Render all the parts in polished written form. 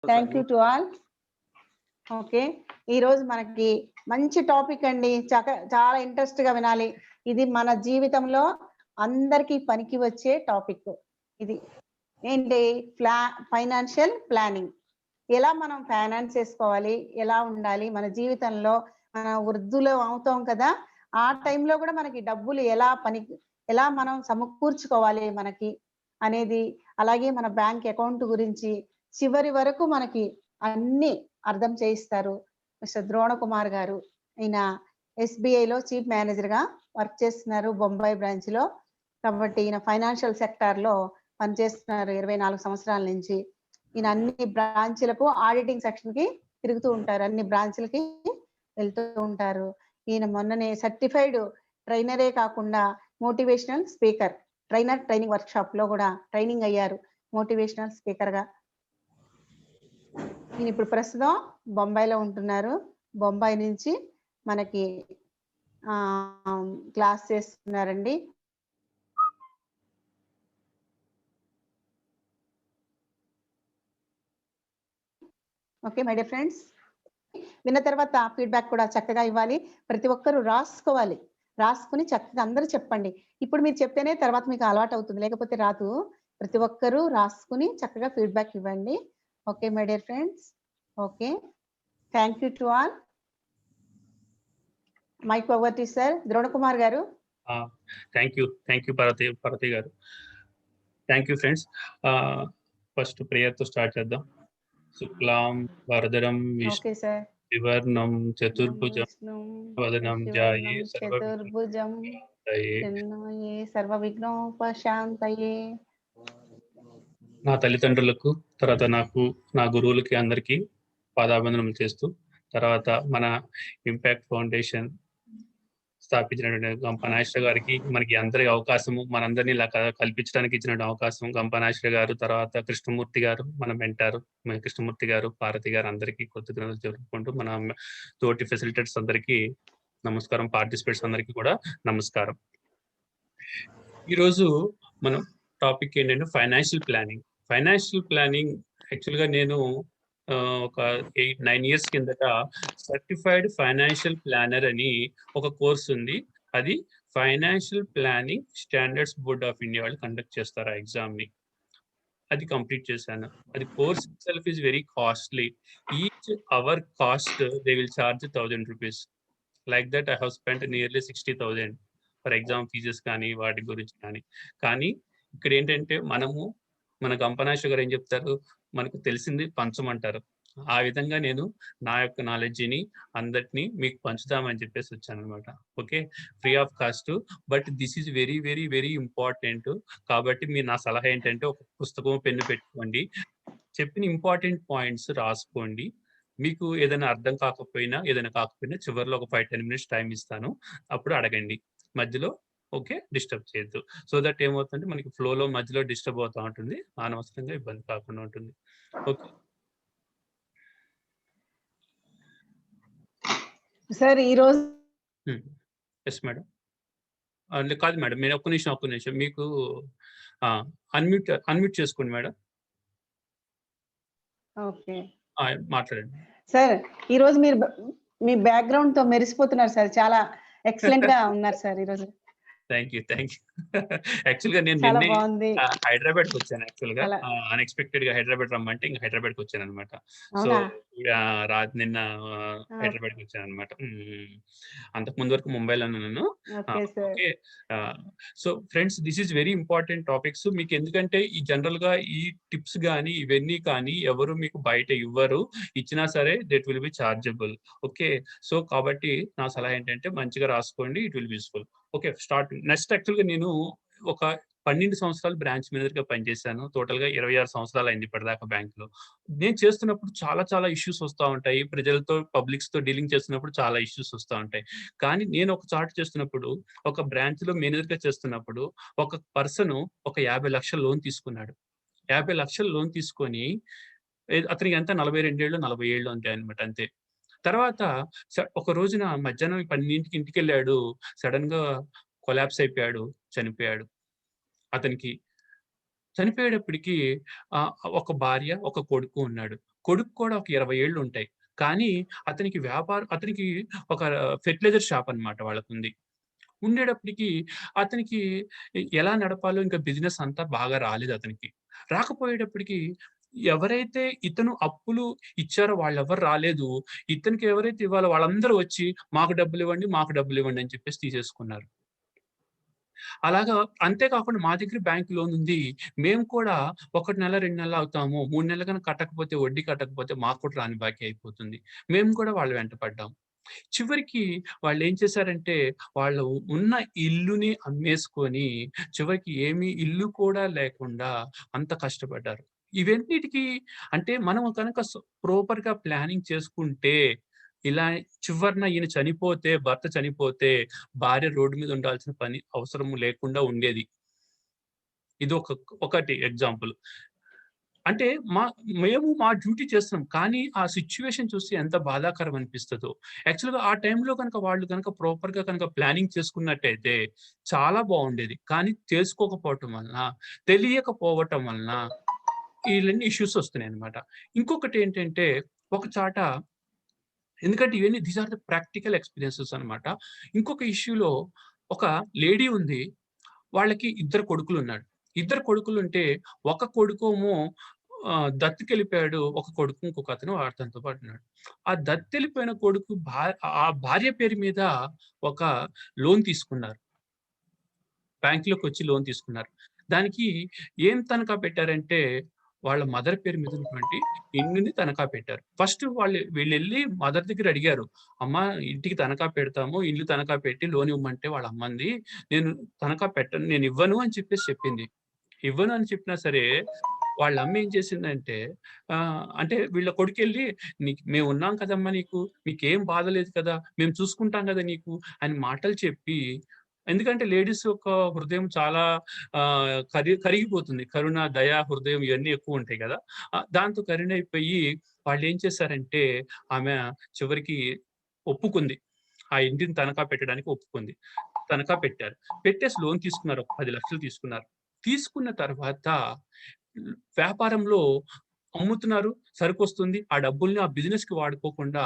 Thank you to all. Okay. ఈరోజు మనకి మంచి టాపిక్ అండి. చాలా ఇంట్రెస్ట్‌గా వినాలి. ఇది మన జీవితంలో అందరికీ పనికి వచ్చే టాపిక్. ఇది ఏంటి ఫైనాన్షియల్ ప్లానింగ్. ఎలా మనం ఫైనాన్స్ చేసుకోవాలి? ఎలా ఉండాలి? మన జీవితంలో వృద్ధులు అవుతాం కదా! ఆ టైంలో కూడా మనకి డబ్బులు ఎలా మనం సమకూర్చుకోవాలి మనకి అనేది, అలాగే మన బ్యాంక్ అకౌంట్ గురించి చివరి వరకు మనకి అన్నీ అర్థం చేయిస్తారు మిస్టర్ ద్రోణ కుమార్ గారు. ఈయన ఎస్‌బీఐలో చీఫ్ మేనేజర్‌గా వర్క్ చేస్తున్నారు బొంబాయి బ్రాంచ్‌లో. కాబట్టి ఈయన ఫైనాన్షియల్ సెక్టార్‌లో పనిచేస్తున్నారు 24 సంవత్సరాల నుంచి. ఈయన అన్ని బ్రాంచ్‌లకు ఆడిటింగ్ సెక్షన్‌కి తిరుగుతూ ఉంటారు. అన్ని బ్రాంచ్‌లకి వెళ్తూ ఉంటారు. ఈయన మొన్ననే సర్టిఫైడ్ ట్రైనరే కాకుండా మోటివేషనల్ స్పీకర్, ట్రైనింగ్ వర్క్‌షాప్‌లో కూడా ట్రైనింగ్ అయ్యారు మోటివేషనల్ స్పీకర్‌గా. ఈయన ఇప్పుడు ప్రస్తుతం బొంబాయిలో ఉంటున్నారు. బొంబాయి నుంచి మనకి క్లాస్ చేస్తున్నారండి. ఓకే మై డియర్ ఫ్రెండ్స్, విన్న తర్వాత ఫీడ్‌బ్యాక్ కూడా చక్కగా ఇవ్వాలి. ప్రతి ఒక్కరు రాసుకోవాలి. రాసుకొని చక్కగా అందరూ చెప్పండి. ఇప్పుడు మీరు చెప్తేనే తర్వాత మీకు అలవాటవుతుంది. లేకపోతే రాదు. ప్రతి ఒక్కరు రాసుకొని చక్కగా ఫీడ్‌బ్యాక్ ఇవ్వండి. Okay my dear friends. Okay. Thank you to all. Mike over to sir Drona Kumar గారు. థ్యాంక్ యూ భారతి గారు. Thank you friends. ఫస్ట్ ప్రేయర్‌తో స్టార్ట్ చేద్దాం. శుక్లాం వరదరం ఓకే సార్. వివర్ణం చతుర్భుజం వదనం ధ్యాయే చతుర్భుజం ధ్యాయే సర్వవిఘ్నోపశాంతయే. నా తల్లిదండ్రులకు, తర్వాత నా గురువులకి అందరికీ పాదాభివందనం చేస్తూ, తర్వాత మన ఇంపాక్ట్ ఫౌండేషన్ స్థాపించినటువంటి గంపనాశ్ర గారికి, మనకి అందరికి అవకాశము, మనందరినీ ఇలా కల్పించడానికి ఇచ్చిన అవకాశం గంపనాశ్ర గారు, తర్వాత కృష్ణమూర్తి గారు, మన మెంటారు కృష్ణమూర్తి గారు, భారతి గారు, అందరికీ కృతజ్ఞతలు జరుపుకుంటూ, మన తోటి ఫెసిలిటేటర్స్ అందరికీ నమస్కారం, పార్టిసిపేట్స్ అందరికీ కూడా నమస్కారం. ఈరోజు మనం టాపిక్ ఏంటంటే ఫైనాన్షియల్ ప్లానింగ్. యాక్చువల్గా నేను ఒక 8-9 ఇయర్స్ కిందట సర్టిఫైడ్ ఫైనాన్షియల్ ప్లానర్ అని ఒక కోర్స్ ఉంది. అది financial planning standards board of India వాళ్ళు కండక్ట్ చేస్తారు ఆ ఎగ్జామ్ ని. అది కంప్లీట్ చేశాను. అది course itself is very costly. Each hour cost they will charge 1000 rupees. Like that I have spent nearly 60,000 for exam fees కానీ వాటి గురించి కానీ ఇక్కడ ఏంటంటే మన గంపనాశ్వ గారు ఏం చెప్తారు, మనకు తెలిసింది పంచమంటారు. ఆ విధంగా నేను నా యొక్క నాలెడ్జిని అందరినీ మీకు పంచుదామని చెప్పేసి వచ్చాను అనమాట. Okay, free of cost. But this is very very very important. కాబట్టి మీరు నా సలహా ఏంటంటే ఒక పుస్తకం పెన్ను పెట్టుకోండి, చెప్పిన ఇంపార్టెంట్ పాయింట్స్ రాసుకోండి. మీకు ఏదైనా అర్థం కాకపోయినా చివరిలో ఒక 5-10 మినిట్స్ టైం ఇస్తాను, అప్పుడు అడగండి. మధ్యలో ఓకే డిస్టర్బ్ చేయొద్దు. సో దట్ ఏమవుతుందంటే మనకి ఫ్లోలో మధ్యలో డిస్టర్బ్ అవుతూ ఉంటుంది, అనవసరంగా ఇబ్బంది కాకుండా ఉంటుంది. ఓకే సార్ ఈరోజు ఎస్ మేడం. కాదు మేడం, మీరు ఒక్క నిమిషం మీకు అన్మ్యూట్ చేసుకోండి మేడం. ఓకే మాట్లాడండి సార్. ఈరోజు మీరు మీ బ్యాక్గ్రౌండ్ తో మెరిసిపోతున్నారు సార్. చాలా ఎక్సలెంట్ గా ఉన్నారు సార్ ఈరోజు. Thank you. యాక్చువల్గా నేను చాలా నిన్నే బాగుంది. హైదరాబాద్కి వచ్చాను. యాక్చువల్గా అన్ఎక్స్పెక్టెడ్ గా హైదరాబాద్ రమ్మంటే ఇంకా హైదరాబాద్కి వచ్చాను అనమాట. సో నిన్న హైదరాబాద్కి వచ్చాను అనమాట. అంతకు ముందు వరకు ముంబైలో ఉన్నాను. Okay. So friends, this is very important topics మీకు. ఎందుకంటే ఈ జనరల్ గా ఈ టిప్స్ కానీ ఇవన్నీ కానీ ఎవరు మీకు బయట ఇవ్వరు, ఇచ్చినా సరే that will B chargeable. Okay, so కాబట్టి నా సలహా ఏంటంటే మంచిగా రాసుకోండి, it will be useful. Okay, start. Next యాక్చువల్గా నేను ఒక 12 సంవత్సరాలు బ్రాంచ్ మేనేజర్ గా పనిచేశాను. టోటల్ గా 26 సంవత్సరాలు అయింది ఇప్పటిదాకా బ్యాంక్ లో. నేను చేస్తున్నప్పుడు చాలా ఇష్యూస్ వస్తూ ఉంటాయి. ప్రజలతో, పబ్లిక్స్ తో డీలింగ్ చేస్తున్నప్పుడు చాలా ఇష్యూస్ వస్తూ ఉంటాయి. కానీ నేను ఒక చార్ట్ చేస్తున్నప్పుడు, ఒక బ్రాంచ్ లో మేనేజర్ గా చేస్తున్నప్పుడు, ఒక పర్సన్ ఒక 50 లక్షల లోన్ తీసుకున్నాడు. 50 లక్షల లోన్ తీసుకొని, అతనికి ఎంత 42 ఏళ్ళు 40 ఏళ్ళు అంతే అనమాట, అంతే. తర్వాత ఒక రోజున మధ్యాహ్నం 12కి ఇంటికి వెళ్ళాడు. సడన్ గా కొలాప్స్ అయిపోయాడు, చనిపోయాడు. అతనికి చనిపోయేటప్పటికి ఒక భార్య, ఒక కొడుకు ఉన్నాడు. కొడుకు కూడా ఒక 20 ఏళ్ళు ఉంటాయి. కానీ అతనికి ఒక ఫెర్టిలైజర్ షాప్ అన్నమాట వాళ్ళకుంది. ఉండేటప్పటికి అతనికి ఎలా నడపాలో ఇంకా బిజినెస్ అంతా బాగా రాలేదు అతనికి. రాకపోయేటప్పటికి ఎవరైతే ఇతను అప్పులు ఇచ్చారో వాళ్ళెవ్వరు రాలేదు. ఇతనికి ఎవరైతే ఇవ్వాలో వాళ్ళందరూ వచ్చి మాకు డబ్బులివ్వండి, మాకు డబ్బులివ్వండి అని చెప్పేసి తీసేసుకున్నారు. అలాగా అంతే కాకుండా మా దగ్గర బ్యాంక్ లోన్ ఉంది. మేము కూడా 1 నెల, 2 నెలలు అవుతాము. 3 నెలలు గనక కట్టకపోతే వడ్డీ కట్టకపోతే మాకు కూడా రాని బాకీ అయిపోతుంది. మేము కూడా వాళ్ళ వెంట పడ్డాం. చివరికి వాళ్ళేం చేశారంటే, వాళ్ళు ఉన్న ఇల్లుని అమ్మేసుకొని, చివరికి ఏమీ ఇల్లు కూడా లేకుండా అంత కష్టపడ్డారు. ఇవన్నిటికి అంటే మనం కనుక ప్రాపర్‌గా ప్లానింగ్ చేసుకుంటే, ఇలా చివరన ఈయన చనిపోతే, భర్త చనిపోతే, భార్య రోడ్డు మీద ఉండాల్సిన పని అవసరం లేకుండా ఉండేది. ఒకటి ఎగ్జాంపుల్. అంటే మేము మా డ్యూటీ చేస్తున్నాం. కానీ ఆ సిట్యుయేషన్ చూస్తే ఎంత బాధాకరం అనిపిస్తదో. యాక్చువల్‌గా ఆ టైంలో వాళ్ళు ప్రాపర్‌గా ప్లానింగ్ చేసుకున్నట్టయితే చాలా బావుండేది. కానీ చేసుకోకపోవటం వలన, తెలియకపోవటం వలన ఈళ్ళన్నీ ఇష్యూస్ వస్తున్నాయన్నమాట. ఇంకొకటేంటంటే ఒక చాట ఎందుకంటే ఇవన్నీ these are the practical experiences అన్నమాట. ఇంకొక ఇష్యూలో ఒక లేడీ ఉంది. వాళ్ళకి ఇద్దరు కొడుకులున్నాడు. ఇద్దరు కొడుకులుంటే ఒక కొడుకేమో దత్తుకెళ్ళిపోయాడు. ఒక కొడుకు ఇంకొకతను అతనితో పాటు ఉన్నాడు. ఆ దత్తెళ్ళిపోయిన కొడుకు ఆ భార్య పేరు మీద ఒక లోన్ తీసుకున్నారు. బ్యాంక్‌లోకొచ్చి లోన్ తీసుకున్నారు. దానికి ఏం తనఖా పెట్టారంటే, వాళ్ళ మదర్ పేరు మీద ఉన్నటువంటి ఇల్లుని తనఖా పెట్టారు. ఫస్ట్ వీళ్ళెళ్లి మదర్ దగ్గర అడిగారు. అమ్మా ఇంటికి తనఖా పెడతాము. ఇల్లు తనఖా పెట్టి లోన్ ఇవ్వమంటే వాళ్ళ అమ్మంది. నేను తనఖా పెట్టను. నేనివ్వను అని చెప్పేసి చెప్పింది. ఇవ్వను అని చెప్పినా సరే, వాళ్ళ అమ్మ ఏం చేసిందంటే అంటే వీళ్ళ కొడుకెళ్ళి మేమున్నాం కదమ్మా నీకు. నీకేం బాధ లేదు కదా! మేము చూసుకుంటాం గదా నీకు అని మాటలు చెప్పి ఎందుకంటే లేడీస్ యొక్క హృదయం చాలా కరిగిపోతుంది. కరుణ, దయ, హృదయం ఇవన్నీ ఎక్కువుంటాయి గదా! దాంతో కరుణైపోయి వాళ్ళేం చేశారంటే ఆమె చివరికి ఒప్పుకుంది. ఆ ఇంటిని తనఖా పెట్టడానికి ఒప్పుకుంది. తనఖా పెట్టారు. పెట్టేసి లోన్ తీసుకున్నారు. ఒక 10,00,000 తీసుకున్నారు. తీసుకున్న తర్వాత వ్యాపారంలో అమ్ముతున్నారు. సరుకొస్తుంది. ఆ డబ్బుల్ని ఆ బిజినెస్‌కి వాడుకోకుండా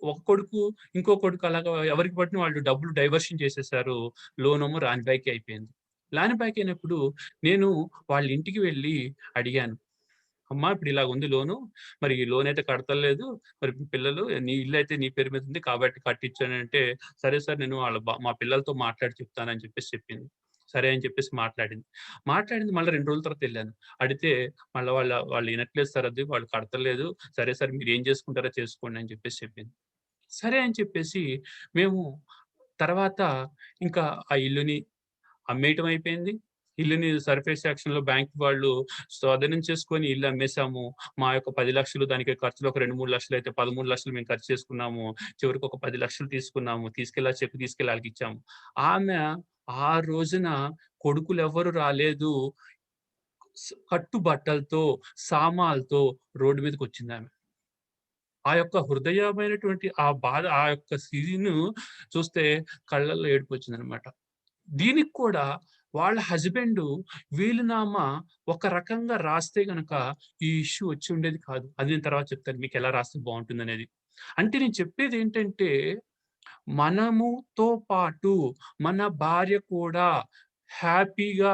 ఒక కొడుకు, ఇంకో కొడుకు అలాగా ఎవరికి పట్టిన వాళ్ళు డబ్బులు డైవర్షన్ చేసేసారు. లోనేమో రాని బాకీ అయిపోయింది. రాని బాకీ అయినప్పుడు నేను వాళ్ళ ఇంటికి వెళ్లి అడిగాను. అమ్మా! ఇప్పుడు ఇలాగుంది లోను. మరి ఈ లోనయితే కడతలేదు. మరి పిల్లలు నీ ఇల్లయితే నీ పేరు మీద ఉంది కాబట్టి కట్టిచ్చానంటే, సరే సార్ నేను మా పిల్లలతో మాట్లాడి చెప్తానని చెప్పేసి చెప్పింది. సరే అని చెప్పేసి మాట్లాడింది. మాట్లాడింది మళ్ళా 2 రోజుల తర్వాత ఎళ్ళాను. అడిగితే మళ్ళా వాళ్ళు ఇనట్లేదు సార్ అది. వాళ్ళు కడతలేదు. సరే సార్ మీరేం చేసుకుంటారో చేసుకోండి అని చెప్పేసి చెప్పింది. సరే అని చెప్పేసి మేము తర్వాత ఇంకా ఆ ఇల్లుని అమ్మేయటం అయిపోయింది. ఇల్లుని సర్ఫేస్ యాక్షన్‌లో బ్యాంక్ వాళ్ళు స్వాధీనం చేసుకొని ఇల్లు అమ్మేసాము. మా యొక్క 10,00,000 దానికి ఖర్చులు ఒక 2, 3 లక్షలు అయితే 13,00,000 మేము ఖర్చు చేసుకున్నాము. చివరికి ఒక 10,00,000 తీసుకున్నాము. తీసుకెళ్ళి ఆ చెక్ తీసుకెళ్ళి ఆళ్ళకిచ్చాము. ఆమె ఆ రోజున కొడుకులెవ్వరు రాలేదు. కట్టు బట్టలతో, సామాలతో రోడ్డు మీదకొచ్చిందామె. ఆ యొక్క హృదయమైనటువంటి ఆ బాధ ఆ యొక్క సీను చూస్తే కళ్ళల్లో ఏడుపొచ్చిందనమాట. దీనికి కూడా వాళ్ళ హస్బెండు వీలునామా ఒక రకంగా రాస్తే గనక ఈ ఇష్యూ వచ్చి ఉండేది కాదు. అది నేను తర్వాత చెప్తాను మీకెలా రాస్తే బావుంటుందనేది. అంటే నేను చెప్పేదేంటంటే, మనముతో పాటు మన భార్య కూడా హ్యాపీగా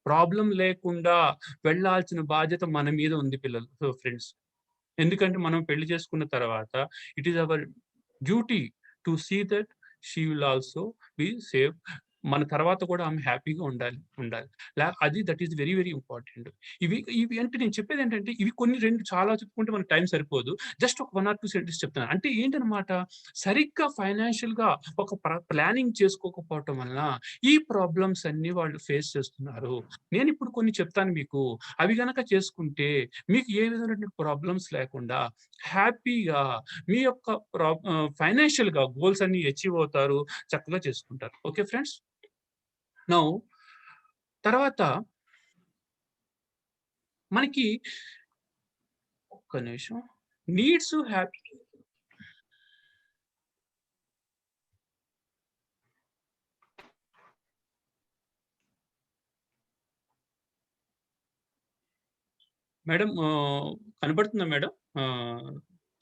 ప్రాబ్లమ్ లేకుండా వెళ్ళాల్సిన బాధ్యత మన మీద ఉంది ఫ్రెండ్స్. ఎందుకంటే మనం పెళ్లి చేసుకున్న తర్వాత it is our duty to see that she will also be safe. మన తర్వాత కూడా ఆమె హ్యాపీగా ఉండాలి. అది that is very very important. ఇవి అంటే నేను చెప్పేదేంటంటే ఇవి కొన్ని 2 చాలా చెప్పుకుంటే మనకు టైం సరిపోదు. జస్ట్ ఒక 1 ఆర్ 2 సెంటెన్స్ చెప్తున్నాను. అంటే ఏంటనమాట సరిగ్గా ఫైనాన్షియల్‌గా ఒక ప్లానింగ్ చేసుకోకపోవటం వలన ఈ ప్రాబ్లమ్స్ అన్నీ వాళ్ళు ఫేస్ చేస్తున్నారు. నేనిప్పుడు కొన్ని చెప్తాను మీకు. అవి గనక చేసుకుంటే మీకు ఏ విధమైనటువంటి ప్రాబ్లమ్స్ లేకుండా హ్యాపీగా మీ యొక్క ఫైనాన్షియల్‌గా గోల్స్ అన్నీ అచీవ్ అవుతారు. చక్కగా చేసుకుంటారు. Okay friends. నౌ తర్వాత మనకి ఒక్క నిమిషం నీడ్స్ హ్యాపీ మేడం కనబడుతుందా మేడం?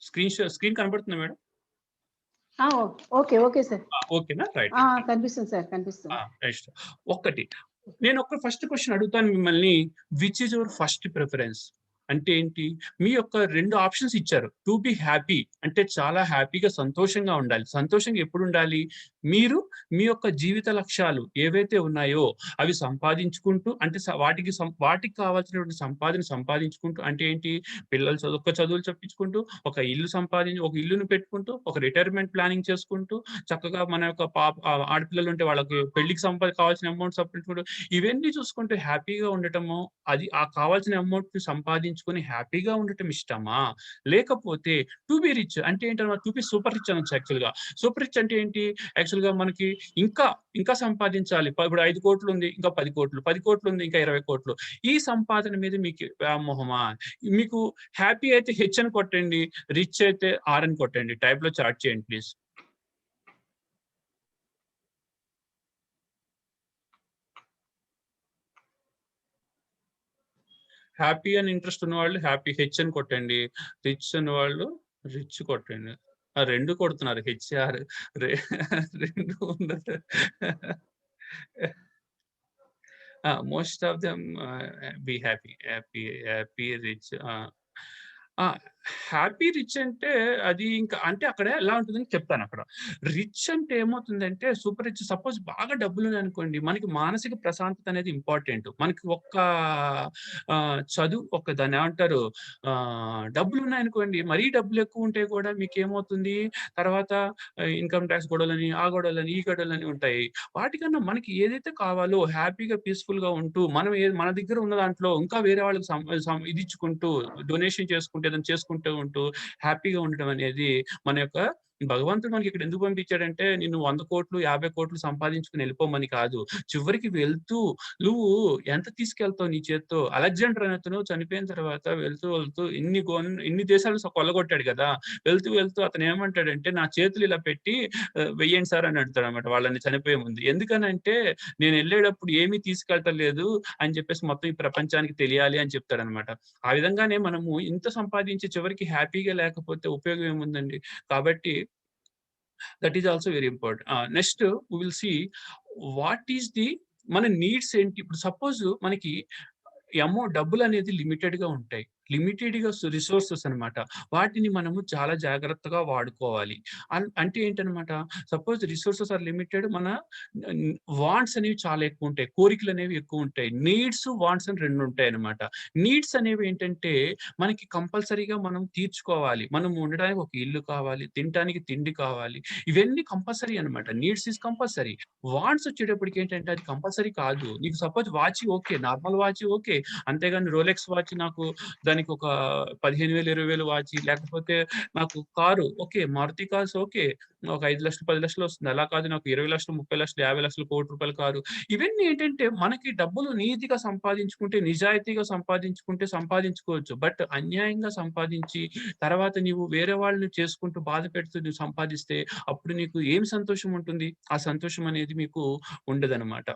స్క్రీన్ కనబడుతుందా మేడం? ఓకే. Okay sir. ఓకేనా? రైట్. కనిపిస్తుంది సార్. కనిపిస్తుంది. నెక్స్ట్ ఒక్కటి. నేను ఒక ఫస్ట్ క్వెషన్ అడుగుతాను మిమ్మల్ని. Which is your first preference? అంటే ఏంటి? మీ యొక్క 2 ఆప్షన్స్ ఇచ్చారు. టు బి హ్యాపీ అంటే చాలా హ్యాపీగా, సంతోషంగా ఉండాలి. సంతోషంగా ఎప్పుడుండాలి? మీరు మీ యొక్క జీవిత లక్ష్యాలు ఏవైతే ఉన్నాయో అవి సంపాదించుకుంటూ అంటే వాటికి కావాల్సినటువంటి సంపాదన సంపాదించుకుంటూ అంటే ఏంటి? పిల్లలు చదువులు చెప్పించుకుంటూ, ఒక ఇల్లుని పెట్టుకుంటూ, ఒక రిటైర్మెంట్ ప్లానింగ్ చేసుకుంటూ, చక్కగా మన యొక్క ఆడపిల్లలుంటే వాళ్ళకి పెళ్ళికి కావాల్సిన అమౌంట్ సంపాదించుకుంటూ, ఇవన్నీ చూసుకుంటూ హ్యాపీగా ఉండటము, అది ఆ కావాల్సిన అమౌంట్‌ని సంపాదించుకొని హ్యాపీగా ఉండటం ఇష్టమా? లేకపోతే టు బి రిచ్ అంటే ఏంటన్నమాట? టు బి సూపర్ రిచ్ అనొచ్చు యాక్చువల్‌గా. సూపర్ రిచ్ అంటే ఏంటి? యాక్చువల్‌గా మనకి ఇంకా, ఇంకా సంపాదించాలి. ఇప్పుడు 5,00,00,000 ఉంది. ఇంకా 10,00,00,000, 10,00,00,000 ఉంది. ఇంకా 20,00,00,000. ఈ సంపాదన మీద మీకు వ్యామోహమా? మీకు హ్యాపీ అయితే హెచ్ అని కొట్టండి. రిచ్ అయితే ఆర్ అని కొట్టండి. టైప్‌లో చాట్ చేయండి ప్లీజ్. హ్యాపీ అని ఇంట్రెస్ట్ ఉన్నవాళ్ళు హ్యాపీ హెచ్ అని కొట్టండి. రిచ్ ఉన్నవాళ్ళు రిచ్ కొట్టండి. 2 కొడుతున్నారు. హెచ్‌ఆర్ 2 ఉన్నది. Most of them be happy, rich. ఆ! హ్యాపీ, రిచ్ అంటే అది ఇంకా అంటే అక్కడ ఎలా ఉంటుందని చెప్తానక్కడ. రిచ్ అంటే ఏమవుతుందంటే సూపర్ రిచ్ సపోజ్ బాగా డబ్బులున్నాయనుకోండి, మనకి మానసిక ప్రశాంతత అనేది ఇంపార్టెంట్. మనకి దాన్నేమంటారు డబ్బులున్నాయనుకోండి, మరీ డబ్బులెక్కువుంటే కూడా మీకేమవుతుంది తర్వాత ఇన్‌కమ్ టాక్స్ గొడవలని, ఆ గొడవలని, ఈ గొడవలని ఉంటాయి. వాటికన్నా మనకి ఏదైతే కావాలో హ్యాపీగా, పీస్‌ఫుల్‌గా ఉంటూ మన దగ్గర ఉన్న దాంట్లో ఇంకా వేరే వాళ్ళకి సం సం ఇదిచ్చుకుంటూ, డొనేషన్ చేసుకుంటూ, ఏదైనా చేసుకుంటూ ఉంటూ హ్యాపీగా ఉండడం అనేది మన యొక్క భగవంతుడు మనకిక్కడ ఎందుకు పంపించాడంటే నిన్ను 100,00,00,000, 50,00,00,000 సంపాదించుకొని ఎళ్ళిపోమని కాదు. చివరికి వెళ్తూ నువ్వు ఎంత తీసుకెళ్తావు నీ చేత్తో? అలెగ్జాండర్ అనేతను చనిపోయిన తర్వాత వెళ్తూ ఇన్ని దేశాలు కొల్లగొట్టాడు గదా! వెళ్తూ అతనేమంటాడంటే నా చేతులు ఇలా పెట్టి వెయ్యండి సార్ అని అంటాడన్నమాట వాళ్ళని చనిపోయే ముందు. ఎందుకనంటే నేనెళ్ళేటప్పుడు ఏమీ తీసుకెళ్ళటం లేదు అని చెప్పేసి మొత్తం ఈ ప్రపంచానికి తెలియాలి అని చెప్తాడన్నమాట. ఆ విధంగానే మనము ఇంత సంపాదించి చివరికి హ్యాపీగా లేకపోతే ఉపయోగం ఏముందండి? కాబట్టి that is also very important. Next we will see what is the మన నీడ్స్ ఏంటి? ఇప్పుడు సపోజ్ మనకి డబ్బులనేది లిమిటెడ్‌గా ఉంటాయి. లిమిటెడ్‌గా రిసోర్సెస్ అన్నమాట. వాటిని మనము చాలా జాగ్రత్తగా వాడుకోవాలి. అంటే ఏంటన్నమాట, సపోజ్ రిసోర్సెస్ ఆర్ లిమిటెడ్ మన వాంట్స్ అనేవి చాలా ఎక్కువుంటాయి. కోరికలనేవి ఎక్కువుంటాయి. నీడ్స్, వాంట్స్ అని 2 ఉంటాయన్నమాట. నీడ్స్ అనేవి ఏంటంటే మనకి కంపల్సరీగా మనం తీర్చుకోవాలి. మనం ఉండడానికి ఒక ఇల్లు కావాలి, తినటానికి తిండి కావాలి. ఇవన్నీ కంపల్సరీ అన్నమాట. Needs is compulsory. వాంట్స్ వచ్చేటప్పటికి ఏంటంటే అది కంపల్సరీ కాదు. నీకు suppose watch okay. Normal watch okay. అంతేగాని రోలెక్స్ వాచ్ నాకు దానికి ఒక 15,000, 20,000 వాచ్ లేకపోతే నాకు car okay. Maruti cars okay. ఒక 5,00,000, 10,00,000 వస్తుంది. అలా కాదు నాకు 20,00,000, 30,00,000, 50,00,000, ₹1,00,00,000 కారు. ఇవన్నీ ఏంటంటే మనకి డబ్బులు నీతిగా సంపాదించుకుంటే, నిజాయితీగా సంపాదించుకుంటే సంపాదించుకోవచ్చు. బట్ అన్యాయంగా సంపాదించి తర్వాత నీవు వేరే వాళ్ళని చేసుకుంటూ బాధ పెడుతూ నువ్వు సంపాదిస్తే అప్పుడు నీకు ఏం సంతోషం ఉంటుంది? ఆ సంతోషం అనేది మీకు ఉండదనమాట.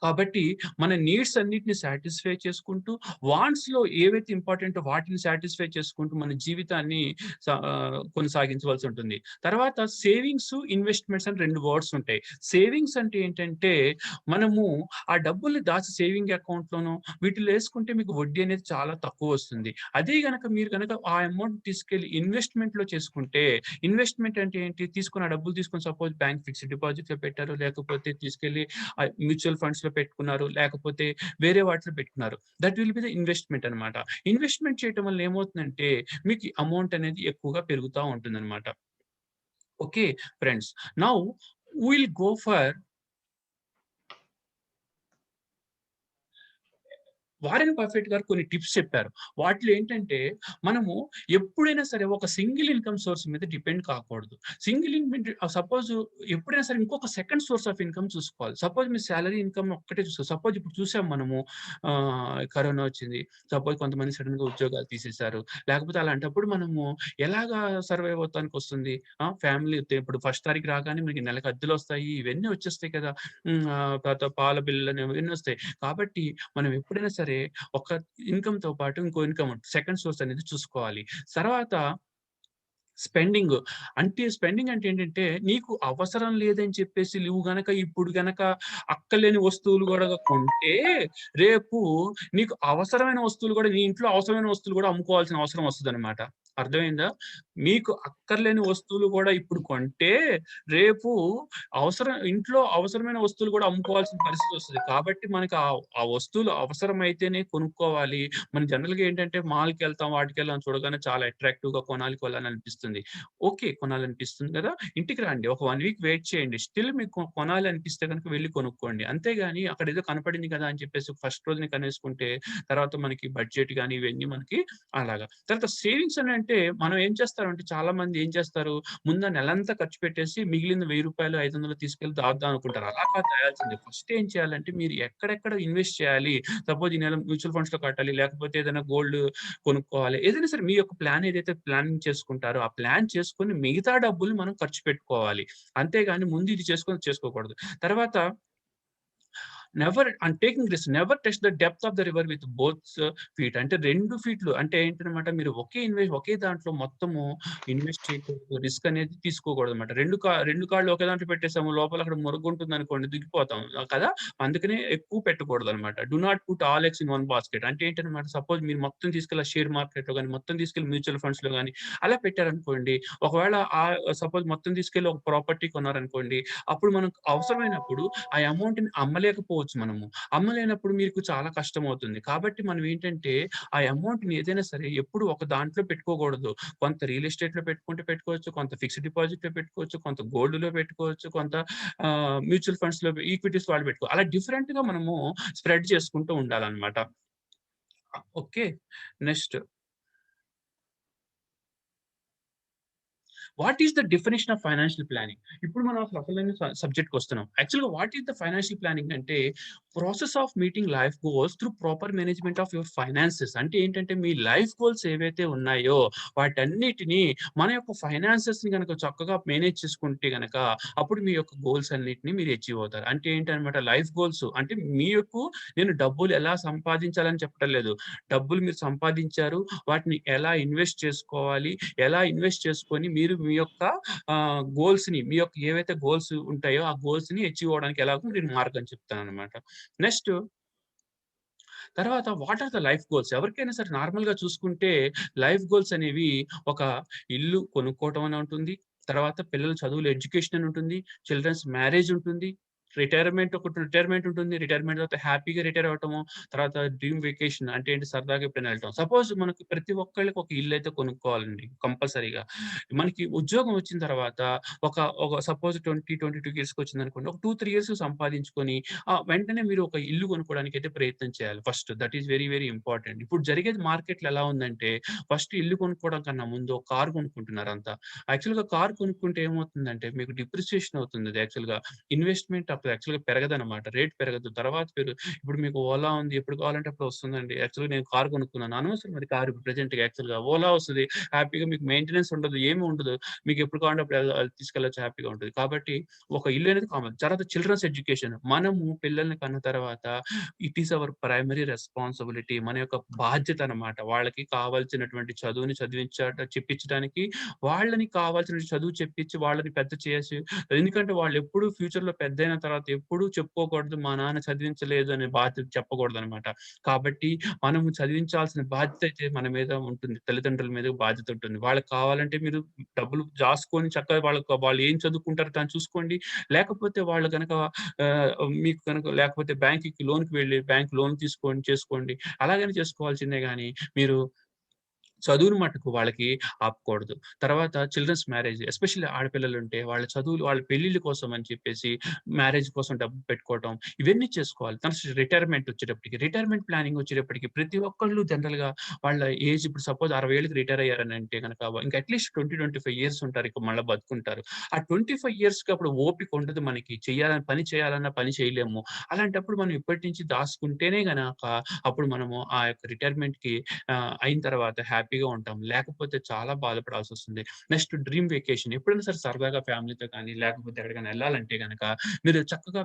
కాబట్టి మన నీడ్స్ అన్నిటిని సాటిస్ఫై చేసుకుంటూ, వాంట్స్‌లో ఏవైతే ఇంపార్టెంటో వాటిని సాటిస్ఫై చేసుకుంటూ మన జీవితాన్ని కొనసాగించవలసి ఉంటుంది. తర్వాత సేవింగ్స్, ఇన్వెస్ట్‌మెంట్స్ అని 2 వర్డ్స్ ఉంటాయి. సేవింగ్స్ అంటే ఏంటంటే, మనము ఆ డబ్బుల్ని దాచి సేవింగ్ అకౌంట్‌లోనో వీటిలో ఏసుకుంటే మీకు వడ్డీ అనేది చాలా తక్కువొస్తుంది. అదే గనక మీరు గనక ఆ అమౌంట్ తీసుకెళ్ళి ఇన్వెస్ట్‌మెంట్‌లో చేసుకుంటే, ఇన్వెస్ట్‌మెంట్ అంటే ఏంటి? తీసుకొని ఆ డబ్బులు తీసుకొని సపోజ్ బ్యాంక్ ఫిక్స్డ్ డిపాజిట్‌లో పెట్టారు. లేకపోతే తీసుకెళ్ళి మ్యూచువల్ ఫండ్స్‌లో పెట్టుకున్నారు. లేకపోతే వేరే వాటిలో పెట్టుకున్నారు. That will be the investment అన్నమాట. ఇన్వెస్ట్‌మెంట్ చేయటం వల్ల ఏమవుతుందంటే మీకు అమౌంట్ అనేది ఎక్కువగా పెరుగుతా ఉంటుందన్నమాట. Okay friends. Now we will go for Warren Buffett గారు కొన్ని టిప్స్ చెప్పారు. వాటిలో ఏంటంటే, మనము ఎప్పుడైనా సరే ఒక సింగిల్ ఇన్‌కమ్ సోర్స్ మీద డిపెండ్ కాకూడదు. సపోజ్ ఎప్పుడైనా సరే ఇంకొక సెకండ్ సోర్స్ ఆఫ్ ఇన్‌కమ్ చూసుకోవాలి. సపోజ్ మీ సాలరీ ఇన్‌కమ్ ఒక్కటే చూసుకోవాలి. సపోజ్ ఇప్పుడు చూసాం మనము కరోనా వచ్చింది. సపోజ్ కొంతమంది సడెన్‌గా ఉద్యోగాలు తీసేశారు. లేకపోతే అలాంటప్పుడు మనము ఎలాగా సర్వైవ్ అవ్వటానికొస్తుంది? ఫ్యామిలీ ఇప్పుడు ఫస్ట్ తారీఖు రాగానే మనకి నెలకు అద్దెలొస్తాయి. ఇవన్నీ వచ్చేస్తాయి కదా! తర్వాత పాల బిల్లులని ఇవన్నీ వస్తాయి. కాబట్టి మనం ఎప్పుడైనా సరే సరే ఒక ఇన్‌కమ్‌తో పాటు ఇంకో ఇన్‌కమ్ సెకండ్ సోర్స్ అనేది చూసుకోవాలి. తర్వాత స్పెండింగ్ అంటే ఏంటంటే, నీకు అవసరం లేదని చెప్పేసి నువ్వు గనక ఇప్పుడు గనక అక్కర్లేని వస్తువులు గూడా కొంటే, రేపు నీకు అవసరమైన వస్తువులు గూడా నీ ఇంట్లో అవసరమైన వస్తువులు గూడా అమ్ముకోవాల్సిన అవసరం వస్తదనమాట. అర్థమైందా? మీకు అక్కర్లేని వస్తువులు గూడా ఇప్పుడు కొంటే, రేపు ఇంట్లో అవసరమైన వస్తువులు గూడా అమ్ముకోవాల్సిన పరిస్థితొస్తది. కాబట్టి మనకు ఆ వస్తువులు అవసరమైతేనే కొనుక్కోవాలి. మనం జనరల్‌గా ఏంటంటే మాల్‌కెళ్తాం, వాటికెళ్ళాం చూడగానే చాలా అట్రాక్టివ్‌గా కొనాలనిపిస్తుంది. ఓకే. కొనాలనిపిస్తుంది గదా! ఇంటికి రండి. ఒక 1 వీక్ వెయిట్ చేయండి. స్టిల్ మీకు కొనాలనిపిస్తే గనుక వెళ్లి కొనుక్కోండి. అంతేగాని అక్కడేదో కనపడింది కదా! అని చెప్పేసి ఫస్ట్ రోజునే కొనేసుకుంటే తర్వాత మనకి బడ్జెట్ గాని ఇవన్నీ మనకి అలాగా. తర్వాత సేవింగ్స్ అనంటే మనం ఏం చేస్తారంటే చాలా మంది ఏం చేస్తారు, ముందు ఆ నెలంతా ఖర్చు పెట్టేసి మిగిలిన రూ. 1000, 500 తీసుకెళ్ళి దాద్దాం అనుకుంటారు. అలా కాదు దాయాల్సింది. ఫస్ట్ ఏం చేయాలంటే మీరు ఎక్కడెక్కడ ఇన్వెస్ట్ చేయాలి. సపోజ్ ఈ నెల మ్యూచువల్ ఫండ్స్‌లో కట్టాలి. లేకపోతే ఏదైనా గోల్డ్ కొనుక్కోవాలి. ఏదైనా సరే మీ యొక్క ప్లాన్ ఏదైతే ప్లానింగ్ చేసుకుంటారో, ఆ ప్లాన్ చేసుకొని మిగతా డబ్బులు మనం ఖర్చు పెట్టుకోవాలి. అంతేగాని ముందు ఇది చేసుకోకూడదు. తర్వాత never test the depth of the river with both feet. అంటే 2 ఫీట్లు అంటే ఏంటనమాట, మీరు ఒకే దాంట్లో మొత్తము ఇన్వెస్ట్ చేయకూడదు. రిస్క్ అనేది తీసుకోకూడదనమాట. 2 కాళ్ళు ఒకే దాంట్లో పెట్టేసాము. లోపల అక్కడ మురుగుంటుందనుకోండి దిగిపోతాం. కదా! అందుకనే ఎక్కువ పెట్టకూడదనమాట. Do not put all eggs in one basket. అంటే ఏంటనమాట, సపోజ్ మీరు మొత్తం తీసుకెళ్ళి షేర్ మార్కెట్‌లో గాని, మొత్తం తీసుకెళ్ళి మ్యూచువల్ ఫండ్స్‌లో గాని అలా పెట్టారనుకోండి. ఒకవేళ సపోజ్ మొత్తం తీసుకెళ్ళి ఒక ప్రాపర్టీ కొన్నారనుకోండి. అప్పుడు మనకు అవసరమైనప్పుడు ఆ అమౌంట్‌ని అమ్మలేకపోవచ్చు మనము. అమ్మలేనప్పుడు మీకు చాలా కష్టమవుతుంది. కాబట్టి మనం ఏంటంటే, ఆ అమౌంట్‌ని ఏదైనా సరే ఎప్పుడు ఒక దాంట్లో పెట్టుకోకూడదు. కొంత రియల్ ఎస్టేట్‌లో పెట్టుకుంటే పెట్టుకోవచ్చు. కొంత ఫిక్స్డ్ డిపాజిట్‌లో పెట్టుకోవచ్చు. కొంత గోల్డ్‌లో పెట్టుకోవచ్చు. కొంత మ్యూచువల్ ఫండ్స్‌లో ఈక్విటీస్ వాళ్ళు అలా డిఫరెంట్‌గా మనము స్ప్రెడ్ చేసుకుంటూ ఉండాలన్నమాట. Okay. Next what is the definition of financial planning? ఇప్పుడు మనం అసలైన సబ్జెక్ట్‌కి వస్తున్నాం. యాక్చువల్‌గా what is the financial planning అంటే, process of meeting life goals through proper management of your finances. అంటే ఏంటంటే, మీ లైఫ్ గోల్స్ ఏవైతే ఉన్నాయో వాటన్నిటిని మన యొక్క ఫైనాన్సెస్‌ని గనక చక్కగా మేనేజ్ చేసుకుంటే గనక, అప్పుడు మీ యొక్క గోల్స్ అన్నిటిని మీరు అచీవ్ అవుతారు. అంటే ఏంటన్నమాట, లైఫ్ గోల్స్ అంటే మీకు నేను డబ్బులు ఎలా సంపాదించాలని చెప్పటం లేదు. డబ్బులు మీరు సంపాదించారు. వాటిని ఎలా ఇన్వెస్ట్ చేసుకోవాలి? ఎలా ఇన్వెస్ట్ చేసుకొని మీరు మీ యొక్క మీ యొక్క ఏవైతే గోల్స్ ఉంటాయో, ఆ గోల్స్‌ని అచీవ్ అవ్వడానికి ఎలాగో నేను మార్గం చెప్తాననమాట. నెక్స్ట్ తర్వాత what are the life goals? ఎవరికైనా సరే నార్మల్‌గా చూసుకుంటే లైఫ్ గోల్స్ అనేవి ఒక ఇల్లు కొనుక్కోవటం అని ఉంటుంది. తర్వాత పిల్లల చదువులు ఎడ్యుకేషన్ అని ఉంటుంది. చిల్డ్రన్స్ మ్యారేజ్ ఉంటుంది. రిటైర్మెంట్ ఉంటుంది. రిటైర్మెంట్ తర్వాత హ్యాపీగా రిటైర్ అవ్వటము. తర్వాత డ్రీమ్ వెకేషన్ అంటే ఏంటి, సరదాగా ఎప్పుడైనా ఎళ్ళటం. సపోజ్ మనకు ప్రతి ఒక్కళ్ళకి ఒక ఇల్లయితే కొనుక్కోవాలండి కంపల్సరీగా. మనకి ఉద్యోగం వచ్చిన తర్వాత ఒక ఒక సపోజ్ 22 ఇయర్స్‌కి వచ్చిందనుకోండి. ఒక 2, 3 ఇయర్స్ సంపాదించుకొని వెంటనే మీరు ఒక ఇల్లు కొనుక్కోవడానికైతే ప్రయత్నం చేయాలి first. That is very, very important. ఇప్పుడు జరిగేది మార్కెట్‌లో ఎలా ఉందంటే, ఫస్ట్ ఇల్లు కొనుక్కోవడం కన్నా ముందు ఒక కార్ కొనుక్కుంటున్నారంతా. యాక్చువల్‌గా కార్ కొనుక్కుంటే ఏమవుతుందంటే, మీకు డిప్రిసియేషన్ అవుతుంది అది యాక్చువల్‌గా. ఇన్వెస్ట్‌మెంట్ అప్పుడు యాక్చువల్‌గా పెరగదనమాట. రేట్ పెరగదు. తర్వాత ఇప్పుడు మీకు ఓలా ఉంది. ఎప్పుడు కావాలంటే అప్పుడు వస్తుందండి. యాక్చువల్‌గా నేను కార్ కొనుక్కున్నాను. అనవసరం అది కారు ప్రెజెంట్‌గా యాక్చువల్‌గా. ఓలా వస్తది. హ్యాపీగా మీకు మెయింటెనెన్స్ ఉండదు. ఏమి ఉండదు. మీకు ఎప్పుడు కావాలంటే అప్పుడు తీసుకెళ్ళొచ్చు, హ్యాపీగా ఉంటది. కాబట్టి ఒక ఇల్లు అనేది కామన్. తర్వాత చిల్డ్రన్స్ ఎడ్యుకేషన్. మనము పిల్లల్ని కన్న తర్వాత it is hour primary responsibility. మన యొక్క బాధ్యత అన్నమాట. వాళ్ళకి కావాల్సినటువంటి చదువుని చెప్పించడానికి, వాళ్ళని కావాల్సిన చదువు చెప్పించి వాళ్ళని పెద్ద చేసి, ఎందుకంటే వాళ్ళెప్పుడు ఫ్యూచర్‌లో పెద్దయిన తర్వాత ఎప్పుడూ చెప్పుకోకూడదు, మా నాన్న చదివించలేదు అనే బాధ్యత చెప్పకూడదనమాట. కాబట్టి మనము చదివించాల్సిన బాధ్యత అయితే మన మీద ఉంటుంది. తల్లిదండ్రుల మీద బాధ్యత ఉంటుంది. వాళ్ళకి కావాలంటే మీరు డబ్బులు దాసుకొని చక్కగా వాళ్ళు ఏం చదువుకుంటారో దాన్ని చూసుకోండి. లేకపోతే వాళ్ళు గనక మీకు గనక లేకపోతే బ్యాంక్‌కి లోన్‌కి వెళ్లి బ్యాంక్ లోన్ తీసుకొని చేసుకోండి. అలాగని చేసుకోవాల్సిందే గాని మీరు చదువుని మట్టుకు వాళ్ళకి ఆపకూడదు. తర్వాత చిల్డ్రన్స్ మ్యారేజ్ ఎస్పెషల్లీ ఆడపిల్లలుంటే వాళ్ళ చదువులు, వాళ్ళ పెళ్ళిళ్ళ కోసం అని చెప్పేసి మ్యారేజ్ కోసం డబ్బు పెట్టుకోవటం, ఇవన్నీ చేసుకోవాలి. రిటైర్మెంట్ ప్లానింగ్ వచ్చేటప్పటికి ప్రతి ఒక్కళ్ళు జనరల్‌గా వాళ్ళ ఏజ్ ఇప్పుడు సపోజ్ 60 ఏళ్ళకి రిటైర్ అయ్యారనంటే గనక ఇంకా అట్‌లీస్ట్ 25 ఇయర్స్ ఉంటారు. ఇక మళ్ళా బతుకుంటారు. ఆ 25 ఇయర్స్‌కి అప్పుడు ఓపిక ఉండదు మనకి. పని చేయాలన్నా పని చేయలేము. అలాంటప్పుడు మనం ఇప్పటి నుంచి దాసుకుంటేనే గనక అప్పుడు మనము ఆ యొక్క రిటైర్మెంట్‌కి అయిన తర్వాత హ్యాపీగా ఉంటాం. లేకపోతే చాలా బాధపడాల్సొస్తుంది. Next dream vacation. ఎప్పుడైనా సరే సరదాగా ఫ్యామిలీతో కానీ, లేకపోతే ఎక్కడికైనా ఎళ్ళాలంటే గనక మీరు చక్కగా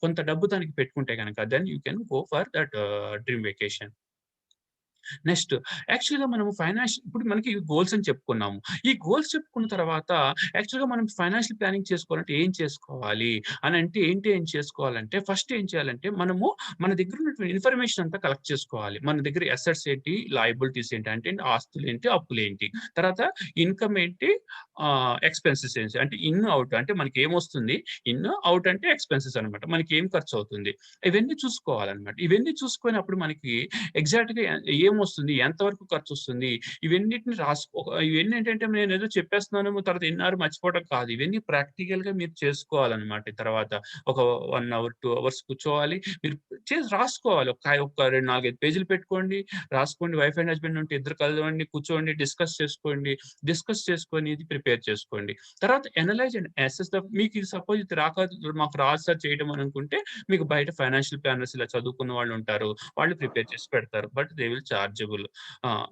కొంత డబ్బు దానికి పెట్టుకుంటే గనక then you can go for that dream vacation. Next యాక్చువల్‌గా మనము ఇప్పుడు మనకి గోల్స్ అని చెప్పుకున్నాము. ఈ గోల్స్ చెప్పుకున్న తర్వాత యాక్చువల్‌గా మనం ఫైనాన్షియల్ ప్లానింగ్ చేసుకోవాలంటే ఏం చేసుకోవాలి అనంటే ఏం చేసుకోవాలంటే ఫస్ట్ ఏం చేయాలంటే మనము మన దగ్గర ఉన్నటువంటి ఇన్ఫర్మేషన్ అంతా కలెక్ట్ చేసుకోవాలి. మన దగ్గర అసెట్స్ ఏంటి? లయబిలిటీస్ ఏంటి? అంటే ఆస్తులేంటి? అప్పులేంటి? తర్వాత ఇన్‌కమ్ ఏంటి? ఎక్స్‌పెన్సెస్ ఏంటి? అంటే ఇన్, ఔట్ అంటే మనకి ఏమొస్తుంది? ఇన్, ఔట్ అంటే ఎక్స్‌పెన్సెస్ అన్నమాట. మనకి ఏం ఖర్చవుతుంది? ఇవన్నీ చూసుకోవాలన్నమాట. ఇవన్నీ చూసుకున్నప్పుడు మనకి ఎగ్జాక్ట్‌గా ఏమొస్తుంది? ఎంతవరకు ఖర్చొస్తుంది? ఇవన్నిటిని ఇవన్నీ ఏంటంటే నేనేదో చెప్పేస్తున్నాను తర్వాత ఇన్నారు మర్చిపోవడం కాదు. ఇవన్నీ ప్రాక్టికల్‌గా మీరు చేసుకోవాలన్నమాట. తర్వాత ఒక 1 అవర్, 2 అవర్స్ కూర్చోవాలి. మీరు రాసుకోవాలి. ఒక 2, 4, 5 పేజీలు పెట్టుకోండి. రాసుకోండి. వైఫ్ అండ్ హస్బెండ్ ఉంటే ఇద్దరు కలవండి. కూర్చోండి. డిస్కస్ చేసుకోండి. డిస్కస్ చేసుకొని ఇది ప్రిపేర్ చేసుకోండి. తర్వాత అనలైజ్ అండ్ అసెస్ మీకు ఇది సపోజ్ ఇది మాకు రాదు సార్ చేయడం అని అనుకుంటే మీకు బయట ఫైనాన్షియల్ ప్లానర్స్ ఇలా చదువుకున్న వాళ్ళు ఉంటారు. వాళ్ళు ప్రిపేర్ చేసి పెడతారు. But they will chargeable.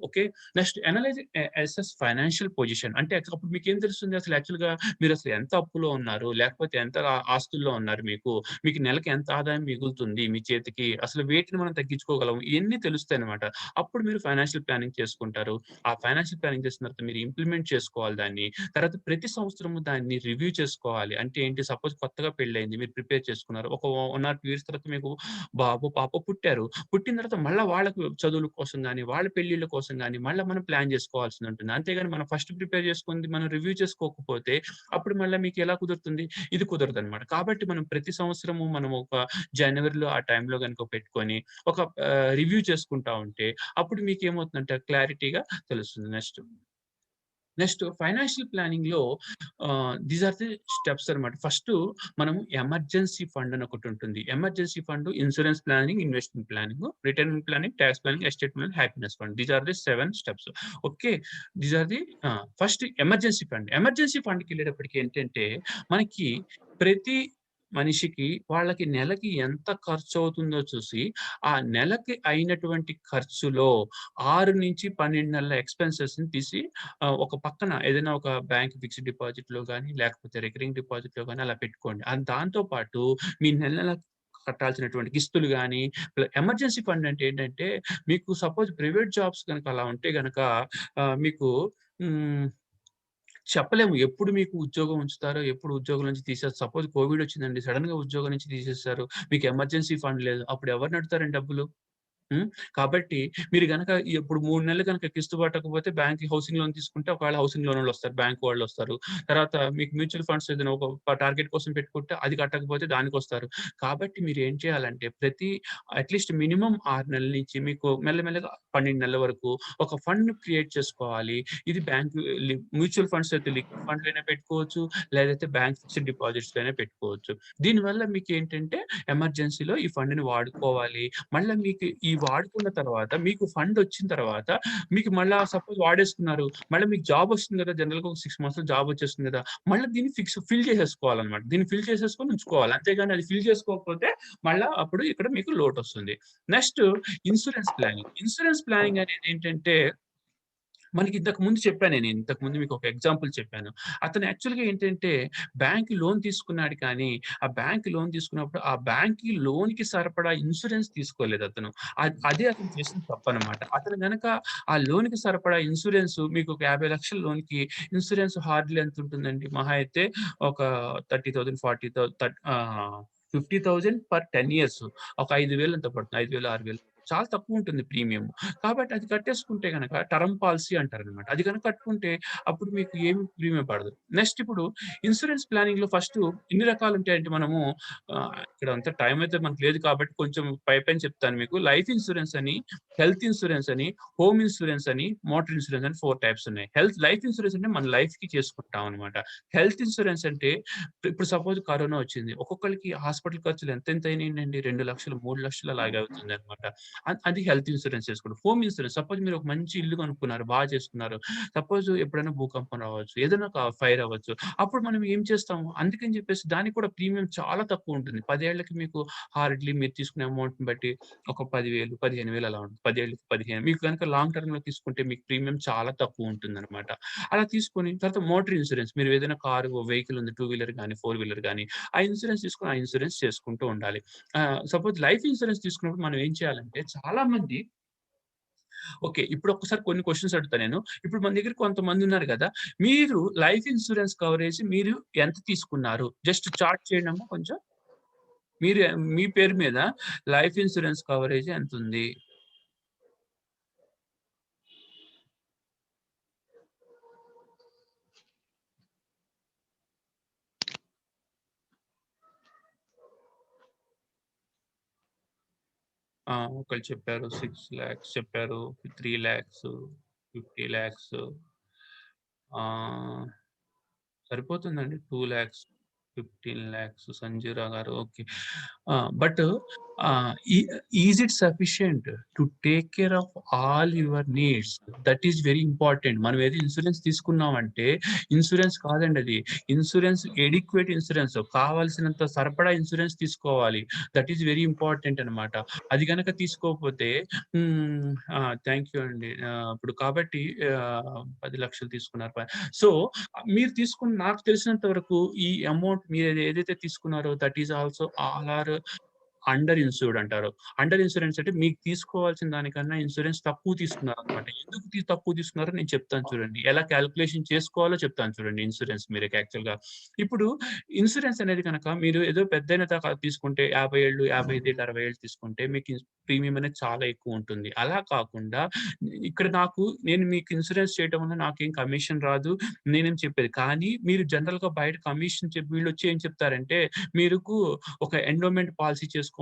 Okay. Next analyse assess financial position. అంటే అప్పుడు మీకేం తెలుస్తుంది అసలు యాక్చువల్‌గా మీరసలు ఎంత అప్పులో ఉన్నారు? లేకపోతే ఎంత ఆస్తుల్లో ఉన్నారు మీకు? మీకు నెలకి ఎంత ఆదాయం మిగులుతుంది మీ చేతికి? అసలు వేటిని మనం తగ్గించుకోగలం? ఇయన్నీ తెలుస్తాయన్నమాట. అప్పుడు మీరు ఫైనాన్షియల్ ప్లానింగ్ చేసుకుంటారు. ఆ ఫైనాన్షియల్ ప్లానింగ్ చేసిన తర్వాత మీరు ఇంప్లిమెంట్ చేసుకోవాలి దాన్ని. తర్వాత ప్రతి సంవత్సరము దాన్ని రివ్యూ చేసుకోవాలి. అంటే ఏంటి సపోజ్ కొత్తగా పెళ్లయింది. మీరు ప్రిపేర్ చేసుకున్నారు. ఒక 1 ఆర్ 2 ఇయర్స్ తర్వాత మీకు బాబు, పాప పుట్టారు. పుట్టిన తర్వాత మళ్ళా వాళ్ళకి చదువుల కోసం గాని, వాళ్ళ పెళ్ళిళ్ళ కోసం గాని మళ్ళా మనం ప్లాన్ చేసుకోవాల్సి ఉంటుంది. అంతేగాని మనం ఫస్ట్ ప్రిపేర్ చేసుకుంది మనం రివ్యూ చేసుకోకపోతే అప్పుడు మళ్ళా మీకు ఎలా కుదురుతుంది? ఇది కుదరదనమాట. కాబట్టి మనం ప్రతి సంవత్సరము మనం ఒక జనవరిలో ఆ టైంలో గనుక పెట్టుకొని ఒక రివ్యూ చేసుకుంటా ఉంటే అప్పుడు మీకేమవుతుందంటే క్లారిటీగా తెలుస్తుంది. నెక్స్ట్ ఫైనాన్షియల్ ప్లానింగ్‌లో దీస్ ఆర్ ది స్టెప్స్ అన్నమాట. ఫస్టు మనము ఎమర్జెన్సీ ఫండ్ అని ఒకటుంటుంది. Emergency fund, insurance planning, investment planning, retirement planning, tax planning, estate planning, happiness fund. These are the 7 steps. Okay. These are the first emergency fund. Emergency ఫండ్‌కెళ్ళేటప్పటికి ఏంటంటే మనకి ప్రతి మనిషికి వాళ్ళకి నెలకి ఎంత ఖర్చవుతుందో చూసి, ఆ నెలకి అయినటువంటి ఖర్చులో 6-12 నెలల ఎక్స్‌పెన్సెస్‌ని తీసి ఒక పక్కన ఏదైనా ఒక బ్యాంక్ ఫిక్స్డ్ డిపాజిట్‌లో గాని, లేకపోతే రికరింగ్ డిపాజిట్‌లో గాని అలా పెట్టుకోండి. దాంతో పాటు మీ నెల నెల కట్టాల్సినటువంటి కిస్తులు గాని, ఎమర్జెన్సీ ఫండ్ అంటే ఏంటంటే, మీకు సపోజ్ ప్రైవేట్ జాబ్స్ గనక అలా ఉంటే గనక మీకు హ్మ్. చెప్పలేము. ఎప్పుడు మీకు ఉద్యోగం ఉంచుతారో, ఎప్పుడు ఉద్యోగం నుంచి సపోజ్ కోవిడ్ వచ్చిందండి. సడెన్‌గా ఉద్యోగం నుంచి తీసేసారు. మీకు ఎమర్జెన్సీ ఫండ్ లేదు. అప్పుడు ఎవరిని అడుగుతారండి డబ్బులు? హ్మ్. కాబట్టి మీరు గనక ఇప్పుడు 3 నెలలు గనక కిస్తీ పట్టకపోతే బ్యాంక్ హౌసింగ్ లోన్ తీసుకుంటే ఒకవేళ హౌసింగ్ లోనోళ్ళొస్తారు. బ్యాంక్ వాళ్ళొస్తారు. తర్వాత మీకు మ్యూచువల్ ఫండ్స్ ఏదైనా ఒక టార్గెట్ కోసం పెట్టుకుంటే అది కట్టకపోతే దానికొస్తారు. కాబట్టి మీరేం చేయాలంటే అట్‌లీస్ట్ మినిమమ్ 6 నెలల నుంచి మీకు మెల్లమెల్లగా 12 నెలల వరకు ఒక ఫండ్ క్రియేట్ చేసుకోవాలి. ఇది బ్యాంక్ మ్యూచువల్ ఫండ్స్ అయితే లిక్విడ్ ఫండ్‌లో అయినా పెట్టుకోవచ్చు. లేదైతే బ్యాంక్ ఫిక్స్డ్ డిపాజిట్స్‌లో అయినా పెట్టుకోవచ్చు. దీనివల్ల మీకేంటంటే ఎమర్జెన్సీలో ఈ ఫండ్‌ని వాడుకోవాలి. మళ్ళా మీకు ఈ వాడుకున్న తర్వాత మీకు ఫండొచ్చిన తర్వాత మీకు మళ్ళా సపోజ్ వాడేసుకున్నారు. మళ్ళా మీకు జాబొస్తుంది గదా! జనరల్‌గా ఒక 6 మంత్స్‌లో జాబొచ్చేస్తుంది గదా! మళ్ళా దీన్ని ఫిల్ చేసేసుకోవాలన్నమాట. దీన్ని ఫిల్ చేసేసుకొని ఉంచుకోవాలి. అంతేగాని అది ఫిల్ చేసుకోకపోతే మళ్ళా అప్పుడు ఇక్కడ మీకు లోటొస్తుంది. Next insurance planning. Insurance planning అనేదేంటంటే మనకి ఇంతకు ముందు చెప్పాను నేను. ఇంతకు ముందు మీకొక ఎగ్జాంపుల్ చెప్పాను. అతను యాక్చువల్‌గా ఏంటంటే బ్యాంక్ లోన్ తీసుకున్నాడు కానీ, ఆ బ్యాంక్ లోన్ తీసుకున్నప్పుడు ఆ బ్యాంక్‌కి లోన్‌కి సరిపడా ఇన్స్యూరెన్స్ తీసుకోలేదతను. అదే అతను చేసిన తప్పనమాట. అతను గనక ఆ లోన్‌కి సరిపడా ఇన్స్యూరెన్స్ మీకు ఒక 50,00,000 లోన్‌కి ఇన్స్యూరెన్స్ హార్డ్‌లీ ఎంతుంటుందండి? మహా అయితే ఒక 30,000, 50,000 పర్ 10 ఇయర్స్. ఒక 5,000 ఎంతో పడుతుంది. 5,000, 6,000 చాలా తక్కువుంటుంది ప్రీమియం. కాబట్టి అది కట్టేసుకుంటే గనక టర్మ్ పాలిసీ అంటారనమాట. అది గనక కట్టుకుంటే అప్పుడు మీకు ఏమి ప్రీమియం పడదు. నెక్స్ట్ ఇప్పుడు ఇన్స్యూరెన్స్ ప్లానింగ్‌లో ఫస్టు ఎన్ని రకాలుంటాయంటే మనము ఇక్కడ అంతా టైం అయితే మనకు లేదు కాబట్టి కొంచెం పైపైన చెప్తాను మీకు. లైఫ్ ఇన్స్యూరెన్స్ అని, హెల్త్ ఇన్స్యూరెన్స్ అని, హోమ్ ఇన్స్యూరెన్స్ అని, మోటార్ ఇన్స్యూరెన్స్ అని 4 టైప్స్ ఉన్నాయి. లైఫ్ ఇన్స్యూరెన్స్ అంటే మన లైఫ్‌కి చేసుకుంటాం అనమాట. హెల్త్ ఇన్స్యూరెన్స్ అంటే ఇప్పుడు సపోజ్ కరోనా వచ్చింది. ఒక్కొక్కళ్ళకి హాస్పిటల్ ఖర్చులు ఎంతెంత అయినాయండి 2,00,000, 3,00,000 అలాగే అవుతుందనమాట. అది హెల్త్ ఇన్సూరెన్స్ చేసుకోండి. హోమ్ ఇన్సూరెన్స్ సపోజ్ మీరు ఒక మంచి ఇల్లు కొనుక్కున్నారు, బాగా చేసుకున్నారు. సపోజ్ ఎప్పుడైనా భూకంపం రావచ్చు, ఏదైనా ఒక ఫైర్ అవ్వచ్చు. అప్పుడు మనం ఏం చేస్తాము? అందుకని చెప్పేసి దానికి కూడా ప్రీమియం చాలా తక్కువ ఉంటుంది. 10 ఏళ్ళకి మీకు హార్డ్‌లీ మీరు తీసుకునే అమౌంట్‌ని బట్టి ఒక 10,000, 15,000 అలా ఉంటుంది. 10 ఏళ్ళకి 15 మీకు గనుక లాంగ్ టర్మ్‌లో తీసుకుంటే మీకు ప్రీమియం చాలా తక్కువ ఉంటుందన్నమాట. అలా తీసుకొని తర్వాత మోటార్ ఇన్సూరెన్స్ మీరు ఏదైనా కారు, వెహికల్ ఉంది. 2 వీలర్ గాని, 4 వీలర్ గాని ఆ ఇన్సూరెన్స్ తీసుకొని ఆ ఇన్సూరెన్స్ చేసుకుంటూ ఉండాలి. సపోజ్ లైఫ్ ఇన్సూరెన్స్ తీసుకున్నప్పుడు మనం ఏం చేయాలంటే చాలా మంది ఓకే. ఇప్పుడు ఒక్కసారి కొన్ని క్వెషన్స్ అడుగుతా నేను. ఇప్పుడు మన దగ్గర కొంతమంది ఉన్నారు గదా! మీరు లైఫ్ ఇన్స్యూరెన్స్ కవరేజ్ మీరు ఎంత తీసుకున్నారు? జస్ట్ చార్ట్ చేయండి అమ్మా కొంచెం. మీరు మీ పేరు మీద లైఫ్ ఇన్స్యూరెన్స్ కవరేజ్ ఎంతుంది? ఒకళ్ళు చెప్పారు 6,00,000 చెప్పారు. 3,00,000 50,00,000 ఆహ్, సరిపోతుందండి. 2,00,000 15,00,000 సంజీవరావు గారు. ఓకే. బట్ ఈ is it sufficient to take care of all your needs? That is very important. మనం ఏదో ఇన్సూరెన్స్ తీసుకున్నామంటే ఇన్సూరెన్స్ కాదండి అది. Insurance adequate insurance. కావాల్సినంత సరిపడా ఇన్సూరెన్స్ తీసుకోవాలి. దట్ ఈస్ వెరీ ఇంపార్టెంట్ అన్నమాట. అది గనక తీసుకోకపోతే థాంక్ యూ అండి. ఇప్పుడు కాబట్టి 10,00,000 తీసుకున్నారు. సో, మీరు తీసుకున్న నాకు తెలిసినంత వరకు ఈ అమౌంట్ మీరు ఏదైతే తీసుకున్నారో that is also all are under insured అంటారు. అండర్ ఇన్సూరెన్స్ అంటే మీకు తీసుకోవాల్సిన దానికన్నా ఇన్సూరెన్స్ తక్కువ తీసుకున్నారనమాట. ఎందుకు తక్కువ తీసుకున్నారో నేను చెప్తాను చూడండి. ఎలా కాలిక్యులేషన్ చేసుకోవాలో చెప్తాను చూడండి ఇన్సూరెన్స్ మీరు యాక్చువల్‌గా. ఇప్పుడు ఇన్సూరెన్స్ అనేది గనక మీరు ఏదో పెద్దయిన దాకా తీసుకుంటే 50 ఏళ్ళు, 55 ఏళ్ళు, 60 ఏళ్ళు తీసుకుంటే మీకు ప్రీమియం అనేది చాలా ఎక్కువ ఉంటుంది. అలా కాకుండా ఇక్కడ నేను మీకు ఇన్సూరెన్స్ చేయటం వల్ల నాకేం కమిషన్ రాదు. నేనేం చెప్పేది. కానీ మీరు జనరల్‌గా బయట కమిషన్ చెప్పి వీళ్ళొచ్చి ఏం చెప్తారంటే మీకు ఒక ఎండోమెంట్ పాలిసీ చేసుకోమంటారు.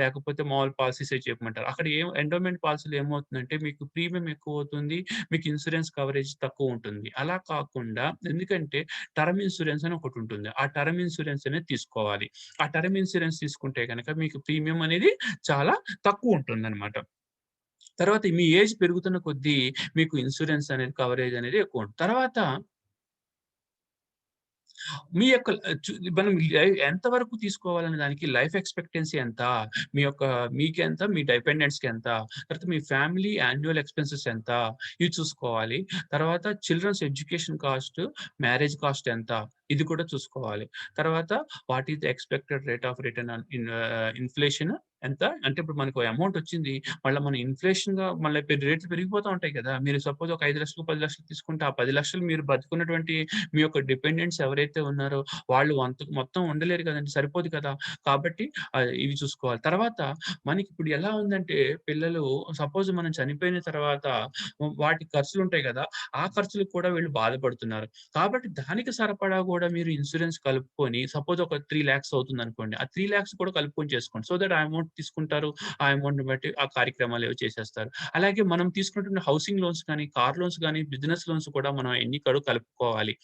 లేకపోతే మామూలు పాలిసీసే చెప్పమంటారు. అక్కడ ఎండోమెంట్ పాలిసీలో ఏమవుతుందంటే మీకు ప్రీమియం ఎక్కువవుతుంది. మీకు ఇన్సూరెన్స్ కవరేజ్ తక్కువుంటుంది. అలా కాకుండా ఎందుకంటే టర్మ్ ఇన్సూరెన్స్ అని ఒకటుంటుంది. ఆ టర్మ్ ఇన్సూరెన్స్ అనేది తీసుకోవాలి. ఆ టర్మ్ ఇన్సూరెన్స్ తీసుకుంటే గనక మీకు ప్రీమియం అనేది చాలా తక్కువుంటుందనమాట. తర్వాత మీ ఏజ్ పెరుగుతున్న కొద్దీ మీకు ఇన్సూరెన్స్ అనేది కవరేజ్ అనేది ఎక్కువుంటుంది. తర్వాత మీ యొక్క మనం ఎంత వరకు తీసుకోవాలనే దానికి లైఫ్ ఎక్స్‌పెక్టెన్సీ ఎంత? మీ యొక్క మీకెంత? మీ డిపెండెంట్స్‌కి ఎంత? తర్వాత మీ ఫ్యామిలీ యాన్యుయల్ ఎక్స్‌పెన్సెస్ ఎంత? ఇవి చూసుకోవాలి. తర్వాత children's education cost, marriage cost ఎంత? ఇది కూడా చూసుకోవాలి. తర్వాత what is the expected rate of return on inflation ఎంత? అంటే ఇప్పుడు మనకు అమౌంట్ వచ్చింది. మళ్ళా మన ఇన్‌ఫ్లేషన్‌గా మళ్ళీ రేట్లు పెరిగిపోతా ఉంటాయి కదా! మీరు సపోజ్ ఒక 5,00,000, 10,00,000 తీసుకుంటే ఆ 10,00,000 మీరు బతుకున్నటువంటి మీ యొక్క డిపెండెంట్స్ ఎవరైతే ఉన్నారో వాళ్ళు మొత్తం ఉండలేరు కదండీ! సరిపోదు కదా! కాబట్టి ఇవి చూసుకోవాలి. తర్వాత మనకిప్పుడు ఎలా ఉందంటే పిల్లలు సపోజ్ మనం చనిపోయిన తర్వాత వాటి ఖర్చులుంటాయి గదా! ఆ ఖర్చులకు కూడా వీళ్ళు బాధపడుతున్నారు. కాబట్టి దానికి సరిపడా గూడా మీరు ఇన్స్యూరెన్స్ కలుపుకొని సపోజ్ ఒక 3,00,000 అవుతుందనుకోండి. ఆ 3,00,000 కూడా కలుపుకొని చేసుకోండి. సో దట్ ఆ అమౌంట్ తీసుకుంటారు. ఆ అమౌంట్‌ని బట్టి ఆ కార్యక్రమాలేవో చేసేస్తారు. అలాగే మనం తీసుకున్నటువంటి హౌసింగ్ లోన్స్ కానీ, కార్ లోన్స్ గానీ, బిజినెస్ లోన్స్ కూడా మనం ఎన్ని కలుపుకోవాలి.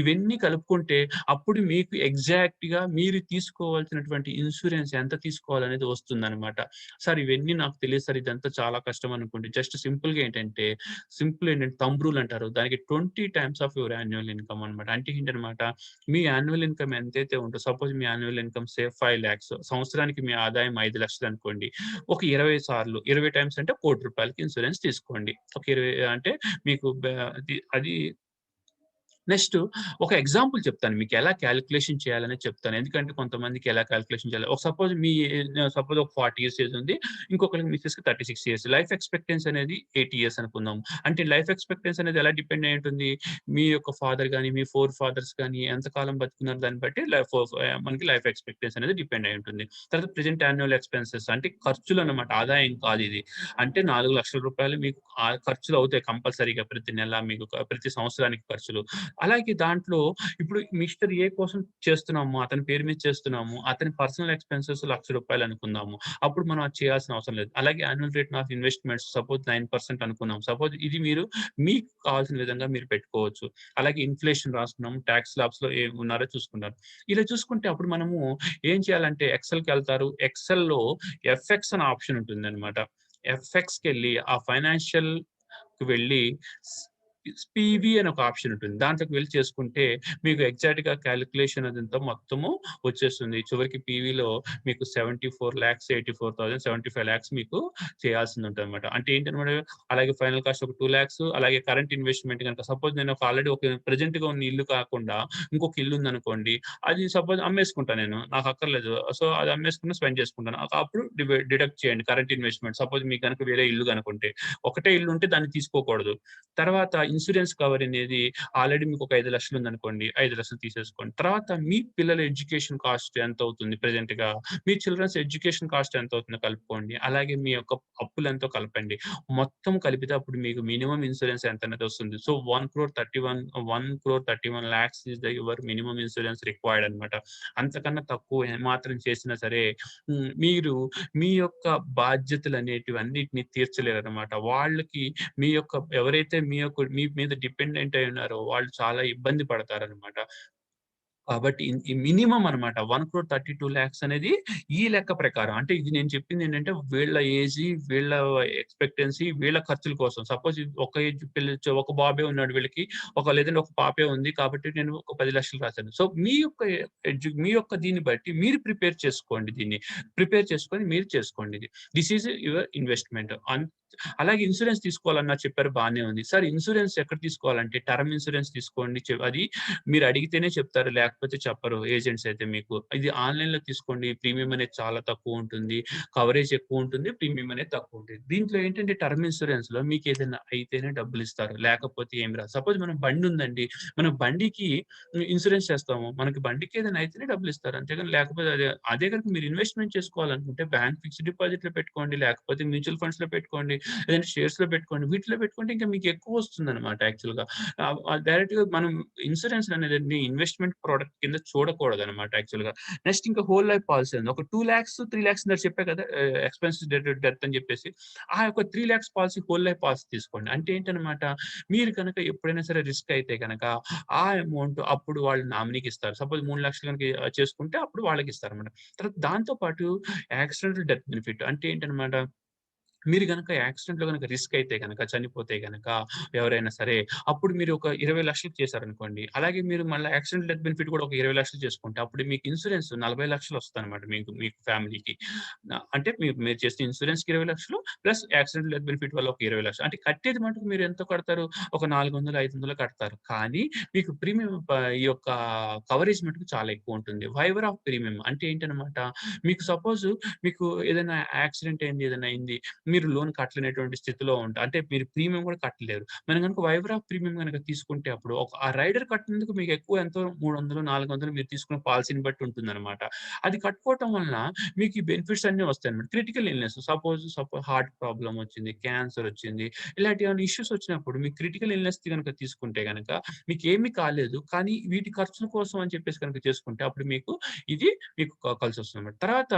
ఇవన్నీ కలుపుకుంటే అప్పుడు మీకు ఎగ్జాక్ట్‌గా మీరు తీసుకోవాల్సినటువంటి ఇన్స్యూరెన్స్ ఎంత తీసుకోవాలనేది వస్తుందనమాట. సార్ ఇవన్నీ నాకు తెలీదు సార్ ఇదంతా చాలా కష్టం అనుకోండి. జస్ట్ సింపుల్ ఏంటంటే థంబ్ రూల్ అంటారు. దానికి 20 times of your annual income అనమాట. అంటే ఏంటనమాట మీ యాన్యువల్ ఇన్‌కమ్ ఎంతైతే ఉంటదో సపోజ్ మీ యాన్యువల్ ఇన్‌కమ్ 5,00,000 సంవత్సరానికి మీ ఆదాయం 5,00,000 అనుకోండి. ఒక 20 సార్లు 20 టైమ్స్ అంటే ₹1,00,00,000 ఇన్స్యూరెన్స్ తీసుకోండి. ఒక 20 అంటే మీకు అది నెక్స్ట్ ఒక ఎగ్జాంపుల్ చెప్తాను. మీకెలా కాలిక్యులేషన్ చేయాలనేది చెప్తాను. ఎందుకంటే కొంతమందికి ఎలా కాలిక్యులేషన్ చేయాలి. సపోజ్ ఒక 40 ఇయర్స్ ఏజ్ ఉంది. ఇంకొకళ్ళకి మిసెస్‌కి 36 ఇయర్స్. లైఫ్ ఎక్స్‌పెక్టెన్సీ అనేది 80 ఇయర్స్ అనుకుందాం. అంటే లైఫ్ ఎక్స్‌పెక్టెన్సీ అనేది ఎలా డిపెండ్ అయ్యి ఉంటుంది? మీ యొక్క ఫాదర్ గాని, మీ ఫోర్ ఫాదర్స్ గాని ఎంత కాలం బతుకున్నారు దాన్ని బట్టి మనకి లైఫ్ ఎక్స్‌పెక్టెన్సీ అనేది డిపెండ్ అయ్యి ఉంటుంది. తర్వాత ప్రెజెంట్ యాన్యువల్ ఎక్స్‌పెన్సెస్ అంటే ఖర్చులన్నమాట. ఆదాయం కాదిది. అంటే ₹4,00,000 మీకు ఖర్చులు అవుతాయి కంపల్సరీగా ప్రతి నెల మీకు ప్రతి సంవత్సరానికి ఖర్చులు. అలాగే దాంట్లో ఇప్పుడు మిస్టర్ ఏ కోసం చేస్తున్నాము. అతని పేరు మీద చేస్తున్నాము. అతని పర్సనల్ ఎక్స్‌పెన్సెస్ ₹1,00,000 అనుకుందాము. అప్పుడు మనం అది చేయాల్సిన అవసరం లేదు. అలాగే annual rate of investments suppose 9% అనుకున్నాం. సపోజ్ ఇది మీరు మీకు కావాల్సిన విధంగా మీరు పెట్టుకోవచ్చు. అలాగే ఇన్‌ఫ్లేషన్ రాసుకున్నాం. టాక్స్ స్లాబ్స్‌లో ఉన్నారో చూసుకున్నారు. ఇలా చూసుకుంటే అప్పుడు మనము ఏం చేయాలంటే ఎక్సెల్‌కెళ్తారు. ఎక్సెల్‌లో ఎఫ్ఎక్స్ అనే ఆప్షన్ ఉంటుందన్నమాట. ఎఫ్ఎక్స్‌కెళ్ళి ఆ ఫైనాన్షియల్‌కి వెళ్ళి పీవీ అని ఒక ఆప్షన్ ఉంటుంది. దాంట్లోకి వెళ్లి చేసుకుంటే మీకు ఎగ్జాక్ట్‌గా కాలిక్యులేషన్ అదంతా మొత్తము వచ్చేస్తుంది. చివరికి పీవీలో మీకు 74,00,000, 84,000, 75,00,000 మీకు చేయాల్సిందుంటదనమాట. అంటే ఏంటనమాట, అలాగే ఫైనల్ కాస్ట్ ఒక 2,00,000 అలాగే కరెంట్ ఇన్వెస్ట్‌మెంట్ గనుక సపోజ్ నేను ఆల్రెడీ ఒక ప్రెజెంట్‌గా ఉన్న ఇల్లు కాకుండా ఇంకొక ఇల్లు ఉందనుకోండి. అది సపోజ్ అమ్మేసుకుంటా నేను. నాకు అక్కర్లేదు. సో, అది అమ్మేసుకుని స్పెండ్ చేసుకుంటాను. అప్పుడు డిడక్ట్ చేయండి కరెంట్ ఇన్వెస్ట్‌మెంట్. సపోజ్ మీకు గనుక వేరే ఇల్లు గనుకుంటే. ఒకటే ఇల్లు ఉంటే దాన్ని తీసుకోకూడదు. తర్వాత ఇన్సూరెన్స్ కవర్ అనేది ఆల్రెడీ మీకు ఒక 5,00,000 ఉందనుకోండి. 5,00,000 తీసేసుకోండి. తర్వాత మీ పిల్లల ఎడ్యుకేషన్ కాస్ట్ ఎంత అవుతుంది ప్రెజెంట్‌గా? మీ చిల్డ్రన్స్ ఎడ్యుకేషన్ కాస్ట్ ఎంత అవుతుందో కలుపుకోండి. అలాగే మీ యొక్క అప్పులెంతో కలపండి. మొత్తం కలిపితే అప్పుడు మీకు మినిమమ్ ఇన్సూరెన్స్ ఎంతనేది వస్తుంది. So, 1,31,00,000 is your minimum insurance required అనమాట. అంతకన్నా తక్కువ ఏమాత్రం చేసినా సరే మీరు మీ యొక్క బాధ్యతలనేటివన్నిటిని తీర్చలేరనమాట. వాళ్ళకి మీ యొక్క ఎవరైతే మీ మీద డిపెండెంట్ అయి ఉన్నారో వాళ్ళు చాలా ఇబ్బంది పడతారనమాట. కాబట్టి ఈ మినిమమ్ అనమాట. 1,32,00,000 అనేది ఈ లెక్క ప్రకారం. అంటే ఇది నేను చెప్పిందేంటంటే వీళ్ళ ఏజి, వీళ్ళ ఎక్స్‌పెక్టెన్సీ, వీళ్ళ ఖర్చుల కోసం. సపోజ్ ఒక ఏజ్ ఒక బాబే ఉన్నాడు వీళ్ళకి. లేదంటే ఒక పాపే ఉంది. కాబట్టి నేను ఒక 10,00,000 రాశాను. సో, మీ యొక్క దీన్ని బట్టి మీరు ప్రిపేర్ చేసుకోండి దీన్ని. ప్రిపేర్ చేసుకొని మీరు చేసుకోండి ఇది. This is your investment. అలాగే ఇన్సూరెన్స్ తీసుకోవాలన్నా చెప్పారు బానే ఉంది. సార్ ఇన్సూరెన్స్ ఎక్కడ తీసుకోవాలంటే టర్మ్ ఇన్సూరెన్స్ తీసుకోండి. అది మీరు అడిగితేనే చెప్తారు. లేకపోతే చెప్పరు ఏజెంట్స్ అయితే మీకు. ఇది ఆన్‌లైన్‌లో తీసుకోండి. ప్రీమియం అనేది చాలా తక్కువుంటుంది. కవరేజ్ ఎక్కువుంటుంది. ప్రీమియం అనేది తక్కువుంటుంది. దీంట్లో ఏంటంటే టర్మ్ ఇన్సూరెన్స్‌లో మీకేదైనా అయితేనే డబ్బులిస్తారు. లేకపోతే ఏమి రాదు. సపోజ్ మనం బండుందండి. మనం బండికి ఇన్సూరెన్స్ చేస్తాము. మనకి బండికి ఏదైనా అయితేనే డబ్బులిస్తారు. అంతేగాని లేకపోతే అదే గనుక మీరు ఇన్వెస్ట్‌మెంట్ చేసుకోవాలనుకుంటే బ్యాంక్ ఫిక్స్డ్ డిపాజిట్‌లో పెట్టుకోండి. లేకపోతే మ్యూచువల్ ఫండ్స్‌లో పెట్టుకోండి. లేదంటే షేర్స్‌లో పెట్టుకోండి. వీటిలో పెట్టుకుంటే ఇంకా మీకు ఎక్కువొస్తుందనమాట యాక్చువల్‌గా. డైరెక్ట్‌గా మనం ఇన్సూరెన్స్ అనేది ఇన్వెస్ట్‌మెంట్ ప్రొడక్ట్ కింద చూడకూడదనమాట యాక్చువల్‌గా. నెక్స్ట్ ఇంకా హోల్ లైఫ్ పాలిసీ ఉంది. ఒక 2,00,000, 3,00,000 ఇందాక చెప్పా కదా! ఎక్స్‌పెన్సెస్ డెత్ అని చెప్పేసి. ఆ యొక్క 3,00,000 పాలిసీ హోల్ లైఫ్ పాలిసీ తీసుకోండి. అంటే ఏంటనమాట, మీరు గనక ఎప్పుడైనా సరే రిస్క్ అయితే గనక ఆ అమౌంట్ అప్పుడు వాళ్ళు నామినీకి ఇస్తారు. సపోజ్ 3,00,000 గనక చేసుకుంటే అప్పుడు వాళ్ళకిస్తారనమాట. తర్వాత దాంతో పాటు యాక్సిడెంటల్ డెత్ బెనిఫిట్ అంటే ఏంటనమాట, మీరు గనక యాక్సిడెంట్‌లో గనక రిస్క్ అయితే గనక, చనిపోతే గనక ఎవరైనా సరే, అప్పుడు మీరు ఒక 20,00,000 చేశారనుకోండి. అలాగే మీరు మళ్ళా యాక్సిడెంటల్ డెత్ బెనిఫిట్ కూడా ఒక 20,00,000 చేసుకుంటే, అప్పుడు మీకు ఇన్సూరెన్స్ 40,00,000 వస్తదనమాట మీకు ఫ్యామిలీకి. అంటే మీరు చేసిన ఇన్సూరెన్స్‌కి 20,00,000 ప్లస్ యాక్సిడెంటల్ డెత్ బెనిఫిట్ వల్ల ఒక 20,00,000. అంటే కట్టేది మటుకు మీరు ఎంత కడతారు? ఒక 400, 500 కడతారు. కానీ మీకు ప్రీమియం ఈ యొక్క కవరేజ్ మటుకు చాలా ఎక్కువుంటుంది. వైవర్ ఆఫ్ ప్రీమియం అంటే ఏంటనమాట, మీకు సపోజ్ మీకు ఏదైనా యాక్సిడెంట్ అయింది, ఏదైనా అయింది. మీరు లోన్ కట్టలేనటువంటి స్థితిలో అంటే మీరు ప్రీమియం కూడా కట్టలేరు. మనం గనుక వైవర్ ఆఫ్ ప్రీమియం గనక తీసుకుంటే అప్పుడు ఆ రైడర్ కట్టినందుకు మీకు ఎక్కువ ఎంతో 300, 400 మీరు తీసుకున్న పాలిసీని బట్టి ఉంటుందన్నమాట. అది కట్టుకోవటం వలన మీకు ఈ బెనిఫిట్స్ అన్నీ వస్తాయన్నమాట. Critical illness suppose heart problem వచ్చింది, క్యాన్సర్ వచ్చింది. ఇలాంటి ఏమైనా ఇష్యూస్ వచ్చినప్పుడు మీకు క్రిటికల్ ఇల్‌నెస్ గనక తీసుకుంటే గనక మీకేమి కాలేదు. కానీ వీటి ఖర్చుల కోసం అని చెప్పేసి గనక చేసుకుంటే అప్పుడు ఇది మీకు కలిసొస్తుందన్నమాట. తర్వాత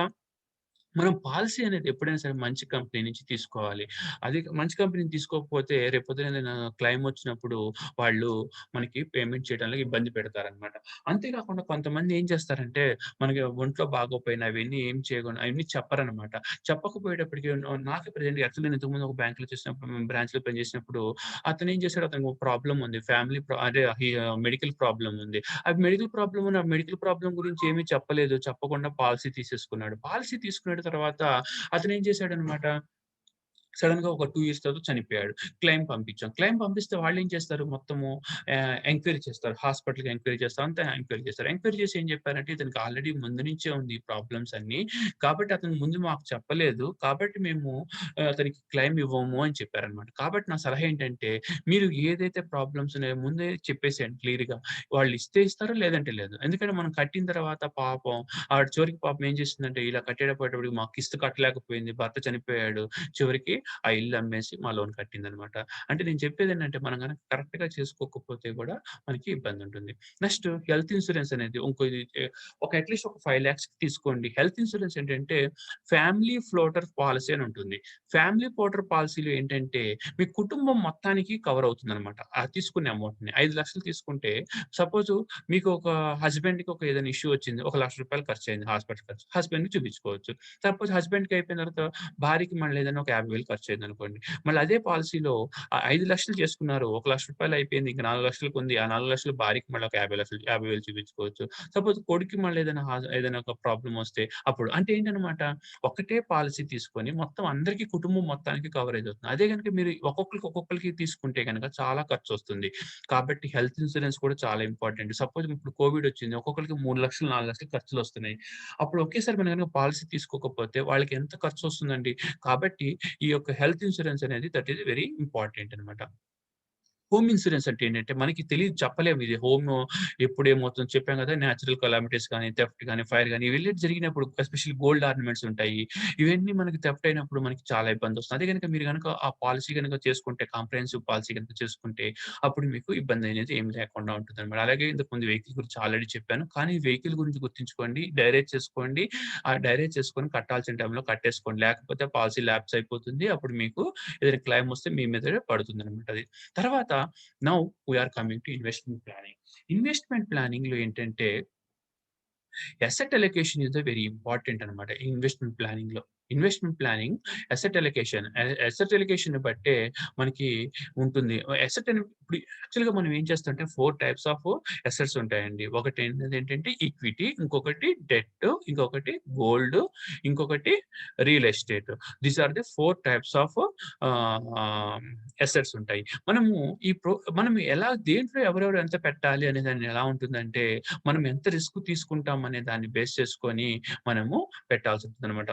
మనం పాలిసీ అనేది ఎప్పుడైనా సరే మంచి కంపెనీ నుంచి తీసుకోవాలి. అది మంచి కంపెనీని తీసుకోకపోతే రేపొద్దున ఏదైనా క్లెయిమ్ వచ్చినప్పుడు వాళ్ళు మనకి పేమెంట్ చేయడంలో ఇబ్బంది పెడతారనమాట. అంతే కాకుండా కొంతమంది ఏం చేస్తారంటే మనకి ఒంట్లో బాగోపోయినా అవన్నీ ఏం చేయకుండా అవన్నీ చెప్పరనమాట. చెప్పకపోయేటప్పటికి నాకే ప్రెజెంట్‌గా యాక్చువల్లీ నేను ఇంతకుముందు ఒక బ్యాంక్‌లో చేసినప్పుడు బ్రాంచ్‌లో పనిచేసినప్పుడు అతను ఏం చేసాడు, అతనికి ఒక ప్రాబ్లమ్ ఉంది. ఫ్యామిలీ అదే మెడికల్ ప్రాబ్లమ్ ఉంది. ఆ మెడికల్ ప్రాబ్లమ్ గురించి ఏమీ చెప్పలేదు. చెప్పకుండా పాలిసీ తీసేసుకున్నాడు. పాలిసీ తీసుకున్న తర్వాత అతనేం చేశాడనమాట, సడెన్‌గా ఒక 2 ఇయర్స్ తర్వాత చనిపోయాడు. క్లెయిమ్ పంపించాం. క్లెయిమ్ పంపిస్తే వాళ్ళేం చేస్తారు మొత్తము ఎంక్వైరీ చేస్తారు. హాస్పిటల్‌కి ఎంక్వైరీ చేస్తారు. అంతా ఎంక్వైరీ చేస్తారు. ఎంక్వైరీ చేసి ఏం చెప్పారంటే ఇతనికి ఆల్రెడీ ముందు నుంచే ఉంది ఈ ప్రాబ్లమ్స్ అన్నీ. కాబట్టి అతను ముందు మాకు చెప్పలేదు. కాబట్టి మేము అతనికి క్లెయిమ్ ఇవ్వము అని చెప్పారనమాట. కాబట్టి నా సలహా ఏంటంటే మీరు ఏదైతే ప్రాబ్లమ్స్ ఉన్నాయో ముందే చెప్పేసేయండి క్లియర్‌గా. వాళ్ళు ఇస్తే ఇస్తారు లేదంటే లేదు. ఎందుకంటే మనం కట్టిన తర్వాత పాపం ఆవిడ చివరికి పాపం ఏం చేసిందంటే ఇలా కట్టేటప్పటికి మాకు కిస్తీ కట్టలేకపోయింది. భర్త చనిపోయాడు. చివరికి ఆ ఇల్లు అమ్మేసి మా లోన్ కట్టిందనమాట. అంటే నేను చెప్పేదేంటంటే మనం గనక కరెక్ట్‌గా చేసుకోకపోతే గూడా మనకి ఇబ్బందుంటుంది. నెక్స్ట్ హెల్త్ ఇన్స్యూరెన్స్ అనేది ఇది అట్‌లీస్ట్ ఒక 5,00,000 తీసుకోండి. హెల్త్ ఇన్స్యూరెన్స్ ఏంటంటే ఫ్యామిలీ ఫ్లోటర్ పాలిసీ అని ఉంటుంది. ఫ్యామిలీ ఫ్లోటర్ పాలిసీలో ఏంటంటే మీ కుటుంబం మొత్తానికి కవర్ అవుతుందనమాట. తీసుకునే అమౌంట్‌ని. 5,00,000 తీసుకుంటే సపోజు మీకు ఒక హస్బాండ్‌కి ఏదైనా ఇష్యూ వచ్చింది. ఒక రూ. 1,00,000 ఖర్చయింది హాస్పిటల్ ఖర్చు. హస్బాండ్‌కి చూపించుకోవచ్చు. సపోజ్ హస్బాండ్‌కి అయిపోయిన తర్వాత భార్యకి మళ్ళీ ఏదైనా ఒక 50,000 ఖర్చయిందనుకోండి. మళ్ళీ అదే పాలిసీలో 5,00,000 చేసుకున్నారు. రూ. 1,00,000 అయిపోయింది. ఇంక 4,00,000 ఉంది. ఆ 4,00,000 భార్యకి మళ్ళీ ఒక 50,000 చూపించుకోవచ్చు. సపోజ్ కొడుక్కి మళ్ళీ ఏదైనా ఒక ప్రాబ్లమ్ వస్తే అప్పుడు. అంటే ఏంటనమాట, ఒకటే పాలిసీ తీసుకొని మొత్తం అందరికి కుటుంబం మొత్తానికి కవరేజ్ అవుతుంది. అదే గనుక మీరు ఒక్కొక్కళ్ళకి తీసుకుంటే గనక చాలా ఖర్చొస్తుంది. కాబట్టి హెల్త్ ఇన్స్యూరెన్స్ కూడా చాలా ఇంపార్టెంట్. సపోజ్ ఇప్పుడు కోవిడ్ వచ్చింది. ఒక్కొక్కళ్ళకి 3,00,000, 4,00,000 ఖర్చులొస్తున్నాయి. అప్పుడు ఒకేసారి మనం గనుక పాలిసీ తీసుకోకపోతే వాళ్ళకి ఎంత ఖర్చొస్తుందండి. కాబట్టి ఈ యొక్క హెల్త్ ఇన్స్యూరెన్స్ అనేది దట్ ఈస్ వెరీ ఇంపార్టెంట్ అనమాట. హోమ్ ఇన్స్యూరెన్స్ అంటే ఏంటంటే మనకి తెలీదు, చెప్పలేము. ఇది ఎప్పుడేమవుతుందో చెప్పాం కదా! నేచురల్ కలామిటీస్ గాని, థెఫ్ట్ గాని, ఫైర్ గాని ఇవన్నీ జరిగినప్పుడు ఎస్పెషల్లీ గోల్డ్ ఆర్నమెంట్స్ ఉంటాయి. ఇవన్నీ మనకి థెఫ్ట్ అయినప్పుడు మనకి చాలా ఇబ్బందొస్తుంది. అదే గనుక మీరు గనుక ఆ పాలిసీ గనుక చేసుకుంటే, కాంప్రహెన్సివ్ పాలిసీ గనుక చేసుకుంటే అప్పుడు మీకు ఇబ్బంది అనేది ఏమి లేకుండా ఉంటుందన్నమాట. అలాగే ఇంతకుముందు వెహికల్ గురించి ఆల్రెడీ చెప్పాను. కానీ వెహికల్ గురించి గుర్తుంచుకోండి. డైరెక్ట్ చేసుకోండి. ఆ డైరెక్ట్ చేసుకొని కట్టాల్సిన టైంలో కట్టేసుకోండి. లేకపోతే పాలిసీ ల్యాప్స్ అయిపోతుంది. అప్పుడు మీకు ఏదైనా క్లెయిమ్ వస్తే మీ మీదే పడుతుందన్నమాట అది. తర్వాత now we are coming to investment planning. Investment ప్లానింగ్‌లో ఏంటంటే asset allocation is very important అనమాట ఇన్వెస్ట్‌మెంట్ ప్లానింగ్‌లో. Investment planning, asset allocation. Asset అలోకేషన్‌ని బట్టే మనకి ఉంటుంది. అసెట్ అని ఇప్పుడు యాక్చువల్‌గా మనం ఏం చేస్తామంటే 4 టైప్స్ ఆఫ్ అసెట్స్ ఉంటాయండి. ఒకటి ఏంటంటే ఈక్విటీ, ఇంకొకటి డెట్, ఇంకొకటి గోల్డ్, ఇంకొకటి real estate. These are the 4 types of assets ఉంటాయి. మనం దేంట్లో ఎవరెవరు ఎంత పెట్టాలి అనే దాన్ని ఎలా ఉంటుందంటే మనం ఎంత రిస్క్ తీసుకుంటాం అనే దాన్ని బేస్ చేసుకొని మనము పెట్టాల్సుంటుందనమాట.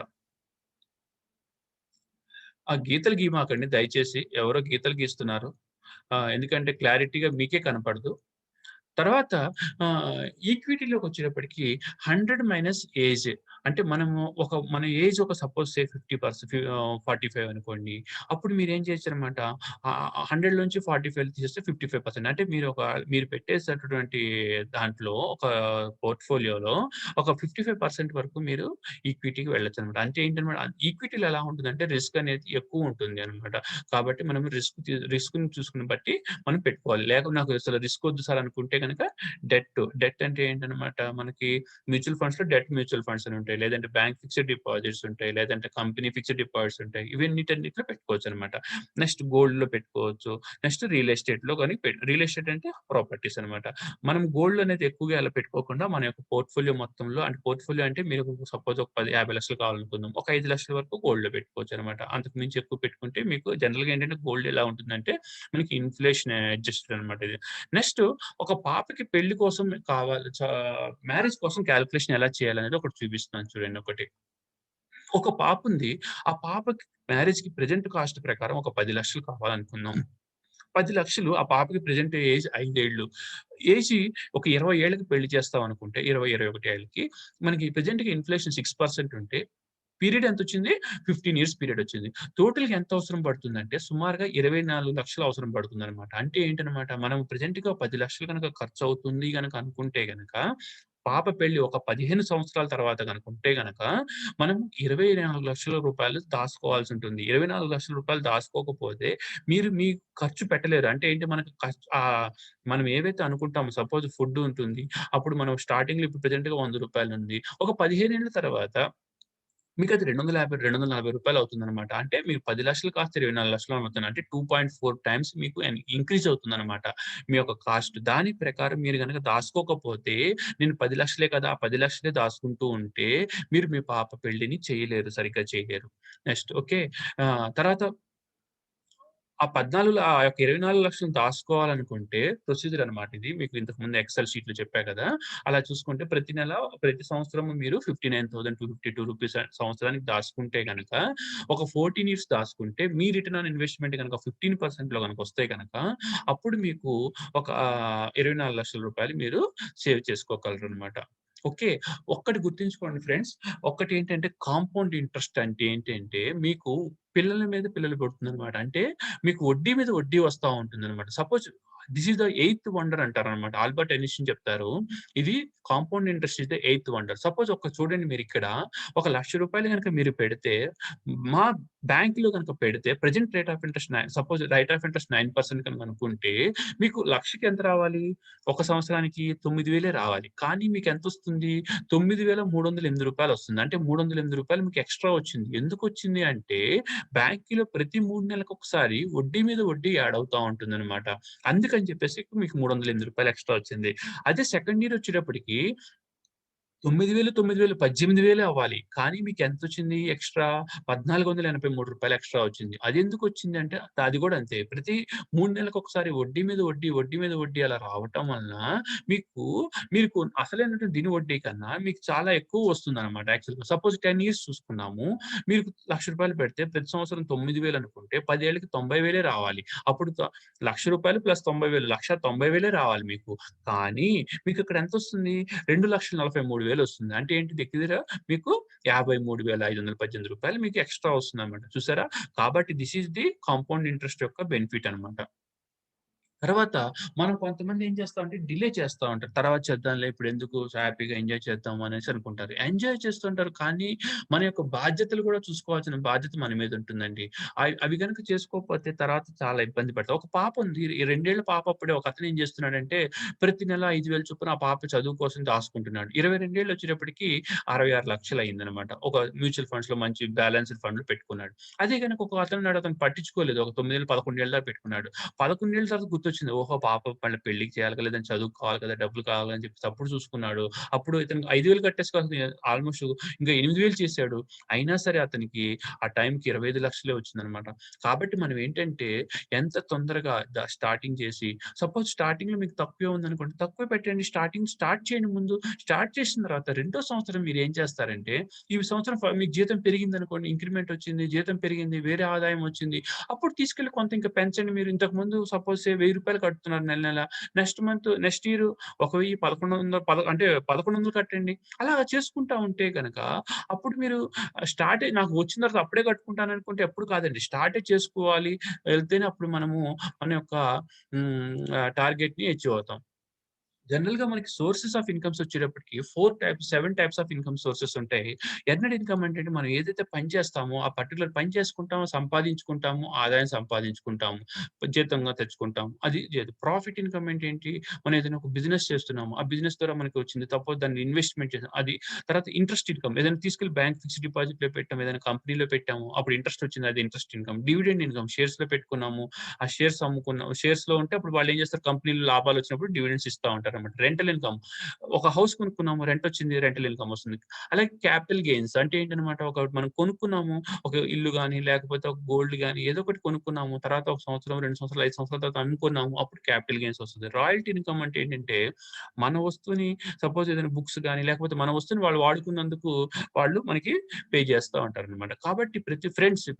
ఆ గీతలు గీయమాకండి దయచేసి. ఎవరో గీతలు గీస్తున్నారు. ఎందుకంటే క్లారిటీగా మీకే కనపడదు. తర్వాత ఈక్విటీలోకొచ్చేటప్పటికి 100 మైనస్ ఏజ్. అంటే మన ఏజ్ ఒక సపోజ్ సే 45 అనుకోండి. అప్పుడు మీరేం చేయొచ్చనమాట. 100 నుంచి 45 తీసేస్తే 55%. అంటే మీరు పెట్టేసేటటువంటి దాంట్లో ఒక పోర్ట్‌ఫోలియోలో ఒక 55% వరకు మీరు ఈక్విటీకి వెళ్ళొచ్చనమాట. అంటే ఏంటనమాట, ఈక్విటీలో ఎలా ఉంటుందంటే రిస్క్ అనేది ఎక్కువ ఉంటుంది అనమాట. కాబట్టి మనం రిస్క్‌ని చూసుకుని బట్టి మనం పెట్టుకోవాలి. నాకు అసలు రిస్క్ వద్దు సార్ అనుకుంటే గనక డెట్ అంటే ఏంటనమాట, మనకి మ్యూచువల్ ఫండ్స్ అని ఉంటాయి. లేదంటే బ్యాంక్ ఫిక్స్డ్ డిపాజిట్స్ ఉంటాయి. లేదంటే కంపెనీ ఫిక్స్డ్ డిపాజిట్స్ ఉంటాయి. ఇవన్నిటన్నిటిలో పెట్టుకోవచ్చనమాట. నెక్స్ట్ గోల్డ్‌లో పెట్టుకోవచ్చు. నెక్స్ట్ రియల్ ఎస్టేట్‌లో గాని రియల్ ఎస్టేట్ అంటే ప్రాపర్టీస్ అనమాట. మనం గోల్డ్ అనేది ఎక్కువగా అలా పెట్టుకోకుండా మన యొక్క పోర్ట్‌ఫోలియో మొత్తంలో, అంటే పోర్ట్‌ఫోలియో అంటే మీరు సపోజ్ ఒక 50,00,000 కావాలనుకుందాం. ఒక 5,00,000 వరకు గోల్డ్‌లో పెట్టుకోవచ్చనమాట. అంతకు మించి ఎక్కువ పెట్టుకుంటే మీకు జనరల్‌గా ఏంటంటే గోల్డ్ ఎలా ఉంటుందంటే మనకి ఇన్‌ఫ్లేషన్ అడ్జస్టెడ్ అనమాట ఇది. నెక్స్ట్ ఒక పాపకి పెళ్లి కోసం కావాలి మ్యారేజ్ కోసం కాలిక్యులేషన్ ఎలా చేయాలనేది ఒకటి చూపిస్తున్నాను చూడండి ఒకటి. ఒక పాపుంది. ఆ పాపకి మ్యారేజ్‌కి ప్రెజెంట్ కాస్ట్ ప్రకారం ఒక 10,00,000 కావాలనుకుందాం. 10,00,000 ఆ పాపకి ప్రెజెంట్ ఏజ్ 5 ఏళ్ళు. ఏజి ఒక 20 ఏళ్ళకి పెళ్లి చేస్తాం అనుకుంటే 20, 21 ఏళ్ళకి మనకి ప్రెజెంట్‌గా ఇన్‌ఫ్లేషన్ 6% ఉంటే పీరియడ్ ఎంతొచ్చింది? 15 ఇయర్స్ పీరియడ్ వచ్చింది. టోటల్‌గా ఎంత అవసరం పడుతుందంటే సుమారుగా 24,00,000 అవసరం పడుతుందనమాట. అంటే ఏంటనమాట, మనం ప్రెజెంట్‌గా 10,00,000 గనక ఖర్చవుతుంది గనక అనుకుంటే గనక, పాప పెళ్లి ఒక 15 సంవత్సరాల తర్వాత గనక ఉంటే గనక, మనం రూ. 24,00,000 దాసుకోవాల్సుంటుంది. రూ. 24,00,000 దాసుకోకపోతే మీరు మీ ఖర్చు పెట్టలేరు. అంటే ఏంటి, మనం ఏవైతే అనుకుంటామో సపోజ్ ఫుడ్ ఉంటుంది. అప్పుడు మనం స్టార్టింగ్‌లో ఇప్పుడు ప్రెజెంట్‌గా రూ. 100 ఉంది. ఒక 15 ఏళ్ల తర్వాత మీకది రూ. 250, రూ. 240 అవుతుందనమాట. అంటే మీరు 10,00,000 కాస్త 24,00,000 అవుతుంది. అంటే 2.4 టైమ్స్ మీకు ఇంక్రీజ్ అవుతుందనమాట మీ యొక్క కాస్ట్. దాని ప్రకారం మీరు గనక దాసుకోకపోతే, నేను 10,00,000 కదా! ఆ 10,00,000 దాసుకుంటూ ఉంటే, మీరు మీ పాప పెళ్లిని చేయలేరు. సరిగ్గా చేయలేరు. Next okay. తర్వాత ఆ యొక్క 24,00,000 దాసుకోవాలనుకుంటే ప్రొసీజర్ అనమాట ఇది. మీకు ఇంతకు ముందు ఎక్సెల్ షీట్‌లో చెప్పా కదా! అలా చూసుకుంటే ప్రతి సంవత్సరము మీరు 59,252 రూపీస్ సంవత్సరానికి దాసుకుంటే గనక, ఒక 14 ఇయర్స్ దాసుకుంటే మీ రిటర్న్ ఆన్ ఇన్వెస్ట్‌మెంట్ గనక 15%లో గనక వస్తే గనక, అప్పుడు మీకు ఒక రూ. 24,00,000 మీరు సేవ్ చేసుకోగలరనమాట. ఓకే. ఒక్కటి గుర్తుంచుకోండి ఫ్రెండ్స్. ఒక్కటేంటంటే కాంపౌండ్ ఇంట్రెస్ట్ అంటే ఏంటంటే, మీకు పిల్లల మీద పిల్లలు పుడుతుందనమాట. అంటే మీకు వడ్డీ మీద వడ్డీ వస్తా ఉంటుందనమాట. Suppose this is the eighth wonder అంటారనమాట. ఆల్బర్ట్ ఐన్‌స్టీన్ చెప్తారు. ఇది compound interest is the eighth wonder. Suppose చూడండి, మీరిక్కడ ఒక రూ. 1,00,000 గనక మీరు పెడితే, మా బ్యాంక్‌లో గనక పెడితే ప్రెజెంట్ రేట్ ఆఫ్ ఇంట్రెస్ట్ 9% కనుక అనుకుంటే, మీకు 1,00,000కి ఎంత రావాలి? ఒక సంవత్సరానికి 9,000 రావాలి. కానీ మీకెంతొస్తుంది? రూ. 9,308 వస్తుంది. అంటే రూ. 308 మీకు ఎక్స్‌ట్రా వచ్చింది. ఎందుకొచ్చింది అంటే, బ్యాంకులో ప్రతి 3 నెలలకొకసారి వడ్డీ మీద వడ్డీ యాడ్ అవుతా ఉంటుందనమాట. అందుకని చెప్పేసి మీకు రూ. 308 ఎక్స్‌ట్రా వచ్చింది. అదే సెకండ్ ఇయర్ వచ్చేటప్పటికి 9,000, 9,000 18,000 అవ్వాలి. కానీ మీకెంతొచ్చింది ఎక్స్‌ట్రా రూ. 1,483 ఎక్స్‌ట్రా వచ్చింది. అదెందుకొచ్చిందంటే అది గూడా అంతే. ప్రతి 3 నెలలకొకసారి వడ్డీ మీద వడ్డీ, వడ్డీ మీద వడ్డీ అలా రావటం వలన మీకు మీకు అసలైనటువంటి దీని వడ్డీ కన్నా మీకు చాలా ఎక్కువ వస్తుందనమాట యాక్చువల్‌గా. సపోజ్ 10 ఇయర్స్ చూసుకున్నాము. మీరు రూ. 1,00,000 పెడితే ప్రతి సంవత్సరం 9,000 అనుకుంటే 10 ఏళ్ళకి 90,000 రావాలి. అప్పుడు రూ. 1,00,000 ప్లస్ 90,000 1,90,000 రావాలి మీకు. కానీ మీకిక్కడ ఎంతొస్తుంది? 2,43,000 వస్తుంది. అంటే ఏంటి దగ్గర దగ్గర మీకు రూ. 53,518 మీకు ఎక్స్‌ట్రా వస్తుందన్నమాట. చూసారా? కాబట్టి this is the compound interest యొక్క బెనిఫిట్ అన్నమాట. తర్వాత మనం కొంతమంది ఏం చేస్తామంటే డిలే చేస్తా ఉంటారు. తర్వాత చేద్దాంలే ఇప్పుడెందుకు హ్యాపీగా ఎంజాయ్ చేద్దాం అనేసి అనుకుంటారు. ఎంజాయ్ చేస్తుంటారు కానీ మన యొక్క బాధ్యతలు కూడా చూసుకోవాల్సిన బాధ్యత మన మీద ఉంటుందండి. అవి గనుక చేసుకోకపోతే తర్వాత చాలా ఇబ్బంది పడతాం. ఒక పాప ఉంది. ఈ 2 ఏళ్ల పాప అప్పుడే ఒకతను ఏం చేస్తున్నాడంటే ప్రతి నెల 5,000 చొప్పున ఆ పాప చదువు కోసం దాసుకుంటున్నాడు. 22 ఏళ్ళు వచ్చేటప్పటికి 66 లక్షలు అయిందనమాట. ఒక మ్యూచువల్ ఫండ్స్‌లో మంచి బ్యాలెన్స్‌డ్ ఫండ్‌లో పెట్టుకున్నాడు. అదే గనుక ఒక అతను ఉన్నాడు అతను పట్టించుకోలేదు. ఒక 9 ఏళ్ళు, 11 ఏళ్ళ దాకా పెట్టుకున్నాడు. 11 ఏళ్ల తర్వాత గుర్తొచ్చింది. ఓహో! పాప మళ్ళీ పెళ్ళికి చేయాలి కదా! లేదంటే చదువుకోవాలి కదా! డబ్బులు కావాలని చెప్పేసి అప్పుడు చూసుకున్నాడు. అప్పుడు ఇతనికి 5,000 కట్టేసుకోవాల్సింది ఆల్‌మోస్ట్ ఇంకా 8,000 చేసాడు. అయినా సరే అతనికి ఆ టైంకి 25,00,000 వచ్చిందనమాట. కాబట్టి మనం ఏంటంటే ఎంత తొందరగా స్టార్టింగ్ చేసి సపోజ్ స్టార్టింగ్‌లో మీకు తక్కువే ఉందనుకోండి తక్కువే పెట్టండి. స్టార్ట్ చేయండి ముందు. స్టార్ట్ చేసిన తర్వాత రెండో సంవత్సరం మీరేం చేస్తారంటే ఈ సంవత్సరం మీకు జీతం పెరిగిందనుకోండి ఇంక్రిమెంట్ వచ్చింది. జీతం పెరిగింది. వేరే ఆదాయం వచ్చింది. అప్పుడు తీసుకెళ్ళి కొంత ఇంకా పెంచండి మీరు. ఇంతకుముందు సపోజ్ రూ. 1,000 కడుతున్నారు నెల నెల. నెక్స్ట్ ఇయర్ ఒక 1,000 1100 అంటే 1,100 కట్టండి. అలా చేసుకుంటా ఉంటే గనక అప్పుడు మీరు నాకు వచ్చిన తర్వాత అప్పుడే కట్టుకుంటాననుకుంటే ఎప్పుడు కాదండి. స్టార్టే చేసుకోవాలి. వెళ్తేనే అప్పుడు మనము మన యొక్క టార్గెట్‌ని అచీవ్ అవుతాం. జనరల్‌గా మనకి సోర్సెస్ ఆఫ్ ఇన్‌కమ్స్ వచ్చేటప్పటికి 7 టైప్స్ ఆఫ్ ఇన్‌కమ్ సోర్సెస్ ఉంటాయి. ఎర్న్‌డ్ ఇన్‌కమ్ అంటే మనం ఏదైతే పని చేస్తామో, ఆ పర్టిక్యులర్ పని చేసుకుంటామో, సంపాదించుకుంటాము, ఆదాయం సంపాదించుకుంటాము, జీతంగా తెచ్చుకుంటాం. అది ప్రాఫిట్ ఇన్‌కమ్ అంటే ఏంటి? మనం ఏదైనా ఒక బిజినెస్ చేస్తున్నాము. ఆ బిజినెస్ ద్వారా మనకి వచ్చింది. సపోజ్ దాన్ని ఇన్వెస్ట్‌మెంట్ చేసాం. అది తర్వాత ఇంట్రెస్ట్ ఇన్‌కమ్ ఏదైనా తీసుకెళ్ళి బ్యాంక్ ఫిక్స్డ్ డిపాజిట్‌లో పెట్టాము. ఏదైనా కంపెనీలో పెట్టాము. అప్పుడు ఇంట్రెస్ట్ వచ్చింది. అది ఇంట్రెస్ట్ ఇన్‌కమ్. డివిడెండ్ ఇన్‌కమ్ షేర్స్‌లో పెట్టుకున్నాము. ఆ షేర్స్ అమ్ముకున్నాం. షేర్స్‌లో ఉంటే అప్పుడు వాళ్ళు ఏం చేస్తారు కంపెనీలు లాభాలు వచ్చినప్పుడు డివిడెండ్స్ ఇస్తా ఉంటారన్నమాట. రెంటల్ ఇన్‌కమ్ ఒక హౌస్ కొనుక్కున్నాము. రెంట్ వచ్చింది. రెంటల్ ఇన్‌కమ్ వస్తుంది. అలాగే క్యాపిటల్ గెయిన్స్ అంటే ఏంటన్నమాట మనం కొనుక్కున్నాము. ఒక ఇల్లు గాని, లేకపోతే ఒక గోల్డ్ గాని ఏదో ఒకటి కొనుక్కున్నాము. తర్వాత ఒక సంవత్సరం, 2 సంవత్సరాలు, 5 సంవత్సరాల తర్వాత అమ్ముకున్నాము. అప్పుడు క్యాపిటల్ గెయిన్స్ వస్తుంది. రాయల్టీ ఇన్‌కమ్ అంటే ఏంటంటే మన వస్తువుని సపోజ్ ఏదైనా బుక్స్ గాని, లేకపోతే మన వస్తువుని వాళ్ళు వాడుకున్నందుకు వాళ్ళు మనకి పే చేస్తా ఉంటారనమాట. కాబట్టి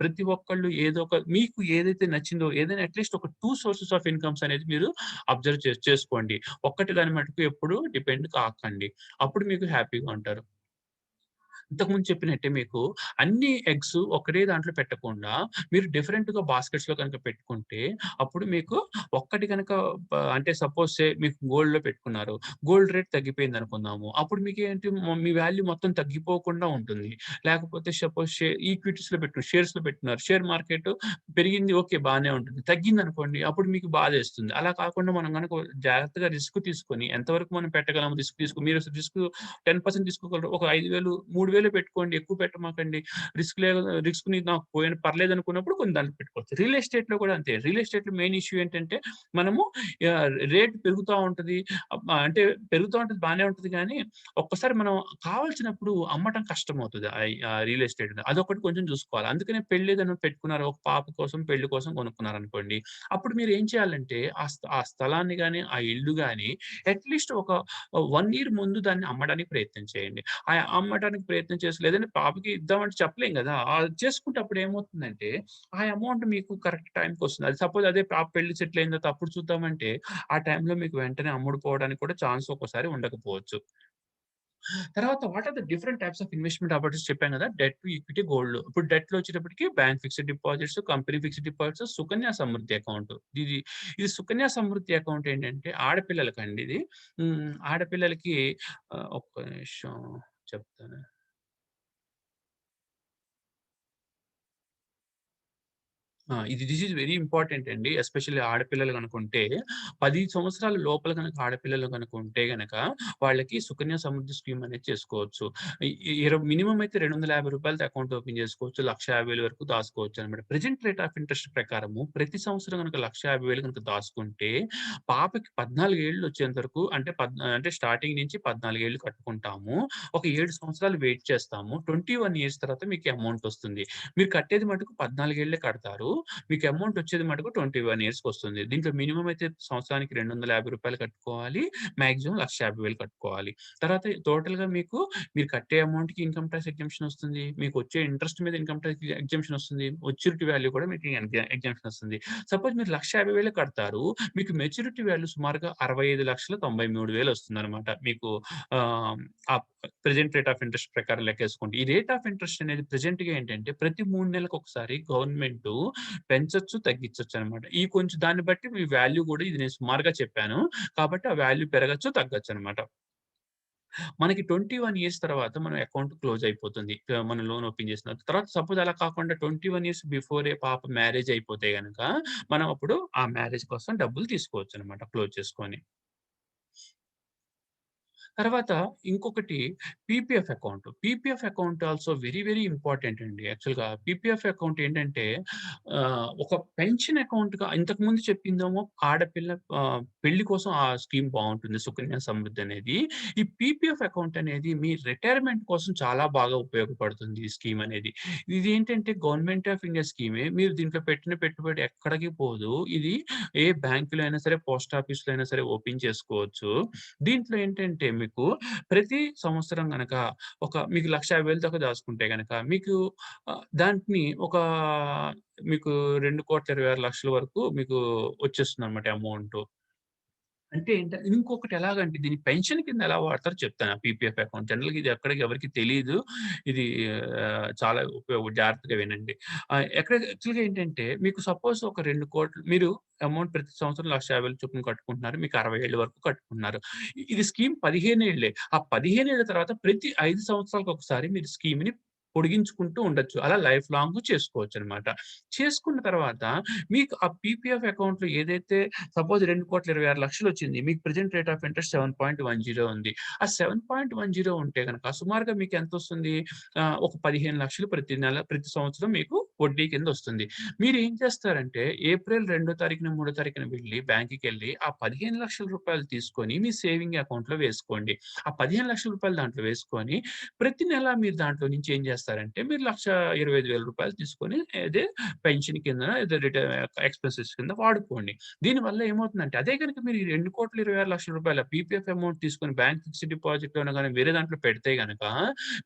ప్రతి ఒక్కళ్ళు ఏదో ఒక మీకు ఏదైతే నచ్చిందో ఏదైనా అట్‌లీస్ట్ ఒక 2 సోర్సెస్ ఆఫ్ ఇన్‌కమ్స్ అనేది మీరు అబ్జర్వ్ చేసుకోండి. ఒక్కటి దాని మటుకు ఎప్పుడు డిపెండ్ కాకండి. అప్పుడు మీకు హ్యాపీగా ఉంటారు. ఇంతకుముందు చెప్పినట్టే మీకు అన్ని ఎగ్స్ ఒకటే దాంట్లో పెట్టకుండా మీరు డిఫరెంట్‌గా బాస్కెట్స్‌లో కనుక పెట్టుకుంటే అప్పుడు మీకు ఒక్కటి గనక అంటే సపోజ్ మీకు గోల్డ్‌లో పెట్టుకున్నారు. గోల్డ్ రేట్ తగ్గిపోయిందనుకుందాము. అప్పుడు మీకేంటి మీ వాల్యూ మొత్తం తగ్గిపోకుండా ఉంటుంది. లేకపోతే సపోజ్ ఈక్విటీస్‌లో షేర్స్‌లో పెట్టుకున్నారు. షేర్ మార్కెట్ పెరిగింది ఓకే. బానే ఉంటుంది. తగ్గిందనుకోండి అప్పుడు మీకు బాధేస్తుంది. అలా కాకుండా మనం గనక జాగ్రత్తగా రిస్క్ తీసుకొని ఎంతవరకు మనం పెట్టగలం మీరు రిస్క్ 10% తీసుకోగలరు. ఒక 5,000, 3,000 పెట్టుకోండి. ఎక్కువ పెట్టమాకండి. రిస్క్‌ని నాకు పర్లేదనుకున్నప్పుడు కొన్ని దాంట్లో పెట్టుకోవచ్చు. రియల్ ఎస్టేట్‌లో కూడా అంతే. రియల్ ఎస్టేట్‌లో మెయిన్ ఇష్యూ ఏంటంటే మనము రేట్ పెరుగుతా ఉంటది. అంటే పెరుగుతా ఉంటది బానే ఉంటది గానీ, ఒక్కసారి మనం కావాల్సినప్పుడు అమ్మటం కష్టమవుతది. Real estate. అదొకటి కొంచెం చూసుకోవాలి. అందుకనే పెళ్లేదైనా పెట్టుకున్నారు. ఒక పాప కోసం, పెళ్లి కోసం కొనుక్కున్నారనుకోండి. అప్పుడు మీరేం చేయాలంటే ఆ స్థలాన్ని గాని, ఆ ఇల్లు గాని అట్‌లీస్ట్ ఒక 1 ఇయర్ ముందు దాన్ని అమ్మడానికి ప్రయత్నం చేయండి. అమ్మటానికి ప్రయత్నం చేసి లేదంటే పాపకి ఇద్దామంటే చెప్పలేం గదా! చేసుకుంటే అప్పుడు ఏమవుతుందంటే, ఆ అమౌంట్ మీకు కరెక్ట్ టైమ్‌కొస్తుంది. అది సపోజ్ అదే పాప పెళ్లి సెటిల్ అయిన తర్వాత అప్పుడు చూద్దామంటే, ఆ టైంలో మీకు వెంటనే అమ్ముడుపోవడానికి కూడా ఛాన్స్ ఒక్కోసారి ఉండకపోవచ్చు. తర్వాత what are the different types of investment opportunities చెప్పాం గదా! Debt, equity, gold. ఇప్పుడు డెట్‌లో వచ్చేటప్పటికి bank fixed deposits, company fixed deposits, Sukanya Samriddhi account. ఇది ఇది సుకన్య సమృద్ధి అకౌంట్ ఏంటంటే ఆడపిల్లలకండి ఇది. ఆడపిల్లలకి ఒక్క నిమిషం చెప్తాను. దిస్ ఈజ్ వెరీ ఇంపార్టెంట్ అండి. ఎస్పెషల్లీ ఆడపిల్లలు గనుకుంటే 10 సంవత్సరాల లోపల గనక ఆడపిల్లలు గనక ఉంటే గనక వాళ్ళకి సుకన్య సమృద్ధి స్కీమ్ అనేది చేసుకోవచ్చు. ఇ ఇ మినిమమ్ అయితే రూ. 250 అకౌంట్ ఓపెన్ చేసుకోవచ్చు. 1,50,000 వరకు దాసుకోవచ్చనమాట. ప్రెజెంట్ రేట్ ఆఫ్ ఇంట్రెస్ట్ ప్రకారము ప్రతి సంవత్సరం గనక 1,50,000 గనక దాసుకుంటే పాపకి 14 ఏళ్ళు వచ్చేంత వరకు అంటే స్టార్టింగ్ నుంచి 14 ఏళ్ళు కట్టుకుంటాము. ఒక 7 సంవత్సరాలు వెయిట్ చేస్తాము. 21 ఇయర్స్ తర్వాత మీకు అమౌంట్ వస్తుంది. మీరు కట్టేది మటుకు 14 ఏళ్లే కడతారు. మీకు అమౌంట్ వచ్చేది మటుకు 21 ఇయర్స్‌కొస్తుంది. దీంట్లో మినిమమ్ అయితే సంవత్సరానికి రూ. 250 కట్టుకోవాలి. మాక్సిమం 1,50,000 కట్టుకోవాలి. తర్వాత టోటల్‌గా మీరు కట్టే అమౌంట్‌కి ఇన్‌కమ్ టాక్స్ ఎగ్జంప్షన్ వస్తుంది. మీకొచ్చే ఇంట్రెస్ట్ మీద ఇన్‌కమ్ టాక్స్ ఎగ్జంప్షన్ వస్తుంది. మెచ్యూరిటీ వాల్యూ కూడా మీకు ఎగ్జంప్షన్ వస్తుంది. సపోజ్ మీరు 1,50,000 కడతారు. మీకు మెచ్యూరిటీ వాల్యూ సుమారుగా 65,93,000 వస్తుందన్నమాట. మీకు ఆహ్, ఆ ప్రెజెంట్ రేట్ ఆఫ్ ఇంట్రెస్ట్ ప్రకారం లెక్కేసుకుంటే. ఈ రేట్ ఆఫ్ ఇంట్రెస్ట్ అనేది ప్రెజెంట్‌గా ఏంటంటే ప్రతి 3 నెలలకొకసారి గవర్నమెంటు పెంచొచ్చు, తగ్గించొచ్చనమాట. ఈ కొంచెం దాన్ని బట్టి మీ వాల్యూ గూడా ఇది నేను సుమారుగా చెప్పాను. కాబట్టి ఆ వాల్యూ పెరగొచ్చు, తగ్గొచ్చనమాట. మనకి 21 ఇయర్స్ తర్వాత మన అకౌంట్ క్లోజ్ అయిపోతుంది. మనం లోన్ ఓపెన్ చేసిన తర్వాత సపోజ్ అలా కాకుండా 21 ఇయర్స్ బిఫోరే పాప మ్యారేజ్ అయిపోతే గనక మనం అప్పుడు ఆ మ్యారేజ్ కోసం డబ్బులు తీసుకోవచ్చనమాట క్లోజ్ చేసుకొని. తర్వాత ఇంకొకటి PPF account. PPF account also very, very important అండి. యాక్చువల్‌గా పీపీఎఫ్ అకౌంట్ ఏంటంటే ఒక పెన్షన్ అకౌంట్‌గా ఇంతకుముందు చెప్పిందేమో ఆడపిల్ల పెళ్లి కోసం ఆ స్కీమ్ బావుంటుంది. సుకన్య సమృద్ధి అనేది. ఈ పీపీఎఫ్ అకౌంట్ అనేది మీ రిటైర్మెంట్ కోసం చాలా బాగా ఉపయోగపడుతుంది ఈ స్కీమ్ అనేది. ఇదేంటంటే గవర్నమెంట్ ఆఫ్ ఇండియా స్కీమే. మీరు దీంట్లో పెట్టిన పెట్టుబడి ఎక్కడికి పోదు. ఇది ఏ బ్యాంక్‌లో అయినా సరే, పోస్ట్ ఆఫీస్‌లో అయినా సరే ఓపెన్ చేసుకోవచ్చు. దీంట్లో ఏంటంటే మీకు ప్రతి సంవత్సరం గనక మీకు 1,50,000 దాకా దాచుకుంటే గనక మీకు దాంట్ని మీకు 2,26,00,000 వరకు మీకు వచ్చేస్తుందన్నమాట అమౌంటు. అంటే ఇంకొకటి ఎలాగంటే దీన్ని పెన్షన్ కింద ఎలా వాడతారో చెప్తాను. ఆ పీపీఎఫ్ అకౌంట్. జనరల్‌గా ఇది ఎక్కడికి ఎవరికీ తెలీదు. ఇది చాలా జాగ్రత్తగా వినండి. యాక్చువల్‌గా ఏంటంటే మీకు సపోజ్ ఒక 2,00,00,000 మీరు అమౌంట్ ప్రతి సంవత్సరం 1,50,000 చొప్పున కట్టుకుంటున్నారు. మీకు 60 ఏళ్ల వరకు కట్టుకున్నారు. ఇది స్కీమ్ 15 ఏళ్లే. ఆ 15 ఏళ్ల తర్వాత ప్రతి 5 సంవత్సరాలకు ఒకసారి మీరు స్కీమ్‌ని పొడిగించుకుంటూ ఉండొచ్చు. అలా లైఫ్ లాంగ్ చేసుకోవచ్చనమాట. చేసుకున్న తర్వాత మీకు ఆ పీపీఎఫ్ అకౌంట్‌లో ఏదైతే సపోజ్ 2,26,00,000 వచ్చింది. మీకు ప్రెజెంట్ రేట్ ఆఫ్ ఇంట్రెస్ట్ 7.10 ఉంది. ఆ 7.10 ఉంటే గనక సుమారుగా మీకు ఎంతొస్తుంది? ఒక 15,00,000 ప్రతి సంవత్సరం మీకు వడ్డీ కింద వస్తుంది. మీరేం చేస్తారంటే ఏప్రిల్ 2 తారీఖున, 3 తారీఖున వెళ్లి బ్యాంక్‌కెళ్ళి ఆ రూ. 15,00,000 తీసుకొని మీ సేవింగ్ అకౌంట్‌లో వేసుకోండి. ఆ రూ. 15,00,000 దాంట్లో వేసుకొని ప్రతి నెల మీరు దాంట్లో నుంచి ఏం చేస్తారంటే మీరు రూ. 1,25,000 తీసుకొని అదే పెన్షన్ కిందనో ఏదో ఎక్స్‌పెన్సెస్ కింద వాడుకోండి. దీనివల్ల ఏమవుతుందంటే అదే గనుక మీరు ఈ రూ. 2,26,00,000 పీపీఎఫ్ అమౌంట్ తీసుకొని బ్యాంక్ ఫిక్స్డ్ డిపాజిట్‌లోనో గాని వేరే దాంట్లో పెడితే గనక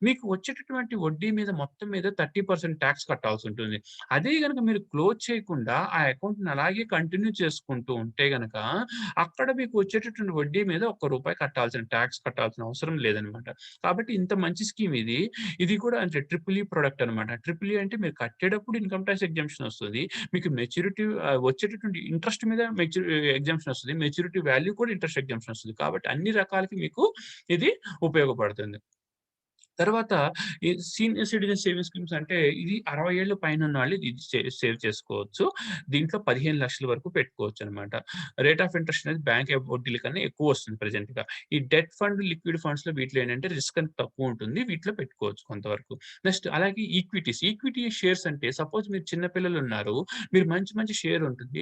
మీకు వచ్చేటటువంటి వడ్డీ మీద మొత్తం మీద 30% టాక్స్ కట్టాల్సుంటుంది. అదే గనక మీరు క్లోజ్ చేయకుండా ఆ అకౌంట్‌ని అలాగే కంటిన్యూ చేసుకుంటూ ఉంటే గనక అక్కడ మీకు వచ్చేటటువంటి వడ్డీ మీద ఒక్క రూపాయి టాక్స్ కట్టాల్సిన అవసరం లేదనమాట. కాబట్టి ఇంత మంచి స్కీమ్ ఇది. ఇది కూడా అంటే ట్రిపుల్ ఈ ప్రొడక్ట్ అనమాట. ట్రిపుల్ ఈ అంటే మీరు కట్టేటప్పుడు ఇన్‌కమ్ టాక్స్ ఎగ్జంప్షన్ వస్తది. మీకు మెచ్యూరిటీ వచ్చేటటువంటి ఇంట్రెస్ట్ మీద ఎగ్జంప్షన్ వస్తది. మెచ్యూరిటీ వాల్యూ కూడా ఇంట్రెస్ట్ ఎగ్జంప్షన్ వస్తది. కాబట్టి అన్ని రకాలకి మీకు ఇది ఉపయోగపడుతుంది. తర్వాత ఈ సీనియర్ సిటిజన్ సేవింగ్స్ స్కీమ్స్ అంటే ఇది 60 ఏళ్ల పైనున్నోళ్ళు ఇది సేవ్ చేసుకోవచ్చు. దీంట్లో 15,00,000 వరకు పెట్టుకోవచ్చనమాట. రేట్ ఆఫ్ ఇంట్రెస్ట్ అనేది బ్యాంక్ వడ్డీల కన్నా ఎక్కువొస్తుంది ప్రెజెంట్‌గా. ఈ డెట్ ఫండ్, లిక్విడ్ ఫండ్స్‌లో వీటిలో ఏంటంటే రిస్క్ అనేది తక్కువుంటుంది. వీటిలో పెట్టుకోవచ్చు కొంతవరకు. నెక్స్ట్ అలాగే ఈక్విటీ షేర్స్ అంటే సపోజ్ మీరు చిన్న పిల్లలున్నారు. మీరు మంచి మంచి షేర్ ఉంటుంది.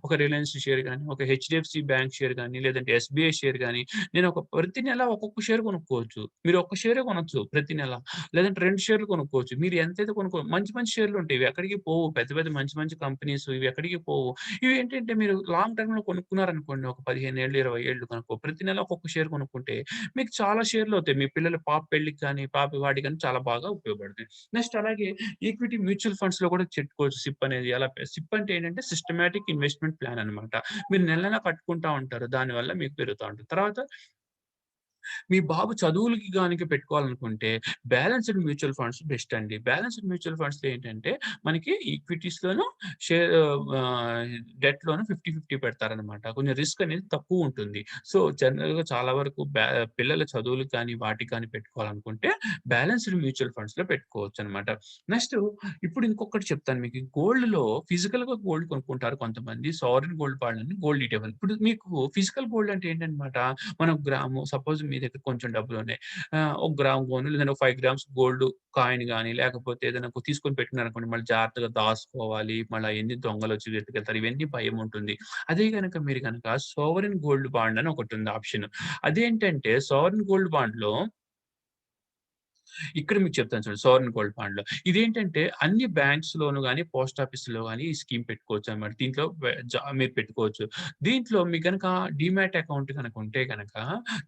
ఒక రిలయన్స్ షేర్ గాని, ఒక హెచ్‌డిఎఫ్‌సి బ్యాంక్ షేర్ గాని, లేదంటే ఎస్‌బీఐ షేర్ గాని నేను ప్రతి నెల ఒక్కొక్క షేర్ కొనుక్కోవచ్చు. మీరు ఒక్క షేరే కొనొచ్చు ప్రతి నెల. లేదంటే 2 షేర్లు కొనుక్కోవచ్చు. మీరు ఎంతైతే మంచి మంచి షేర్లు ఉంటాయి. ఇవి ఎక్కడికి పోవు. పెద్ద పెద్ద మంచి మంచి కంపెనీస్ ఇవి ఎక్కడికి పోవు. ఇవి ఏంటంటే మీరు లాంగ్ టర్మ్‌లో కొనుక్కున్నారనుకోండి ఒక 15 ఏళ్ళు, 20 ఏళ్ళు కనుకో ప్రతి నెల ఒక్కొక్క షేర్ కొనుక్కుంటే మీకు చాలా షేర్లు అవుతాయి. మీ పిల్లల పాప పెళ్ళికి గాని, పాప వాటికి గాని చాలా బాగా ఉపయోగపడతాయి. నెక్స్ట్ అలాగే ఈక్విటీ మ్యూచువల్ ఫండ్స్‌లో కూడా చెట్టుకోవచ్చు సిప్ అనేది. సిప్ అంటే ఏంటంటే సిస్టమాటిక్ ఇన్వెస్ట్‌మెంట్ ప్లాన్ అన్నమాట. మీరు నెల నెలా కట్టుకుంటా ఉంటారు. దానివల్ల మీకు పెరుగుతా ఉంటది. తర్వాత మీ బాబు చదువులకి గానికి పెట్టుకోవాలనుకుంటే బ్యాలెన్స్‌డ్ మ్యూచువల్ ఫండ్స్ బెస్ట్ అండి. బ్యాలెన్స్‌డ్ మ్యూచువల్ ఫండ్స్‌లో ఏంటంటే మనకి ఈక్విటీస్‌లోను షేర్ డెట్‌లోను 50, 50 పెడతారనమాట. కొంచెం రిస్క్ అనేది తక్కువుంటుంది. సో, జనరల్‌గా చాలా వరకు పిల్లల చదువులకు కానీ, వాటికి కానీ పెట్టుకోవాలనుకుంటే బ్యాలెన్స్‌డ్ మ్యూచువల్ ఫండ్స్‌లో పెట్టుకోవచ్చనమాట. నెక్స్ట్ ఇప్పుడు ఇంకొకటి చెప్తాను మీకు. గోల్డ్‌లో ఫిజికల్‌గా గోల్డ్ కొనుక్కుంటారు కొంతమంది. సావరిన్ గోల్డ్ బాండ్‌లని గోల్డ్ ఈటీఎఫ్. ఇప్పుడు మీకు ఫిజికల్ గోల్డ్ అంటే ఏంటనమాట, మనం గ్రాము సపోజ్ మీ దగ్గర కొంచెం డబ్బులున్నాయి. ఒక గ్రామ్ గోను లేదంటే ఒక 5 గ్రామ్స్ గోల్డ్ కాయిన్ గాని, లేకపోతే ఏదైనా తీసుకొని పెట్టుకున్నారనుకోండి, మళ్ళీ జాగ్రత్తగా దాసుకోవాలి. మళ్ళీ అయన్నీ దొంగలొచ్చి ఎత్తుకెళ్తారు. ఇవన్నీ భయముంటుంది. అదే గనక మీరు గనక సోవరెన్ గోల్డ్ బాండ్ అని ఒకటుంది ఆప్షన్. అదేంటంటే సోవరెన్ గోల్డ్ బాండ్‌లో ఇక్కడ మీకు చెప్తాను చూడండి. సావరిన్ గోల్డ్ బాండ్‌లో. ఇదేంటంటే అన్ని బ్యాంక్స్‌లోను గాని, పోస్ట్ ఆఫీస్‌లో గాని ఈ స్కీమ్ పెట్టుకోవచ్చనమాట. దీంట్లో మీరు పెట్టుకోవచ్చు. దీంట్లో మీకు గనక డీమ్యాట్ అకౌంట్ గనక ఉంటే గనక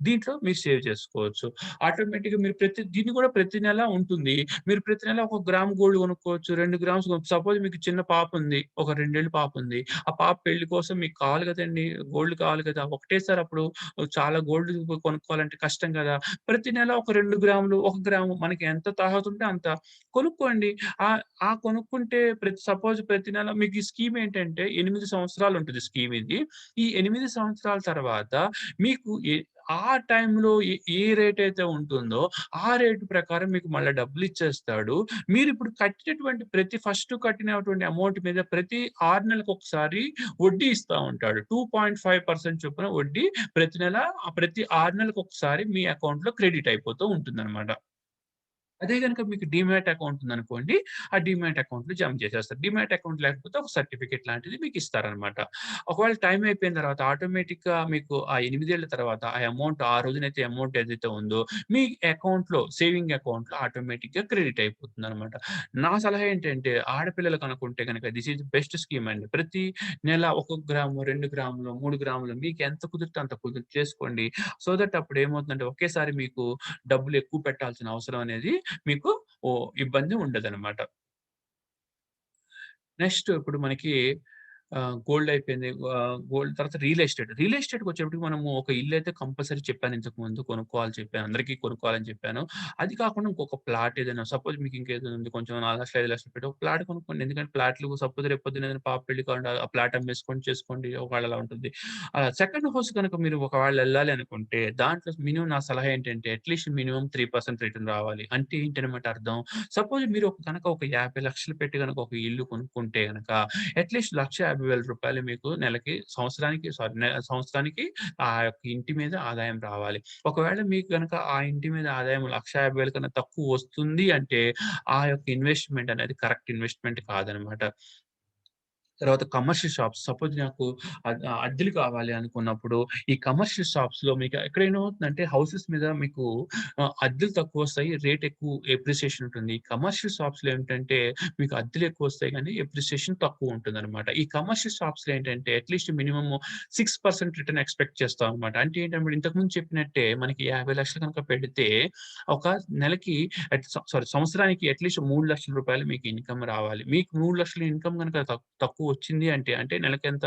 దీంట్లో మీరు సేవ్ చేసుకోవచ్చు. ఆటోమేటిక్‌గా మీరు దీన్ని కూడా ప్రతి నెల ఉంటుంది. మీరు ప్రతి నెల ఒక గ్రామ్ గోల్డ్ కొనుక్కోవచ్చు. 2 గ్రామ్స్ సపోజ్ మీకు చిన్న పాప ఉంది. ఒక 2 ఏళ్ల పాప ఉంది. ఆ పాప పెళ్లి కోసం మీకు కావాలి కదండీ! గోల్డ్ కావాలి కదా! ఒకటేసారి అప్పుడు చాలా గోల్డ్ కొనుక్కోవాలంటే కష్టం కదా! ప్రతి నెల ఒక 2 గ్రాములు, 1 గ్రాము మనకి ఎంత తాహతుంటే అంత కొనుక్కోండి. ఆ కొనుక్కుంటే సపోజ్ ప్రతి నెల మీకు ఈ స్కీమ్ ఏంటంటే 8 సంవత్సరాలు ఉంటది స్కీమ్ ఇది. ఈ 8 సంవత్సరాల తర్వాత మీకు ఆ టైంలో ఏ రేట్ అయితే ఉంటుందో ఆ రేట్ ప్రకారం మీకు మళ్ళా డబ్బులిచ్చేస్తాడు. మీరిప్పుడు కట్టినటువంటి ఫస్ట్ కట్టినటువంటి అమౌంట్ మీద ప్రతి 6 నెలలకొకసారి వడ్డీ ఇస్తా ఉంటాడు. 2.5% చొప్పున వడ్డీ ప్రతి నెల ప్రతి 6 నెలలకొకసారి మీ అకౌంట్‌లో క్రెడిట్ అయిపోతూ ఉంటుందన్నమాట. అదే గనుక మీకు డీమ్యాట్ అకౌంట్ ఉందనుకోండి, ఆ డీమ్యాట్ అకౌంట్‌లో జమ చేసేస్తారు. డీమ్యాట్ అకౌంట్ లేకపోతే ఒక సర్టిఫికేట్ లాంటిది మీకిస్తారనమాట. ఒకవేళ టైం అయిపోయిన తర్వాత ఆటోమేటిక్‌గా మీకు ఆ 8 ఏళ్ల తర్వాత ఆ అమౌంట్ ఆ రోజునైతే అమౌంట్ ఏదైతే ఉందో మీ అకౌంట్‌లో సేవింగ్ అకౌంట్‌లో ఆటోమేటిక్‌గా క్రెడిట్ అయిపోతుందనమాట. నా సలహా ఏంటంటే ఆడపిల్లలకు అనుకుంటే గనక దిస్ ఈస్ బెస్ట్ స్కీమ్ అండి. ప్రతి నెల 1 గ్రాము, 2 గ్రాములు, 3 గ్రాములు మీకు ఎంత కుదిరితే అంత చేసుకోండి. సో దట్ అప్పుడు ఏమవుతుందంటే ఒకేసారి మీకు డబ్బులు ఎక్కువ పెట్టాల్సిన అవసరం అనేది మీకు ఇబ్బంది ఉండదనమాట. నెక్స్ట్ ఇప్పుడు మనకి గోల్డ్ అయిపోయింది. గోల్డ్ తర్వాత రియల్ ఎస్టేట్. రియల్ ఎస్టేట్‌కొచ్చేటప్పటికి మనము ఒక ఇల్లయితే కంపల్సరీ చెప్పాను ఇంతకుముందు కొనుక్కోవాలని చెప్పాను. అందరికీ కొనుక్కోవాలని చెప్పాను. అది కాకుండా ఇంకొక ప్లాట్ ఏదైనా సపోజ్ మీకు ఇంకేదైనా ఉంది కొంచెం 4,00,000, 5,00,000 పెట్టి ఒక ప్లాట్ కొనుక్కోండి. ఎందుకంటే ప్లాట్‌లు సపోజ్ రేపు పొద్దున్న ఏదైనా పాప పెళ్లి కావాలంటే ఆ ప్లాట్ అమ్మేసుకొని చేసుకోండి. ఒకవేళ అలా ఉంటుంది. సెకండ్ హౌస్ గనుక మీరు ఒకవేళ ఎళ్ళాలి అనుకుంటే దాంట్లో మినిమమ్ నా సలహా ఏంటంటే అట్‌లీస్ట్ మినిమమ్ 3% రిటర్న్ రావాలి. అంటే ఏంటనమాట అర్థం? సపోజ్ మీరు ఒక 50,00,000 పెట్టి గనక ఒక ఇల్లు కొనుక్కుంటే గనక అట్‌లీస్ట్ రూ. 1,50,000 మీకు నెలకి సంవత్సరానికి ఆ యొక్క ఇంటి మీద ఆదాయం రావాలి. ఒకవేళ మీకు గనక ఆ ఇంటి మీద ఆదాయం 1,50,000 కన్నా తక్కువ వస్తుంది అంటే ఆ యొక్క ఇన్వెస్ట్‌మెంట్ అనేది కరెక్ట్ ఇన్వెస్ట్‌మెంట్ కాదనమాట. తర్వాత కమర్షియల్ షాప్స్ సపోజ్ నాకు అద్దెలు కావాలి అనుకున్నప్పుడు, ఈ కమర్షియల్ షాప్స్‌లో మీకు ఇక్కడ ఏమవుతుందంటే హౌసెస్ మీద మీకు అద్దెలు తక్కువొస్తాయి. రేట్ ఎక్కువ ఎప్రిసియేషన్ ఉంటుంది. కమర్షియల్ షాప్స్‌లో ఏంటంటే మీకు అద్దెలు ఎక్కువొస్తాయి గానీ ఎప్రిసియేషన్ తక్కువుంటుందనమాట. ఈ కమర్షియల్ షాప్స్‌లో ఏంటంటే అట్‌లీస్ట్ మినిమమ్ 6% రిటర్న్ ఎక్స్‌పెక్ట్ చేస్తాం అనమాట. అంటే ఏంటంటే ఇంతకుముందు చెప్పినట్టే మనకి 50,00,000 కనుక పెడితే ఒక నెలకి సంవత్సరానికి అట్‌లీస్ట్ రూ. 3,00,000 మీకు ఇన్‌కమ్ రావాలి. మీకు 3,00,000 ఇన్‌కమ్ గనక తక్కువొచ్చింది అంటే నెలకెంత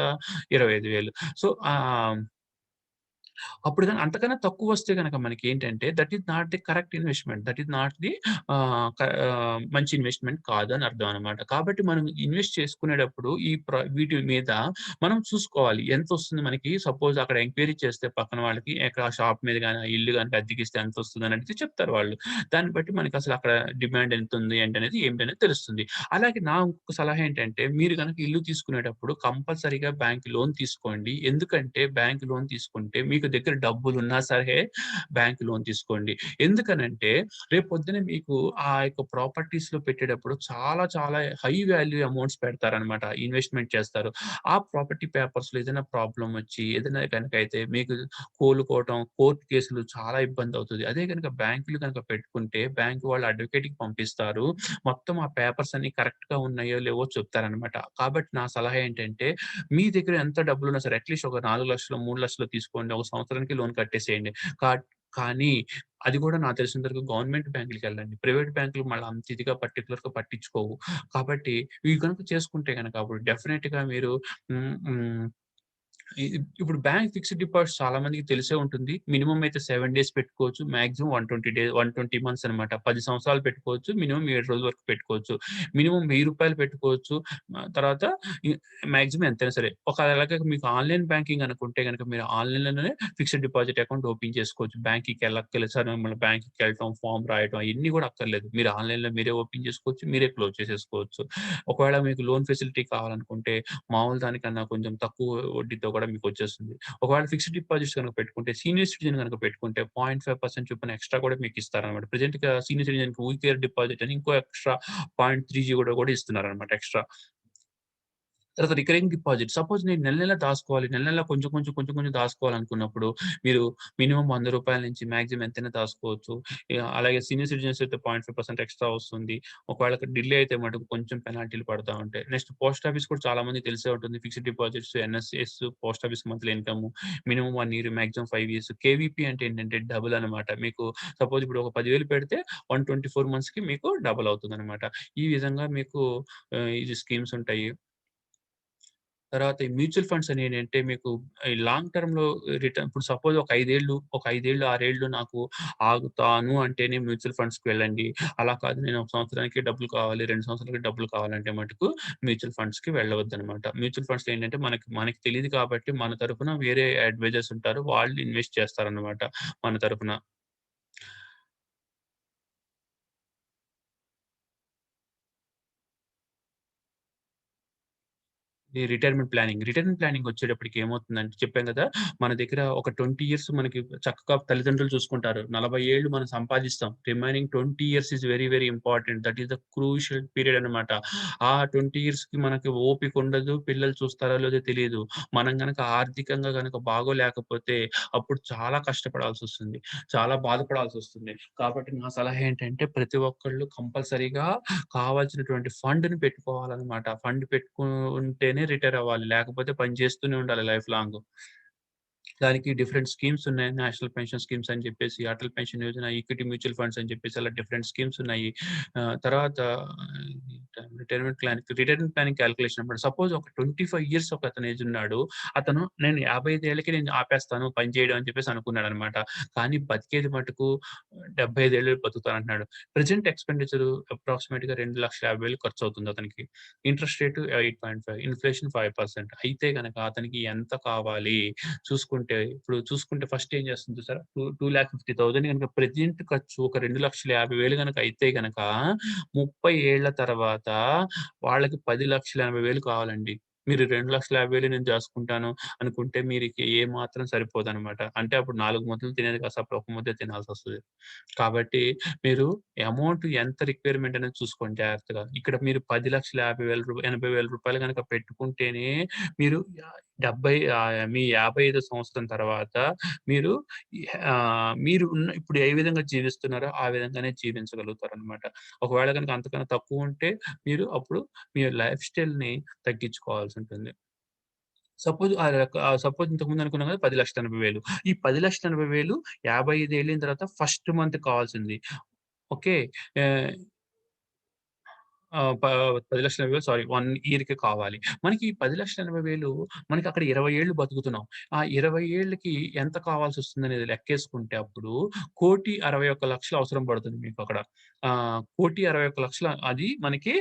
25,000. సో, అప్పుడు గాని అంతకన్నా తక్కువొస్తే గనక మనకేంటంటే that is not the correct investment. That is not the మంచి ఇన్వెస్ట్‌మెంట్ కాదు అని అర్థం అనమాట. కాబట్టి మనం ఇన్వెస్ట్ చేసుకునేటప్పుడు వీటి మీద మనం చూసుకోవాలి. ఎంతొస్తుంది మనకి సపోజ్ అక్కడ ఎంక్వైరీ చేస్తే పక్కన వాళ్ళకి ఎక్కడ ఆ షాప్ మీద గాని, ఆ ఇల్లు గనుక అద్దెకిస్తే ఎంతొస్తుందని అడిగితే చెప్తారు వాళ్ళు. దాన్ని బట్టి మనకసలు అక్కడ డిమాండ్ ఎంతుంది ఏంటనేది ఏంటనేది తెలుస్తుంది. అలాగే నా ఇంకొక సలహా ఏంటంటే మీరు గనక ఇల్లు తీసుకునేటప్పుడు కంపల్సరీగా బ్యాంక్ లోన్ తీసుకోండి. ఎందుకంటే బ్యాంక్ లోన్ తీసుకుంటే మీకు దగ్గర డబ్బులున్నా సరే బ్యాంక్ లోన్ తీసుకోండి. ఎందుకనంటే రేపొద్దున మీకు ఆ యొక్క ప్రాపర్టీస్‌లో పెట్టేటప్పుడు చాలా చాలా హై వాల్యూ అమౌంట్స్ పెడతారనమాట. ఇన్వెస్ట్‌మెంట్ చేస్తారు. ఆ ప్రాపర్టీ పేపర్స్‌లో ఏదైనా ప్రాబ్లమ్ వచ్చి ఏదైనా గనకైతే మీకు కోలుకోవటం, కోర్ట్ కేసులు చాలా ఇబ్బందవుతది. అదే గనక బ్యాంకులు గనక పెట్టుకుంటే బ్యాంక్ వాళ్ళు అడ్వకేట్‌కి పంపిస్తారు. మొత్తం ఆ పేపర్స్ అన్నీ కరెక్ట్‌గా ఉన్నాయో లేవో చెప్తారనమాట. కాబట్టి నా సలహా ఏంటంటే మీ దగ్గర ఎంత డబ్బులున్నా సరే అట్‌లీస్ట్ ఒక 4,00,000, 3,00,000 తీసుకోండి. ఒక సంవత్సరానికి లోన్ కట్టేసేయండి. కానీ అది కూడా నాకు తెలిసినంత వరకు గవర్నమెంట్ బ్యాంకులకెళ్ళండి. ప్రైవేట్ బ్యాంకులు మళ్ళా అంత ఇదిగా పర్టిక్యులర్‌గా పట్టించుకోవు. కాబట్టి ఇవి గనుక చేసుకుంటే గనక అప్పుడు డెఫినెట్‌గా మీరు హ్మ్. హ్మ్. ఇప్పుడు బ్యాంక్ ఫిక్స్డ్ డిపాజిట్ చాలా మందికి తెలిసే ఉంటుంది. మినిమమ్ అయితే 7 డేస్ పెట్టుకోవచ్చు. మాక్సిమం 120 మంత్స్ అనమాట. 10 సంవత్సరాలు పెట్టుకోవచ్చు. మినిమమ్ 7 రోజుల వరకు పెట్టుకోవచ్చు. మినిమమ్ రూ. 1000 పెట్టుకోవచ్చు. తర్వాత ఇ మాక్సిమం ఎంతైనా సరే. అలాగే మీకు ఆన్‌లైన్ బ్యాంకింగ్ అనుకుంటే గనక మీరు ఆన్‌లైన్‌లోనే ఫిక్స్డ్ డిపాజిట్ అకౌంట్ ఓపెన్ చేసుకోవచ్చు. బ్యాంక్‌కి సార్ మళ్ళీ బ్యాంక్‌కెళ్ళటం, ఫార్మ్ రాయటం అయన్నీ కూడా అక్కర్లేదు. మీరు ఆన్‌లైన్‌లో మీరే ఓపెన్ చేసుకోవచ్చు. మీరే క్లోజ్ చేసేసుకోవచ్చు. ఒకవేళ మీకు లోన్ ఫెసిలిటీ కావాలనుకుంటే మామూలు దానికన్నా కొంచెం తక్కువ వడ్డీతో కూడా మీకొచ్చేస్తుంది. ఒకవేళ ఫిక్స్డ్ డిపాజిట్స్ గనుక పెట్టుకుంటే, సీనియర్ సిటిజన్ గనుక పెట్టుకుంటే 0.5% చొప్పున ఎక్స్‌ట్రా కూడా మీకిస్తారనమాట. ప్రెజెంట్‌గా సీనియర్ సిటిజన్‌కి వీ కేర్ డిపాజిట్ అని ఇంకో ఎక్స్‌ట్రా 0.30 కూడా ఇస్తున్నారనమాట ఎక్స్‌ట్రా. తర్వాత రికరింగ్ డిపాజిట్. సపోజ్ నేను నెల నెల దాసుకోవాలి. నెల నెల కొంచెం కొంచెం దాసుకోవాలనుకున్నప్పుడు మీరు మినిమమ్ రూ. 100 నుంచి మాక్సిమం ఎంతైనా దాసుకోవచ్చు. అలాగే సీనియర్ సిటిజన్స్ అయితే 0.5% ఎక్స్‌ట్రా వస్తుంది. ఒకవేళ డిలే అయితే మటుకు కొంచెం పెనాల్టీలు పడతా ఉంటాయి. నెక్స్ట్ పోస్ట్ ఆఫీస్ కూడా చాలా మందికి తెలిసే ఉంటుంది. Fixed deposits, NSS, post office monthly income minimum 1 year, maximum 5 years. KVP అంటే ఏంటంటే డబుల్ అనమాట. మీకు సపోజ్ ఇప్పుడు ఒక 10,000 పెడితే 124 మంత్స్‌కి మీకు డబుల్ అవుతుందనమాట. ఈ విధంగా మీకు ఇది స్కీమ్స్ ఉంటాయి. తర్వాత ఈ మ్యూచువల్ ఫండ్స్ అనేయంటే మీకు ఈ లాంగ్ టర్మ్‌లో ఇప్పుడు సపోజ్ ఒక 5 ఏళ్ళు నాకు ఆగుతాను అంటేనే మ్యూచువల్ ఫండ్స్‌కి వెళ్ళండి. అలా కాదు నేను ఒక సంవత్సరానికి డబ్బులు కావాలి, 2 సంవత్సరాలకి డబ్బులు కావాలంటే మటుకు మ్యూచువల్ ఫండ్స్‌కి వెళ్ళవద్దనమాట. మ్యూచువల్ ఫండ్స్‌లో ఏంటంటే మనకి తెలీదు కాబట్టి మన తరపున వేరే అడ్వైజర్స్ ఉంటారు. వాళ్ళు ఇన్వెస్ట్ చేస్తారనమాట మన తరపున. ఈ రిటైర్మెంట్ ప్లానింగ్ వచ్చేటప్పటికి ఏమవుతుందంటే చెప్పాం గదా! మన దగ్గర ఒక 20 ఇయర్స్ మనకి చక్కగా తల్లిదండ్రులు చూసుకుంటారు. 40 ఏళ్ళు మనం సంపాదిస్తాం. Remaining 20 years is very very important. That is the crucial period అనమాట. ఆ 20 ఇయర్స్‌కి మనకి ఓపిక ఉండదు. పిల్లలు చూస్తారో లేదో తెలీదు. మనం గనక ఆర్థికంగా గనక బాగోలేకపోతే అప్పుడు చాలా కష్టపడాల్సొస్తుంది. చాలా బాధపడాల్సొస్తుంది. కాబట్టి నా సలహా ఏంటంటే ప్రతి ఒక్కళ్ళు కంపల్సరీగా కావాల్సినటువంటి ఫండ్‌ని పెట్టుకోవాలనమాట. ఫండ్ పెట్టుకుంటేనే రిటైర్ అవ్వాలి. లేకపోతే పని చేస్తూనే ఉండాలి లైఫ్ లాంగ్. దానికి డిఫరెంట్ స్కీమ్స్ ఉన్నాయి. నేషనల్ పెన్షన్ స్కీమ్స్ అని చెప్పేసి, Atal pension Yojana, equity mutual funds అని చెప్పేసి అలా డిఫరెంట్ స్కీమ్స్ ఉన్నాయి. తర్వాత రిటైర్మెంట్ ప్లానింగ్ క్యాలిక్యులేషన్ అన్నమాట. సపోజ్ ఒక 25 ఇయర్స్ ఒకతను ఏజ్ ఉన్నాడు. అతను నేను 55 ఏళ్ళకి నేను ఆపేస్తాను పని చేయడం అని చెప్పేసి అనుకున్నాడనమాట. కానీ బతికేది మటుకు 75 ఏళ్ళు బతుకుతానంటున్నాడు. ప్రెజెంట్ ఎక్స్‌పెండిచర్ అప్రాక్సిమేట్‌గా 2,50,000 ఖర్చవుతుంది అతనికి. Interest rate 8.5, inflation 5%. అయితే గనక అతనికి ఎంత కావాలి? ఇప్పుడు చూసుకుంటే ఫస్ట్ ఏం చేస్తుంది చూసారా? 2,50,000 గనుక ప్రెజెంట్ ఖర్చు ఒక 2,50,000 గనక అయితే గనక 30 ఏళ్ల తర్వాత వాళ్ళకి 10,80,000 కావాలండి. మీరు 2,50,000 నేను దాసుకుంటాను అనుకుంటే మీరికి ఏమాత్రం సరిపోదనమాట. అంటే అప్పుడు 4 ముద్దలు తినేది కాస్త అప్పుడు ఒక ముద్దే తినాల్సొస్తది. కాబట్టి మీరు అమౌంట్ ఎంత రిక్వైర్‌మెంట్ అనేది చూసుకోండి జాగ్రత్తగా. ఇక్కడ మీరు 10,50,000 80,000 గనక పెట్టుకుంటేనే మీరు 55 సంవత్సరం తర్వాత మీరు మీరు ఇప్పుడు ఏ విధంగా జీవిస్తున్నారో ఆ విధంగానే జీవించగలుగుతారనమాట. ఒకవేళ గనక అంతకన్నా తక్కువుంటే మీరు అప్పుడు మీ లైఫ్ స్టైల్‌ని తగ్గించుకోవాల్సుంటుంది. సపోజ్ ఇంతకుముందు అనుకున్నాం కదా! 10,80,000 ఈ 10,80,000 55 ఏళ్ళిన తర్వాత ఫస్ట్ మంత్ కావాల్సింది. ఓకే. ఆహ్, ఆ! 10,80,000 సారీ 1 ఇయర్‌కి కావాలి. మనకి 10,80,000 మనకి అక్కడ 20 ఏళ్ళు బతుకుతున్నాం. ఆ 20 ఏళ్ళకి ఎంత కావాల్సొస్తుందనేది లెక్కేసుకుంటే అప్పుడు 1,61,00,000 అవసరం పడుతుంది మీకక్కడ. 1,61,00,000 అది మనకి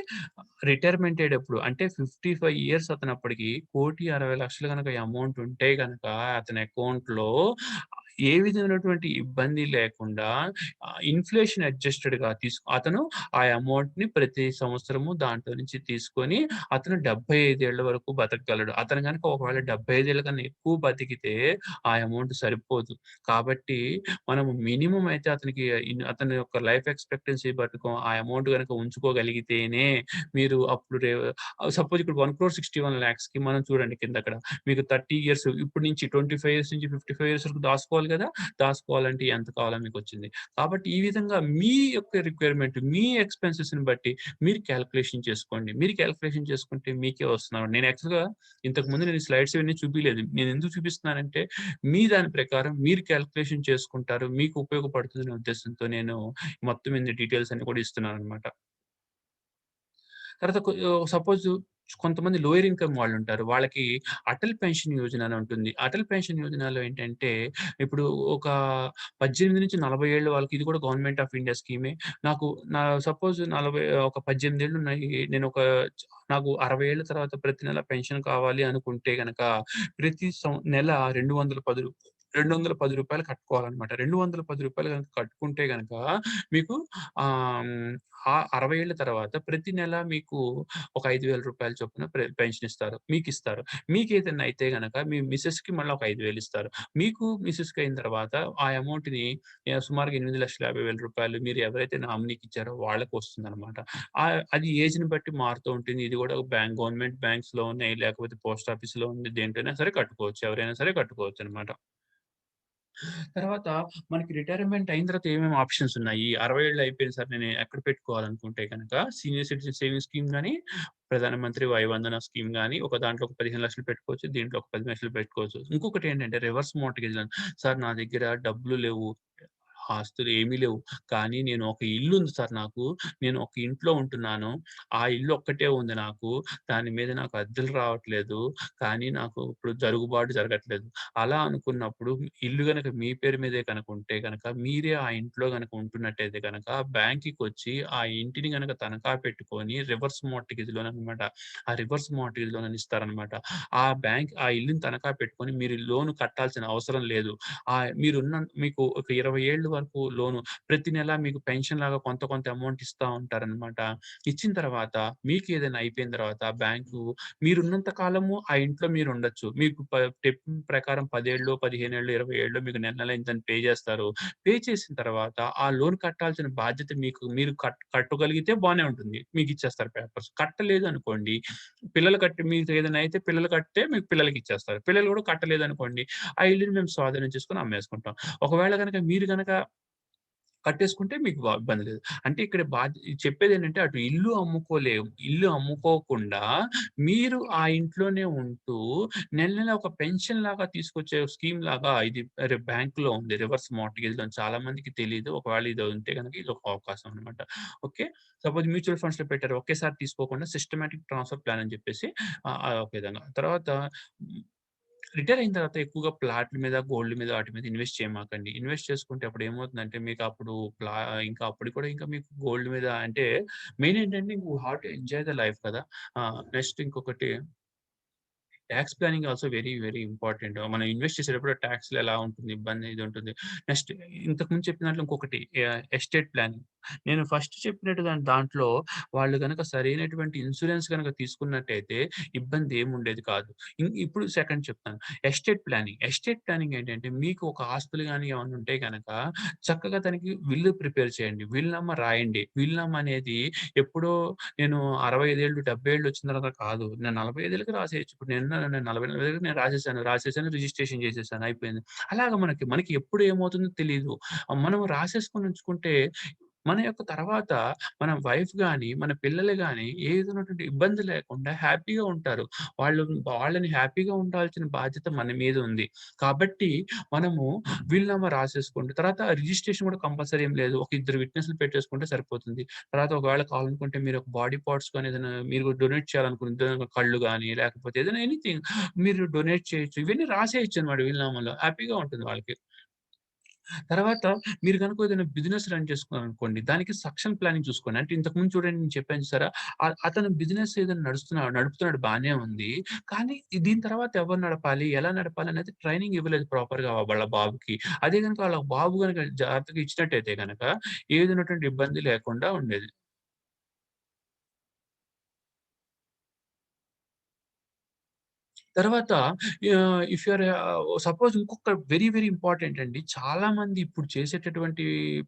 రిటైర్మెంట్ ఏడప్పుడు అంటే 55 ఇయర్స్ అతనప్పటికి 1,60,00,000 గనక అమౌంట్ ఉంటే గనక అతని అకౌంట్‌లో ఏ విధమైనటువంటి ఇబ్బంది లేకుండా ఇన్‌ఫ్లేషన్ అడ్జస్టెడ్‌గా అతను ఆ అమౌంట్‌ని ప్రతి సంవత్సరము దాంట్లో నుంచి తీసుకొని అతను 75 ఏళ్ల వరకు బతకగలడు. అతను గనుక ఒకవేళ 75 ఏళ్ల కన్నా ఎక్కువ బతికితే ఆ అమౌంట్ సరిపోదు. కాబట్టి మనము మినిమమ్ అయితే అతని యొక్క లైఫ్ ఎక్స్‌పెక్టెన్సీ బతుకం ఆ అమౌంట్ గనక ఉంచుకోగలిగితేనే మీరు అప్పుడు సపోజ్ ఇప్పుడు 1,61,00,000కి మనం చూడండి కిందక్కడ మీకు 30 ఇయర్స్ ఇప్పటి నుంచి 25 ఇయర్స్ నుంచి 55 ఇయర్స్ వరకు దాసుకోవాలి గదా! దాసుకోవాలంటే ఎంత కావాలో మీకొచ్చింది. కాబట్టి ఈ విధంగా మీ యొక్క రిక్వైర్‌మెంట్, మీ ఎక్స్‌పెన్సెస్‌ని బట్టి మీరు కాలిక్యులేషన్ చేసుకోండి. మీరు కాలిక్యులేషన్ చేసుకుంటే మీకే వస్తుందన్నమాట. నేను యాక్చువల్‌గా ఇంతకుముందు నేను ఈ స్లైడ్స్ ఇవన్నీ చూపియలేదు. నేనెందుకు చూపిస్తున్నానంటే, మీ దాని ప్రకారం మీరు కాలిక్యులేషన్ చేసుకుంటారు. మీకు ఉపయోగపడుతుందనే ఉద్దేశంతో నేను మొత్తం ఇన్ని డీటెయిల్స్ అన్ని కూడా ఇస్తున్నానన్నమాట. తర్వాత సపోజ్ కొంతమంది లోయర్ ఇన్‌కమ్ వాళ్ళుంటారు. వాళ్ళకి అటల్ పెన్షన్ యోజన అని ఉంటుంది. అటల్ పెన్షన్ యోజనలో ఏంటంటే, ఇప్పుడు ఒక 18-40 ఏళ్ల వాళ్ళకి ఇది కూడా గవర్నమెంట్ ఆఫ్ ఇండియా స్కీమే. నాకు నా సపోజ్ 18 ఏళ్లున్నాయి. నాకు 60 ఏళ్ల తర్వాత ప్రతి నెల పెన్షన్ కావాలి అనుకుంటే గనక, ప్రతి నెల రూ. 210 కట్టుకోవాలనమాట. రూ. 210 గనక కట్టుకుంటే గనక మీకు ఆహ్, హ్మ్, 60 ఏళ్ల తర్వాత ప్రతి నెల మీకు ఒక రూ. 5,000 చొప్పున పెన్షన్ ఇస్తారు. మీకిస్తారు. మీకేదన్నా అయితే గనక మీ మిసెస్‌కి మళ్ళా ఒక 5,000 ఇస్తారు. మీకు మిసెస్‌కి అయిన తర్వాత ఆ అమౌంట్‌ని సుమారుగా రూ. 8,50,000 మీరు ఎవరైతే నామినీకి ఇచ్చారో వాళ్ళకొస్తుందనమాట. అది ఏజ్‌ని బట్టి మారుతూ ఉంటుంది. ఇది కూడా గవర్నమెంట్ బ్యాంక్స్‌లో ఉన్నాయి. లేకపోతే పోస్ట్ ఆఫీస్‌లో ఉంది. దేంట్లోనైనా సరే కట్టుకోవచ్చు. ఎవరైనా సరే కట్టుకోవచ్చనమాట. తర్వాత మనకి రిటైర్మెంట్ అయిన తర్వాత ఏమేమి ఆప్షన్స్ ఉన్నాయి? 60 ఏళ్ళు అయిపోయింది సార్ నేను ఎక్కడ పెట్టుకోవాలనుకుంటే గనక సీనియర్ సిటిజన్ సేవింగ్స్ స్కీమ్ గాని, ప్రధానమంత్రి వయవందన స్కీమ్ గాని ఒక దాంట్లో ఒక 15,00,000 పెట్టుకోవచ్చు. దీంట్లో ఒక 10,00,000 పెట్టుకోవచ్చు. ఇంకొకటి ఏంటంటే రివర్స్ మోర్ట్‌గేజ్ లోన్. సార్ నా దగ్గర డబ్బులు లేవు. ఆస్తులు ఏమీ లేవు. కానీ నేను ఒక ఇల్లుంది సార్ నాకు. నేను ఒక ఇంట్లో ఉంటున్నాను. ఆ ఇల్లు ఒక్కటే ఉంది నాకు. దాని మీద నాకు అద్దెలు రావట్లేదు. కానీ నాకు ఇప్పుడు జరుగుబాటు జరగట్లేదు. అలా అనుకున్నప్పుడు ఇల్లు గనక మీ పేరు మీదే గనక ఉంటే గనక, మీరే ఆ ఇంట్లో గనక ఉంటున్నట్టయితే గనక, బ్యాంక్‌కొచ్చి ఆ ఇంటిని గనక తనఖా పెట్టుకొని రివర్స్ మోర్ట్‌గేజ్ లోన్ అనమాట. ఆ రివర్స్ మోర్ట్‌గేజ్ లోన్ అని ఇస్తారనమాట. ఆ ఇల్లుని తనఖా పెట్టుకొని మీరు లోన్ కట్టాల్సిన అవసరం లేదు. మీకు ఒక 20 ఏళ్ల వరకు లోను ప్రతి నెల మీకు పెన్షన్‌లాగా కొంత కొంత అమౌంట్ ఇస్తా ఉంటారనమాట. ఇచ్చిన తర్వాత మీకేదైనా అయిపోయిన తర్వాత బ్యాంకు మీరున్నంత కాలము ఆ ఇంట్లో మీరుండొచ్చు. మీకు స్టెప్ ప్రకారం 10 ఏళ్ళో, 15 ఏళ్ళో, 20 ఏళ్ళో మీకు నెల నెల ఇంతని పే చేస్తారు. పే చేసిన తర్వాత ఆ లోన్ కట్టాల్సిన బాధ్యత మీరు కట్టగలిగితే బానే ఉంటుంది. మీకిచ్చేస్తారు పేపర్స్. కట్టలేదనుకోండి, మీకు ఏదైనా అయితే పిల్లలు కడితే మీకు పిల్లలకిచ్చేస్తారు. పిల్లలు కూడా కట్టలేదనుకోండి, ఆ ఇల్లుని మేము స్వాధీనం చేసుకొని అమ్మేసుకుంటాం. ఒకవేళ మీరు గనక కట్టేసుకుంటే మీకు ఇబ్బంది లేదు. అంటే ఇక్కడ చెప్పేదేంటంటే అటు ఇల్లు అమ్ముకోలేము. ఇల్లు అమ్ముకోకుండా మీరు ఆ ఇంట్లోనే ఉంటూ నెల నెల ఒక పెన్షన్ లాగా తీసుకొచ్చే స్కీమ్ లాగా ఇది బ్యాంక్‌లో ఉంది. రివర్స్ మార్ట్‌గేజ్ లోన్ చాలా మందికి తెలీదు. ఒకవేళ ఇది ఉంటే గనక ఇదొక అవకాశం అన్నమాట. ఓకే. సపోజ్ మ్యూచువల్ ఫండ్స్‌లో పెట్టారు. ఒకేసారి తీసుకోకుండా సిస్టమాటిక్ ట్రాన్స్‌ఫర్ ప్లాన్ అని చెప్పేసి అదొక విధంగా. తర్వాత రిటైర్ అయిన తర్వాత ఎక్కువగా ప్లాట్‌ల మీద, గోల్డ్ మీద వాటి మీద ఇన్వెస్ట్ చేయమాకండి. ఇన్వెస్ట్ చేసుకుంటే అప్పుడు ఏమవుతుందంటే మీకు అప్పుడు ఇంకా అప్పుడు కూడా ఇంకా మీకు గోల్డ్ మీద అంటే మెయిన్ ఏంటంటే you have to enjoy the life కదా! నెక్స్ట్ ఇంకొకటి talks planning also very, very important. మనం ఇన్వెస్ట్ చేసేటప్పుడు టాక్స్‌లో ఎలా ఉంటుంది, ఇబ్బంది ఇది ఉంటుంది. నెక్స్ట్ ఇంతకుముందు చెప్పిన దాంట్లో ఇంకొకటి ఎస్టేట్ ప్లానింగ్. నేను ఫస్ట్ చెప్పినట్టు దాంట్లో వాళ్ళు గనక సరైనటువంటి ఇన్స్యూరెన్స్ గనక తీసుకున్నట్టయితే ఇబ్బంది ఏముండేది కాదు. ఇప్పుడు సెకండ్ చెప్తాను. ఎస్టేట్ ప్లానింగ్ ఏంటంటే మీకు ఒక ఆస్తులు గాని ఏమన్నా ఉంటే గనక చక్కగా దానికి విల్ ప్రిపేర్ చేయండి. విల్‌నామా రాయండి. విల్‌నామా అనేది ఎప్పుడో నేను 65 ఏళ్ళు, 70 ఏళ్ళు వచ్చిన తర్వాత కాదు. నేను 45 ఏళ్ళకి రాసేయొచ్చు. ఇప్పుడు నేను 44 ఏళ్ళకి నేను రాసేసాను, రిజిస్ట్రేషన్ చేసేసాను అయిపోయింది. అలాగా మనకి ఎప్పుడు ఏమవుతుందో తెలీదు. మనం రాసేసుకొని ఉంచుకుంటే మన యొక్క తర్వాత మన వైఫ్ గాని, మన పిల్లలు గాని ఏ విధమైనటువంటి ఇబ్బంది లేకుండా హ్యాపీగా ఉంటారు. వాళ్ళని హ్యాపీగా ఉండాల్సిన బాధ్యత మన మీద ఉంది. కాబట్టి మనము వీలునామా రాసేసుకోండి. తర్వాత రిజిస్ట్రేషన్ కూడా కంపల్సరీ ఏం లేదు. ఒక ఇద్దరు విట్నెస్‌లు పెట్టేసుకుంటే సరిపోతుంది. తర్వాత ఒకవేళ కావాలనుకుంటే మీరు ఒక బాడీ పార్ట్స్ గాని ఏదైనా మీరు డొనేట్ చేయాలనుకుంటే కళ్ళు గాని, లేకపోతే ఏదైనా ఎనీథింగ్ మీరు డొనేట్ చేయొచ్చు. ఇవన్నీ రాసేయొచ్చనమాట వీలునామాలో. హ్యాపీగా ఉంటుంది వాళ్ళకి. తర్వాత మీరు గనుక ఏదైనా బిజినెస్ రన్ చేసుకున్నారనుకోండి, దానికి సక్సెషన్ ప్లానింగ్ చూసుకోండి. అంటే ఇంతకుముందు చూడండి నేను చెప్పాను చూసారా? అతను బిజినెస్ ఏదైనా నడుపుతున్నాడు బానే ఉంది. కానీ దీని తర్వాత ఎవరు నడపాలి? ఎలా నడపాలి? అనేది ట్రైనింగ్ ఇవ్వలేదు ప్రాపర్‌గా వాళ్ళ బాబుకి. అదే గనుక వాళ్ళ బాబు గనుక జాగ్రత్తగా ఇచ్చినట్టయితే గనక ఏ విధమైనటువంటి ఇబ్బంది లేకుండా ఉండేది. తర్వాత ఇఫ్ యూ ఆర్ సపోజ్ ఇంకొక వెరీ, వెరీ ఇంపార్టెంట్ అండి. చాలా మంది ఇప్పుడు చేసేటటువంటి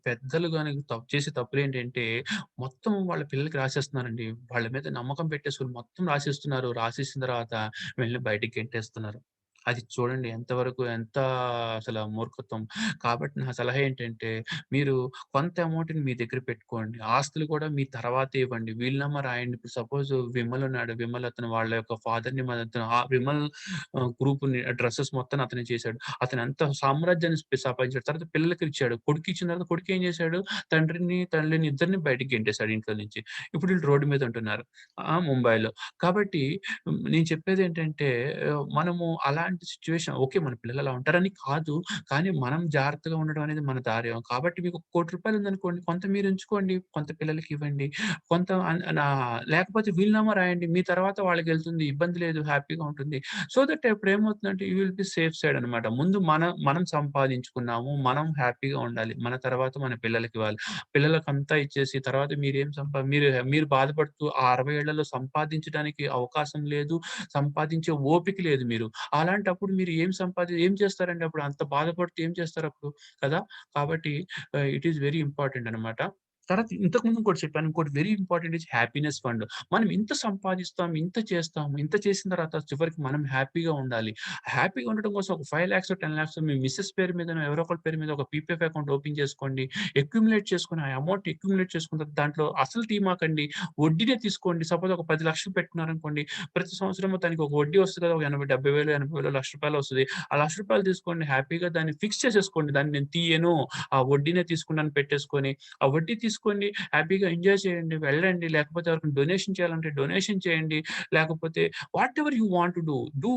పెద్దలు గాని చేసే తప్పులేంటంటే, మొత్తం వాళ్ళ పిల్లలకి రాసేస్తున్నారండి. వాళ్ళ మీద నమ్మకం పెట్టేసుకొని మొత్తం రాసేస్తున్నారు. రాసేసిన తర్వాత వెంటనే బయటికి గెంటేస్తున్నారు. అది చూడండి ఎంతవరకు ఎంత అసల మూర్ఖత్వం. కాబట్టి నా సలహా ఏంటంటే, మీరు కొంత అమౌంట్‌ని మీ దగ్గర పెట్టుకోండి. ఆస్తులు కూడా మీ తర్వాతే ఇవ్వండి. వీలునామా రాయండి. ఇప్పుడు సపోజ్ విమల్ ఉన్నాడు. విమల్ అతను వాళ్ళ యొక్క ఫాదర్‌ని విమల్ గ్రూప్‌ని డ్రెసెస్ మొత్తం అతనే చేశాడు. అతను ఎంత సామ్రాజ్యాన్ని సంపాదించాడు. తర్వాత పిల్లలకిచ్చాడు. కొడుకిచ్చిన తర్వాత కొడుకేం చేశాడు? తల్లిని ఇద్దరిని బయటికి గెంటేసాడు ఇంట్లో నుంచి. ఇప్పుడు వీళ్ళు రోడ్డు మీద ఉంటున్నారు. ముంబైలో. కాబట్టి నేను చెప్పేదేంటంటే మనము అలాంటి సిట్యుయేషన్ ఓకే. మన పిల్లలు అలా ఉంటారని కాదు. కానీ మనం జాగ్రత్తగా ఉండడం అనేది మన ధార్యం. కాబట్టి మీకు ఒక రూ. 1,00,00,000 ఉందనుకోండి. కొంత మీరు ఉంచుకోండి. కొంత పిల్లలకివ్వండి. కొంత అన్ నా లేకపోతే వీలునామా రాయండి. మీ తర్వాత వాళ్ళకెళ్తుంది. ఇబ్బంది లేదు. హ్యాపీగా ఉంటుంది. సో దట్ ఇప్పుడేమవుతుందంటే you will be safe side అనమాట. ముందు మనం సంపాదించుకున్నాము. మనం హ్యాపీగా ఉండాలి. మన తర్వాత మన పిల్లలకివ్వాలి. పిల్లలకంతా ఇచ్చేసి తర్వాత మీరు బాధపడుతూ ఆ 60 ఏళ్లలో సంపాదించడానికి అవకాశం లేదు. సంపాదించే ఓపిక లేదు మీరు. అలాంటప్పుడు మీరు ఏం చేస్తారండి అప్పుడు? అంత బాధపడుతూ ఏం చేస్తారప్పుడు? కదా! కాబట్టి ఇట్ ఈస్ వెరీ ఇంపార్టెంట్ అనమాట. తర్వాత ఇంతకుముందు ఇంకోటి చెప్పాను. ఇంకోటి very important is happiness fund. మనం ఇంత సంపాదిస్తాం, ఇంత చేస్తాము, ఇంత చేసిన తర్వాత చివరికి మనం హ్యాపీగా ఉండాలి. హ్యాపీగా ఉండడం కోసం ఒక 5,00,000 10,00,000 మీ మిసెస్ పేరు మీదనో ఎవరో ఒకళ్ళ పేరు మీద ఒక పీపీఎఫ్ అకౌంట్ ఓపెన్ చేసుకోండి. అక్యుములేట్ చేసుకొని ఆ అమౌంట్ అక్యుములేట్ చేసుకున్న తర్వాత దాంట్లో అసలు తీమాకండి. వడ్డీనే తీసుకోండి. సపోజ్ ఒక 10,00,000 పెట్టుకున్నారనుకోండి. ప్రతి సంవత్సరము దానికి ఒక వడ్డీ వస్తది కదా! ఒక 80, 70,000, 80,000, రూ. 1,00,000 వస్తది. ఆ రూ. 1,00,000 తీసుకోండి. హ్యాపీగా దాన్ని ఫిక్స్ చేసేసుకోండి. దాన్ని నేను తీయను. ఆ వడ్డీనే తీసుకున్నాను పెట్టేసుకొని, ఆ వడ్డీ తీసుకోండి. హ్యాపీగా ఎంజాయ్ చేయండి. వెళ్ళండి. లేకపోతే ఎవరికైనా డొనేషన్ చేయాలంటే డొనేషన్ చేయండి. లేకపోతే what ever you want to do.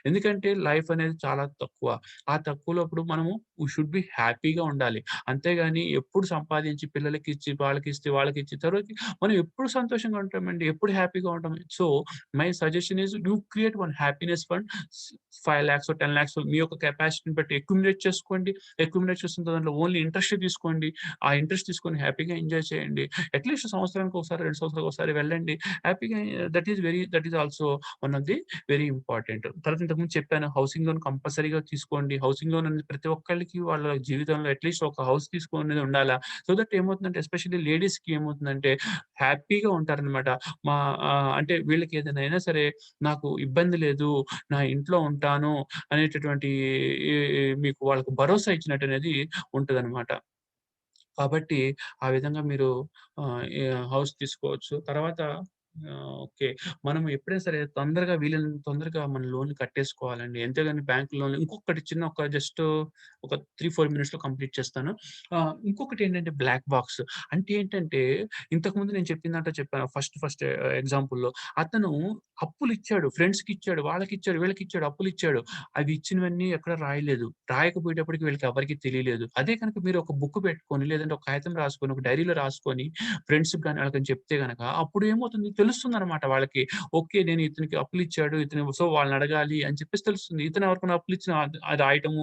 ఎందుకంటే లైఫ్ అనేది చాలా తక్కువ. ఆ తక్కువలో ఇప్పుడు మనము వి షుడ్ బి హ్యాపీగా ఉండాలి. అంతేగాని ఎప్పుడు సంపాదించి పిల్లలకిచ్చి, వాళ్ళకిచ్చి తర్వాతకి మనం ఎప్పుడు సంతోషంగా ఉంటామండి. ఎప్పుడు హ్యాపీగా ఉంటాం. So, my suggestion is you create one happiness fund. 5,00,000 10,00,000 మీ యొక్క కెపాసిటీని బట్టి అక్యుములేట్ చేసుకోండి. అక్యుములేట్ చేసిన దాంట్లో ఓన్లీ ఇంట్రెస్టే తీసుకోండి. ఆ ఇంట్రెస్ట్ తీసుకొని హ్యాపీగా ఎంజాయ్ చేయండి. అట్‌లీస్ట్ సంవత్సరానికి ఒకసారి, 2 సంవత్సరాలకు ఒకసారి వెళ్ళండి. హ్యాపీగా that is also one of the very important. తర్వాత ఇంతకుముందు చెప్పాను హౌసింగ్ లోన్ కంపల్సరీగా తీసుకోండి. హౌసింగ్ లోన్ అనేది ప్రతి ఒక్కళ్ళకి వాళ్ళ జీవితంలో అట్‌లీస్ట్ ఒక హౌస్ తీసుకునేది ఉండాలా. సో దట్ ఏమవుతుందంటే ఎస్పెషల్లీ లేడీస్‌కి ఏమవుతుందంటే హ్యాపీగా ఉంటారనమాట. మా అంటే వీళ్ళకి ఏదైనా అయినా సరే నాకు ఇబ్బంది లేదు. నా ఇంట్లో ఉంటాను అనేటటువంటి ఈ మీకు వాళ్ళకి భరోసా ఇచ్చినట్టనేది ఉంటదనమాట. కాబట్టి ఆ విధంగా మీరు హౌస్ తీసుకోవచ్చు. తర్వాత ఓకే. మనం ఎప్పుడైనా సరే వీలైనంత తొందరగా మన లోన్‌లు కట్టేసుకోవాలండి. అంతేగాని బ్యాంక్ లోన్‌లు ఇంకొకటి చిన్న ఒక జస్ట్ ఒక 3, 4 మినిట్స్‌లో కంప్లీట్ చేస్తాను. ఇంకొకటేంటంటే బ్లాక్ బాక్స్. అంటే ఏంటంటే ఇంతకుముందు నేను చెప్పిన దాంట్లో చెప్పాను. ఫస్ట్ ఎగ్జాంపుల్‌లో అతను అప్పులిచ్చాడు. ఫ్రెండ్స్‌కిచ్చాడు, వాళ్ళకిచ్చాడు, వీళ్ళకిచ్చాడు, అప్పులిచ్చాడు. అవి ఇచ్చినవన్నీ ఎక్కడ రాయలేదు. రాయకపోయేటప్పటికి వీళ్ళకి ఎవరికీ తెలియలేదు. అదే కనుక మీరు ఒక బుక్ పెట్టుకొని, లేదంటే ఒక కాగితం రాసుకొని, ఒక డైరీలో రాసుకొని ఫ్రెండ్స్‌కి గాని ఆళ్ళకని చెప్తే గనక అప్పుడు ఏమవుతుంది తెలుస్తుందనమాట వాళ్ళకి. ఓకే. నేను ఇతనికి అప్పులిచ్చాడు. సో వాళ్ళని అడగాలి అని చెప్పేసి తెలుస్తుంది. ఇతను ఎవరికైనా అప్పులిచ్చిన అది రాయటము,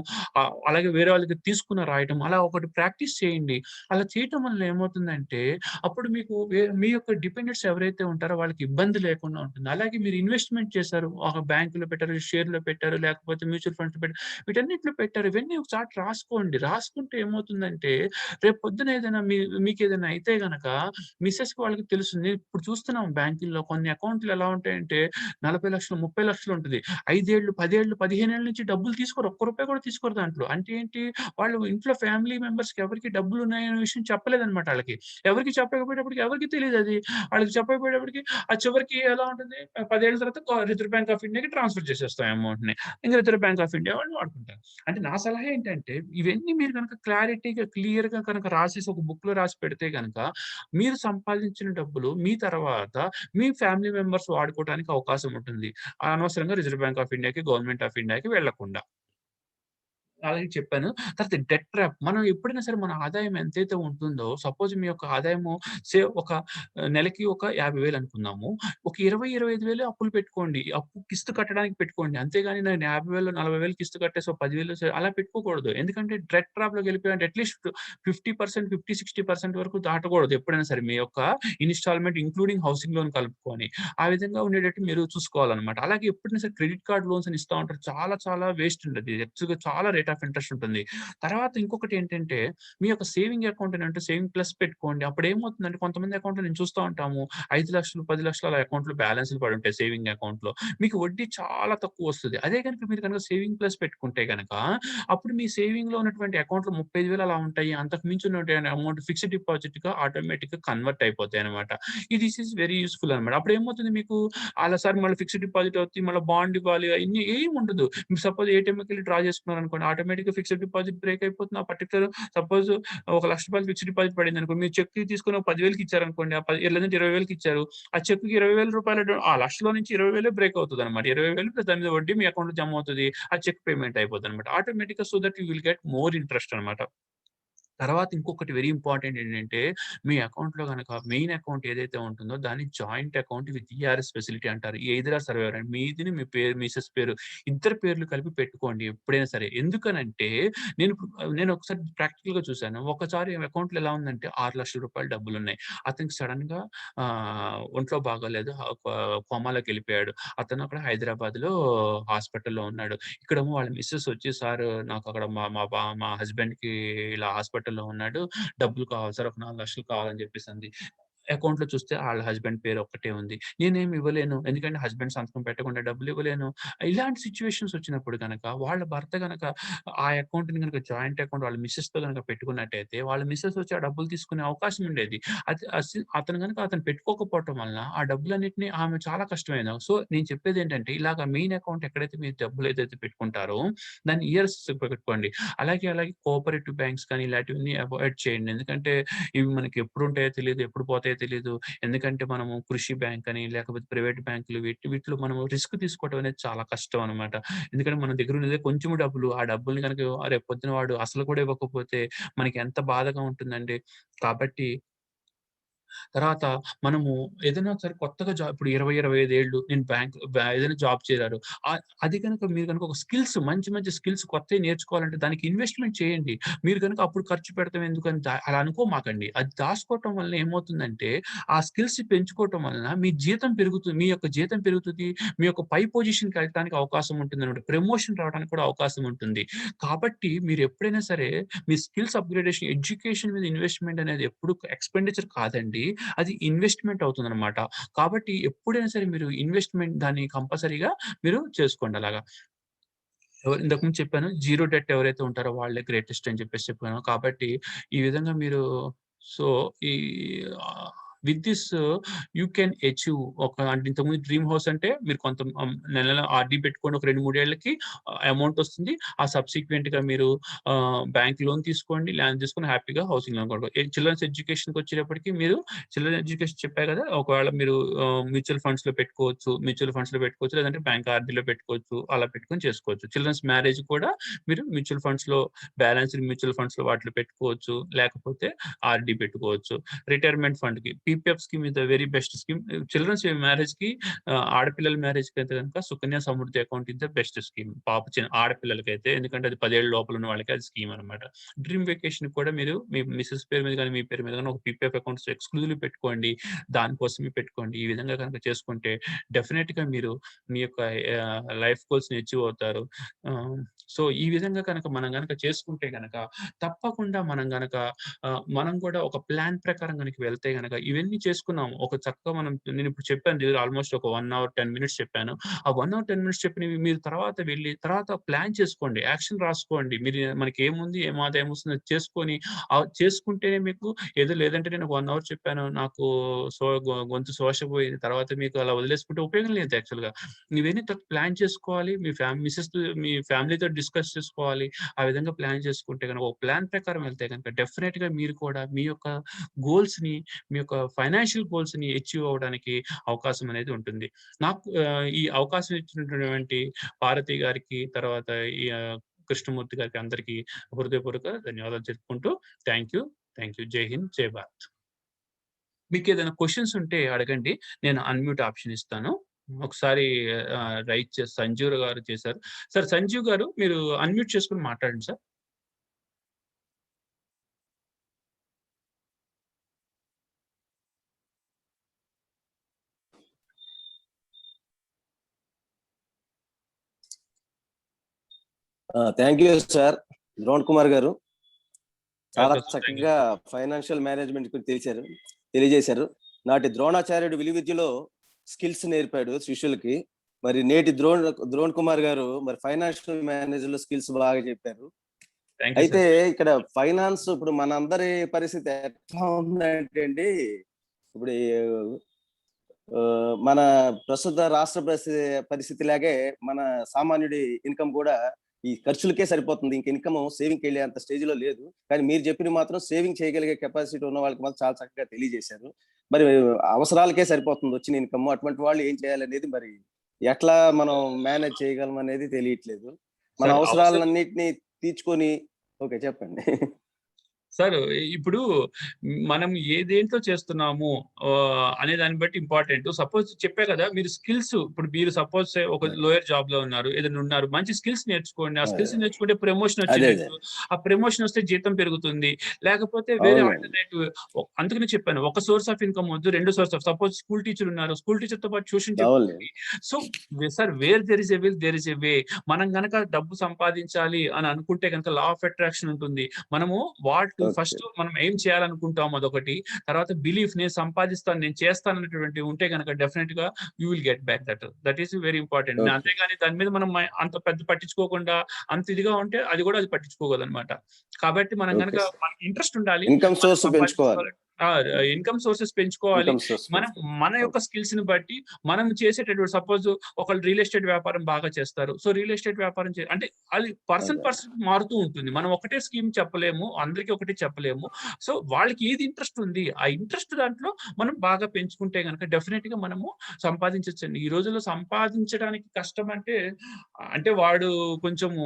అలాగే వేరే వాళ్ళకి తీసుకున్న రాయటం అలా ఒకటి ప్రాక్టీస్ చేయండి. అలా చేయటం వల్ల ఏమవుతుందంటే అప్పుడు మీకు మీ యొక్క డిపెండెంట్స్ ఎవరైతే ఉంటారో వాళ్ళకి ఇబ్బంది లేకుండా ఉంటుంది. అలాగే మీరు ఇన్వెస్ట్‌మెంట్ చేశారు. ఒక బ్యాంక్‌లో పెట్టారు, షేర్‌లో పెట్టారు, లేకపోతే మ్యూచువల్ ఫండ్స్‌లో పెట్టారు. వీటన్నిటిలో పెట్టారు. ఇవన్నీ ఒక చాట రాసుకోండి. రాసుకుంటే ఏమవుతుందంటే రేపు పొద్దున ఏదైనా మీకేదైనా అయితే గనక మిసెస్‌కి వాళ్ళకి తెలుస్తుంది. ఇప్పుడు చూస్తున్నాం బ్యాంకుల్లో కొన్ని అకౌంట్‌లు ఎలా ఉంటాయంటే 40,00,000, 30,00,000 ఉంటది. 5 ఏళ్ళు, 10 ఏళ్ళు, 15 ఏళ్ల నుంచి డబ్బులు తీసుకోరు. ఒక్క రూపాయి కూడా తీసుకోరు దాంట్లో. అంటే ఏంటి? వాళ్ళు ఇంట్లో ఫ్యామిలీ మెంబర్స్‌కి ఎవరికీ డబ్బులున్నాయనే విషయం చెప్పలేదన్నమాట ఆళ్ళకి. ఎవరికీ చెప్పకపోయేటప్పటికి ఎవరికీ తెలీదది. ఆళ్ళకి చెప్పకపోయేటప్పటికి చివరికి ఎలా ఉంటుంది 10 ఏళ్ల తర్వాత రిజర్వ్ బ్యాంక్ ఆఫ్ ఇండియాకి ట్రాన్స్‌ఫర్ చేసేస్తాం అమౌంట్‌ని. ఇంక రిజర్వ్ బ్యాంక్ ఆఫ్ ఇండియా వాళ్ళు వాడుకుంటారు. అంటే నా సలహా ఏంటంటే ఇవన్నీ మీరు గనక క్లియర్‌గా కనుక రాసేసి ఒక బుక్‌లో రాసి పెడితే గనక మీరు సంపాదించిన డబ్బులు మీ తర్వాత మీ ఫ్యామిలీ మెంబర్స్ వాడుకోవడానికి అవకాశం ఉంటుంది. అనవసరంగా రిజర్వ్ బ్యాంక్ ఆఫ్ ఇండియాకి, గవర్నమెంట్ ఆఫ్ ఇండియాకి వెళ్ళకుండా. అలాగే చెప్పాను. తర్వాత డెట్ ట్రాప్. మనం ఎప్పుడైనా సరే మన ఆదాయం ఎంతైతే ఉంటుందో సపోజ్ మీ యొక్క ఆదాయము ఒక నెలకి ఒక 50,000 అనుకుందాము. ఒక 20, 25,000 అప్పులు పెట్టుకోండి. అప్పు కిస్తీ కట్టడానికి పెట్టుకోండి. అంతేగాని నేను 50,000, 40,000 కిస్తీ కట్టేసి ఒక 10,000 అలా పెట్టుకోకూడదు. ఎందుకంటే డెట్ ట్రాప్‌లోకి వెళ్ళిపోయామంటే అట్‌లీస్ట్ 50%, 60% వరకు దాటకూడదు ఎప్పుడైనా సరే. మీ యొక్క ఇన్‌స్టాల్‌మెంట్ ఇంక్లూడింగ్ హౌసింగ్ లోన్ కలుపుకొని. ఆ విధంగా ఉండేటట్టు మీరు చూసుకోవాలన్నమాట. అలాగే ఎప్పుడైనా సరే క్రెడిట్ కార్డ్ లోన్స్ అని ఇస్తా ఉంటారు. చాలా చాలా వేస్ట్ అండి అది. చాలా రేట్ ఆఫ్ ఇంట్రెస్ట్ ఉంటుంది. తర్వాత ఇంకొకటి ఏంటంటే మీ యొక్క సేవింగ్ అకౌంట్ అంటే సేవింగ్ ప్లస్ పెట్టుకోండి. అప్పుడు ఏమవుతుందంటే కొంతమంది అకౌంట్‌లో నేను చూస్తా ఉంటాము. 5,00,000, 10,00,000 అలా అకౌంట్‌లో బ్యాలెన్స్‌లు పడుంటాయి సేవింగ్ అకౌంట్‌లో. మీకు వడ్డీ చాలా తక్కువొస్తది. అదే గనుక మీరు గనుక సేవింగ్ ప్లస్ పెట్టుకుంటే గనక అప్పుడు మీ సేవింగ్‌లో ఉన్నటువంటి అకౌంట్‌లో 35,000 అలా ఉంటాయి. అంతకు మించి ఉన్నటువంటి అమౌంట్ ఫిక్స్డ్ డిపాజిట్‌గా ఆటోమేటిక్‌గా కన్వర్ట్ అయిపోతాయన్నమాట. దిస్ ఈస్ వెరీ యూజ్‌ఫుల్ అన్నమాట. అప్పుడేమవుతుంది మీకు అలా సార్ మళ్ళీ ఫిక్స్డ్ డిపాజిట్ అవుద్ది. మళ్ళీ బాండ్ ఇవ్వాలి అయన్నీ ఏమి ఉండదు. మీరు సపోజ్ ఏటీఎంకెళ్ళి డ్రా చేసుకున్నారనుకోండి ఆటోమేటిక్‌గా ఫిక్స్డ్ డిపాజిట్ బ్రేక్ అయిపోతుంది. ఆ పర్టిక్యులర్ సపోజ్ ఒక ₹1,00,000 ఫిక్స్డ్ డిపాజిట్ పడిందనుకోండి. మీరు చెక్ తీసుకొని ఒక 10,000కి ఇచ్చారనుకోండి. లేదంటే 20,000కి ఇచ్చారు. ఆ చెక్‌కి ₹20,000 ఆ 1,00,000లో నుంచి 20,000 బ్రేక్ అవుతదన్నమాట. 20,000 ప్లస్ దాని మీద వడ్డీ మీ అకౌంట్‌లో జమ అవుతది. ఆ చెక్ పేమెంట్ అయిపోద్దన్నమాట. ఆటోమేటిక్‌గా so that you will get more interest అన్నమాట. తర్వాత ఇంకొకటి వెరీ ఇంపార్టెంట్ ఏంటంటే, మీ అకౌంట్‌లో గనక మెయిన్ అకౌంట్ ఏదైతే ఉంటుందో దాన్ని joint account with ERS facility అంటారు. ఎయిదర్ ఆర్ సర్వైవర్ అండి. మీదిని మీ పేరు, మిసెస్ పేరు ఇద్దరి పేర్లు కలిపి పెట్టుకోండి ఎప్పుడైనా సరే. ఎందుకనంటే నేను ఒకసారి ప్రాక్టికల్‌గా చూసాను. ఒకసారి అకౌంట్‌లో ఎలా ఉందంటే ₹6,00,000 డబ్బులున్నాయి. అతనికి సడెన్‌గా ఒంట్లో బాగోలేదు. కోమాలోకెళ్ళిపోయాడు. అతను అక్కడ హైదరాబాద్‌లో హాస్పిటల్‌లో ఉన్నాడు. ఇక్కడేమో వాళ్ళ మిసెస్ వచ్చి సార్ నాకు అక్కడ మా హస్బెండ్‌కి ఇలా హాస్పిటల్‌లో ఉన్నాడు. డబ్బులు కావాలి సార్. ఒక 4,00,000 కావాలని చెప్పేసంది. అకౌంట్‌లో చూస్తే ఆళ్ళ హస్బెండ్ పేరు ఒక్కటే ఉంది. నేనేమి ఇవ్వలేను. ఎందుకంటే హస్బెండ్ సంతకం పెట్టకుండా డబ్బులు ఇవ్వలేను. ఇలాంటి సిట్యుయేషన్స్ వచ్చినప్పుడు గనక వాళ్ళ భర్త గనక ఆ అకౌంట్‌ని గనక జాయింట్ అకౌంట్ వాళ్ళ మిసెస్‌తో గనక పెట్టుకున్నట్టయితే వాళ్ళ మిసెస్ వచ్చి ఆ డబ్బులు తీసుకునే అవకాశం ఉండేది. అతను పెట్టుకోకపోవటం వలన ఆ డబ్బులన్నిటిని ఆమె చాలా కష్టమైంది. సో, నేను చెప్పేదేంటంటే ఇలాగ మెయిన్ అకౌంట్ ఎక్కడైతే మీరు డబ్బులు ఏదైతే పెట్టుకుంటారో దాన్ని ఇయర్స్ పెట్టుకోండి. అలాగే కోఆపరేటివ్ బ్యాంక్స్ కానీ ఇలాంటివన్నీ అవాయిడ్ చేయండి. ఎందుకంటే ఇవి మనకి ఎప్పుడుంటాయో తెలీదు. ఎప్పుడు పోతాయో తెలీదు. ఎందుకంటే మనము కృషి బ్యాంక్ అని లేకపోతే ప్రైవేట్ బ్యాంకులు వీటిలో మనము రిస్క్ తీసుకోవడం అనేది చాలా కష్టం అనమాట. ఎందుకంటే మన దగ్గర ఉన్నదే కొంచెం డబ్బులు. ఆ డబ్బుల్ని గనక రేపొద్దున వాడు అసలు కూడా ఇవ్వకపోతే మనకి ఎంత బాధగా ఉంటుందండి. కాబట్టి తర్వాత మనము ఏదైనా సరే కొత్తగా ఇప్పుడు 20, 25 ఏళ్ళు నేను ఏదైనా జాబ్ చేరారు. అది గనుక మీరు గనుక ఒక స్కిల్స్ మంచి మంచి స్కిల్స్ కొత్తయి నేర్చుకోవాలంటే దానికి ఇన్వెస్ట్‌మెంట్ చేయండి. మీరు గనుక అప్పుడు ఖర్చు పెడతాం ఎందుకని అలా అనుకోమాకండి. అది దాసుకోవటం వల్ల ఏమవుతుందంటే ఆ స్కిల్స్ పెంచుకోవటం వలన మీ జీతం పెరుగుతుంది. మీ యొక్క జీతం పెరుగుతది. మీ యొక్క పై పొజిషన్‌కి వెళ్ళటానికి అవకాశం ఉంటుందన్నమాట. ప్రమోషన్ రావడానికి కూడా అవకాశం ఉంటుంది. కాబట్టి మీరు ఎప్పుడైనా సరే మీ స్కిల్స్ అప్‌గ్రేడేషన్, ఎడ్యుకేషన్ మీద ఇన్వెస్ట్‌మెంట్ అనేది ఎప్పుడు ఎక్స్‌పెండిచర్ కాదండి. అది ఇన్వెస్ట్‌మెంట్ అవుతుందనమాట. కాబట్టి ఎప్పుడైనా సరే మీరు ఇన్వెస్ట్‌మెంట్ దాన్ని కంపల్సరీగా మీరు చేసుకోండి అలాగా. ఇంతకుముందు చెప్పాను. జీరో డెట్ ఎవరైతే ఉంటారో వాళ్ళే గ్రేటెస్ట్ అని చెప్పేసి చెప్పాను. కాబట్టి ఈ విధంగా మీరు సో, ఈ ఆహ్, with this you can achieve అంటే ఇంతకుముందు డ్రీమ్ హౌస్ అంటే మీరు కొంత నెల నెల ఆర్‌డీ పెట్టుకోండి. ఒక 2, 3 ఏళ్లకి అమౌంట్ వస్తుంది. ఆ సబ్సిక్వెంట్‌గా మీరు బ్యాంక్ లోన్ తీసుకోండి. ల్యాండ్ తీసుకొని హ్యాపీగా హౌసింగ్ లోన్ కొనుక్కోండి. చిల్డ్రన్స్ ఎడ్యుకేషన్‌కొచ్చేటప్పటికి మీరు చిల్డ్రన్ ఎడ్యుకేషన్ చెప్పా కదా! ఒకవేళ మీరు మ్యూచువల్ ఫండ్స్‌లో పెట్టుకోవచ్చు. లేదంటే బ్యాంక్ ఆర్‌డీలో పెట్టుకోవచ్చు. అలా పెట్టుకొని చేసుకోవచ్చు. చిల్డ్రన్స్ మ్యారేజ్ కూడా మీరు మ్యూచువల్ ఫండ్స్‌లో వాటిలో పెట్టుకోవచ్చు. లేకపోతే ఆర్‌డీ పెట్టుకోవచ్చు. రిటైర్మెంట్ ఫండ్‌కి PPF scheme is the very best scheme. Children's మ్యారేజ్‌కి ఆడపిల్లల మ్యారేజ్‌కి అయితే గనుక Sukanya Samriddhi account is the best scheme. ఆడపిల్లలకైతే ఎందుకంటే అది 10 ఏళ్ల లోపల ఉన్న వాళ్ళకి అది స్కీమ్ అనమాట. డ్రీమ్ వెకేషన్‌కి కూడా మీరు మీ మిసెస్ పేరు మీద గాని, మీ పేరు మీద గాని ఒక పీపీఎఫ్ అకౌంట్స్ ఎక్స్‌క్లూజివ్‌లీ పెట్టుకోండి. దానికోసమే పెట్టుకోండి. ఈ విధంగా గనుక చేసుకుంటే డెఫినిట్‌గా మీరు మీ యొక్క లైఫ్ గోల్స్‌ని అచీవ్ అవుతారు. ఆహ్, సో, ఈ విధంగా మనం గనక చేసుకుంటే గనక తప్పకుండా మనం కూడా ఒక ప్లాన్ ప్రకారం గనక వెళ్తే గనక ఇవన్నీ చేసుకున్నాం. చక్కగా నేనిప్పుడు చెప్పాను ఆల్‌మోస్ట్ ఒక 1 అవర్ 10 మినిట్స్ చెప్పాను. ఆ 1 అవర్ 10 మినిట్స్ చెప్పినవి మీరు తర్వాత ప్లాన్ చేసుకోండి. యాక్షన్ రాసుకోండి. మనకేముంది, ఏం ఆదాయం వస్తుంది అది చేసుకొని చేసుకుంటేనే మీకు లేదంటే నేను ఒక 1 అవర్ చెప్పాను. నాకు గొంతు శోషపోయింది. తర్వాత మీకు అలా వదిలేసుకుంటే ఉపయోగం లేదు యాక్చువల్‌గా. ఇవన్నీ ప్లాన్ చేసుకోవాలి. మీ ఫ్యామిలీతో డిస్కస్ చేసుకోవాలి. ఆ విధంగా ప్లాన్ చేసుకుంటే గనక ఒక ప్లాన్ ప్రకారం వెళ్తే గనక డెఫినిట్‌గా మీరు కూడా మీ యొక్క గోల్స్‌ని, మీ యొక్క ఫైనాన్షియల్ గోల్స్‌ని అచీవ్ అవ్వడానికి అవకాశం అనేది ఉంటుంది. ఈ అవకాశం ఇచ్చినటువంటి భారతి గారికి, తర్వాత ఈ కృష్ణమూర్తి గారికి అందరికీ హృదయపూర్వక ధన్యవాదాలు చెప్పుకుంటూ థాంక్ యూ. Thank you. జై హింద్. జై భారత్. మీకేదైనా క్వెషన్స్ ఉంటే అడగండి. నేను అన్‌మ్యూట్ ఆప్షన్ ఇస్తాను. ఒకసారి సంజీవ్ గారు చేశారు. సార్ సంజీవ్ గారు మీరు అన్‌మ్యూట్ చేసుకొని మాట్లాడండి sir. Thank you sir Dron Kumar garu. చాలా Welcome, sir. Thank you. చక్కగా ఫైనాన్షియల్ మేనేజ్మెంట్ గురించి తెలియజేశారు. నాటి ద్రోణాచార్యుడు విలువిద్యలో స్కిల్స్ నేర్పాడు శిష్యులకి. మరి నేటి ద్రోణ్ కుమార్ గారు మరి ఫైనాన్షియల్ మేనేజ్ లో స్కిల్స్ బాగా చెప్పారు. Thank you, అయితే sir. ఇక్కడ ఫైనాన్స్ ఇప్పుడు మనందరి పరిస్థితి ఎట్లా ఉందంటే అండి, ఇప్పుడు మన ప్రస్తుత రాష్ట్ర పరిస్థితి లాగే మన సామాన్యుడి ఇన్కమ్ కూడా ఈ ఖర్చులకే సరిపోతుంది. ఇంక ఇన్కమ్ సేవింగ్ వెళ్ళే అంత స్టేజ్ లో లేదు. కానీ మీరు చెప్పిన మాత్రం సేవింగ్ చేయగలిగే కెపాసిటీ ఉన్న వాళ్ళకి మాత్రం చాలా చక్కగా తెలియజేశారు. మరి అవసరాలకే సరిపోతుంది వచ్చిన ఇన్కమ్. అటువంటి వాళ్ళు ఏం చేయాలనేది, మరి ఎట్లా మనం మేనేజ్ చేయగలం అనేది తెలియట్లేదు. మన Sir, అవసరాలన్నిటిని తీర్చుకొని ఓకే చెప్పండి. సార్ ఇప్పుడు మనం దేంట్లో చేస్తున్నాము అనే దాన్ని బట్టి ఇంపార్టెంట్. సపోజ్ చెప్పే కదా మీరు స్కిల్స్, ఇప్పుడు మీరు సపోజ్ ఒక లోయర్ జాబ్ లో ఉన్నారు, ఏదైనా ఉన్నారు, మంచి స్కిల్స్ నేర్చుకోండి. ఆ స్కిల్స్ నేర్చుకుంటే ప్రమోషన్ వచ్చింది, ఆ ప్రమోషన్ వస్తే జీతం పెరుగుతుంది. లేకపోతే వేరే ఆల్టర్నేటివ్. అందుకని చెప్పాను, ఒక సోర్స్ ఆఫ్ ఇన్కమ్ వద్దు, 2 source of. Suppose school teacher ఉన్నారు, స్కూల్ టీచర్ తో పాటు ట్యూషన్ చెప్పుకోండి. So sir, where there is a will there is a way. మనం గనక డబ్బు సంపాదించాలి అని అనుకుంటే కనుక లా ఆఫ్ అట్రాక్షన్ ఉంటుంది. మనము ఫస్ట్ మనం ఏం చేయాలనుకుంటాం అదొకటి, తర్వాత బిలీఫ్, నేను సంపాదిస్తాను, నేను చేస్తాను అనేటువంటి ఉంటే కనుక డెఫినెట్ గా you will get back. That is very important. అంతేగాని దాని మీద మనం అంత పెద్ద పట్టించుకోకుండా అంత ఇదిగా ఉంటే అది కూడా అది పట్టించుకోగలదు అనమాట. కాబట్టి మనం కనుక మనకి ఇంట్రెస్ట్ ఉండాలి, ఇన్కమ్ సోర్స్ పెంచుకోవాలి, ఇన్కమ్ సోర్సెస్ పెంచుకోవాలి. మనం మన యొక్క స్కిల్స్ ని బట్టి మనం చేసేటటువంటి, సపోజ్ ఒకళ్ళు రియల్ ఎస్టేట్ వ్యాపారం బాగా చేస్తారు. సో రియల్ ఎస్టేట్ వ్యాపారం అంటే అది పర్సన్ మారుతూ ఉంటుంది. మనం ఒకటే స్కీమ్ చెప్పలేము, అందరికీ ఒకటే చెప్పలేము. సో వాళ్ళకి ఏది ఇంట్రెస్ట్ ఉంది, ఆ ఇంట్రెస్ట్ దాంట్లో మనం బాగా పెంచుకుంటే కనుక డెఫినెట్ గా మనము సంపాదించవచ్చండి. ఈ రోజుల్లో సంపాదించడానికి కష్టం అంటే వాడు కొంచెము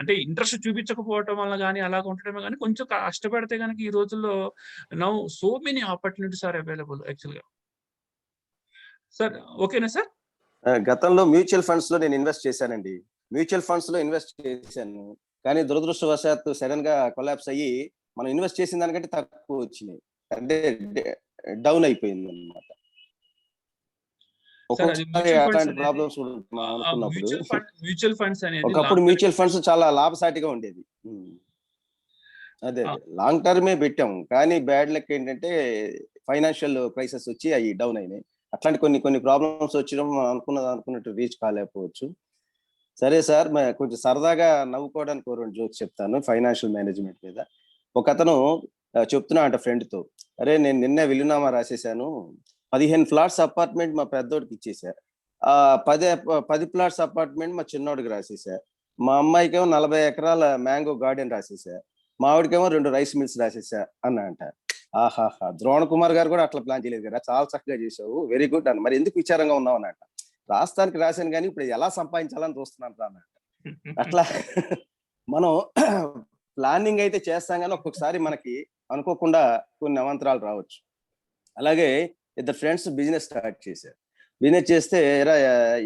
అంటే ఇంట్రెస్ట్ చూపించకపోవటం వల్ల కానీ అలాగ ఉండటమే కానీ, కొంచెం కష్టపడితే కనుక ఈ రోజుల్లో now so many opportunities are available actually. Sir ఓకేనా సార్? గతంలో మ్యూచువల్ ఫండ్స్ లో నేను ఇన్వెస్ట్ చేశానండి. మ్యూచువల్ ఫండ్స్ లో ఇన్వెస్ట్ చేశాను, కానీ దురదృష్టవశాత్తు సడన్ గా కొలాప్స్ అయ్యి మనం ఇన్వెస్ట్ చేసిన దానికంటే తక్కువ వచ్చినాయి, అంటే డౌన్ అయిపోయింది అనమాట. అట్లాంటి ప్రాబ్లమ్స్ అనుకున్నప్పుడు మ్యూచువల్ ఫండ్స్ అనేది, ఒకప్పుడు మ్యూచువల్ ఫండ్స్ చాలా లాభసాటిగా ఉండేది. అదే లాంగ్ టర్మే పెట్టాము, కానీ బ్యాడ్ లక్ ఏంటంటే ఫైనాన్షియల్ క్రైసిస్ వచ్చి అవి డౌన్ అయినాయి. అట్లాంటి కొన్ని ప్రాబ్లమ్స్ వచ్చడం అనుకున్నట్టు రీచ్ కాలేకపోవచ్చు. సరే సార్, కొంచెం సరదాగా నవ్వుకోవడానికి 2 జోక్స్ చెప్తాను ఫైనాన్షియల్ మేనేజ్మెంట్ మీద. ఒక అతను చెప్తున్నా అంట ఫ్రెండ్ తో, అరే నేను నిన్నే విలునామా రాసేసాను, 15 ఫ్లాట్స్ అపార్ట్మెంట్ మా పెద్దోడికి ఇచ్చేసా, 10 ఫ్లాట్స్ అపార్ట్మెంట్ మా చిన్నోడికి రాసేసా, మా అమ్మాయికేమో 40 ఎకరాల మ్యాంగో గార్డెన్ రాసేసా, మా ఆవిడకేమో 2 రైస్ మిల్స్ రాసేసా అన్న అంట. ఆహాహా, ద్రోణ్ కుమార్ గారు కూడా అట్లా ప్లాన్ చేయలేదు కదా, చాలా చక్కగా చేసావు, వెరీ గుడ్ అన్న. మరి ఎందుకు విచారంగా ఉన్నావు అన్నట్ట. రాష్ట్రానికి రాశాను కానీ ఇప్పుడు ఎలా సంపాదించాలని చూస్తున్నాను అన్నట్ట. అట్లా మనం ప్లానింగ్ అయితే చేస్తాం కానీ ఒక్కొక్కసారి మనకి అనుకోకుండా కొన్ని అవాంతరాలు రావచ్చు. అలాగే 2 ఫ్రెండ్స్ బిజినెస్ స్టార్ట్ చేశారు. బిజినెస్ చేస్తే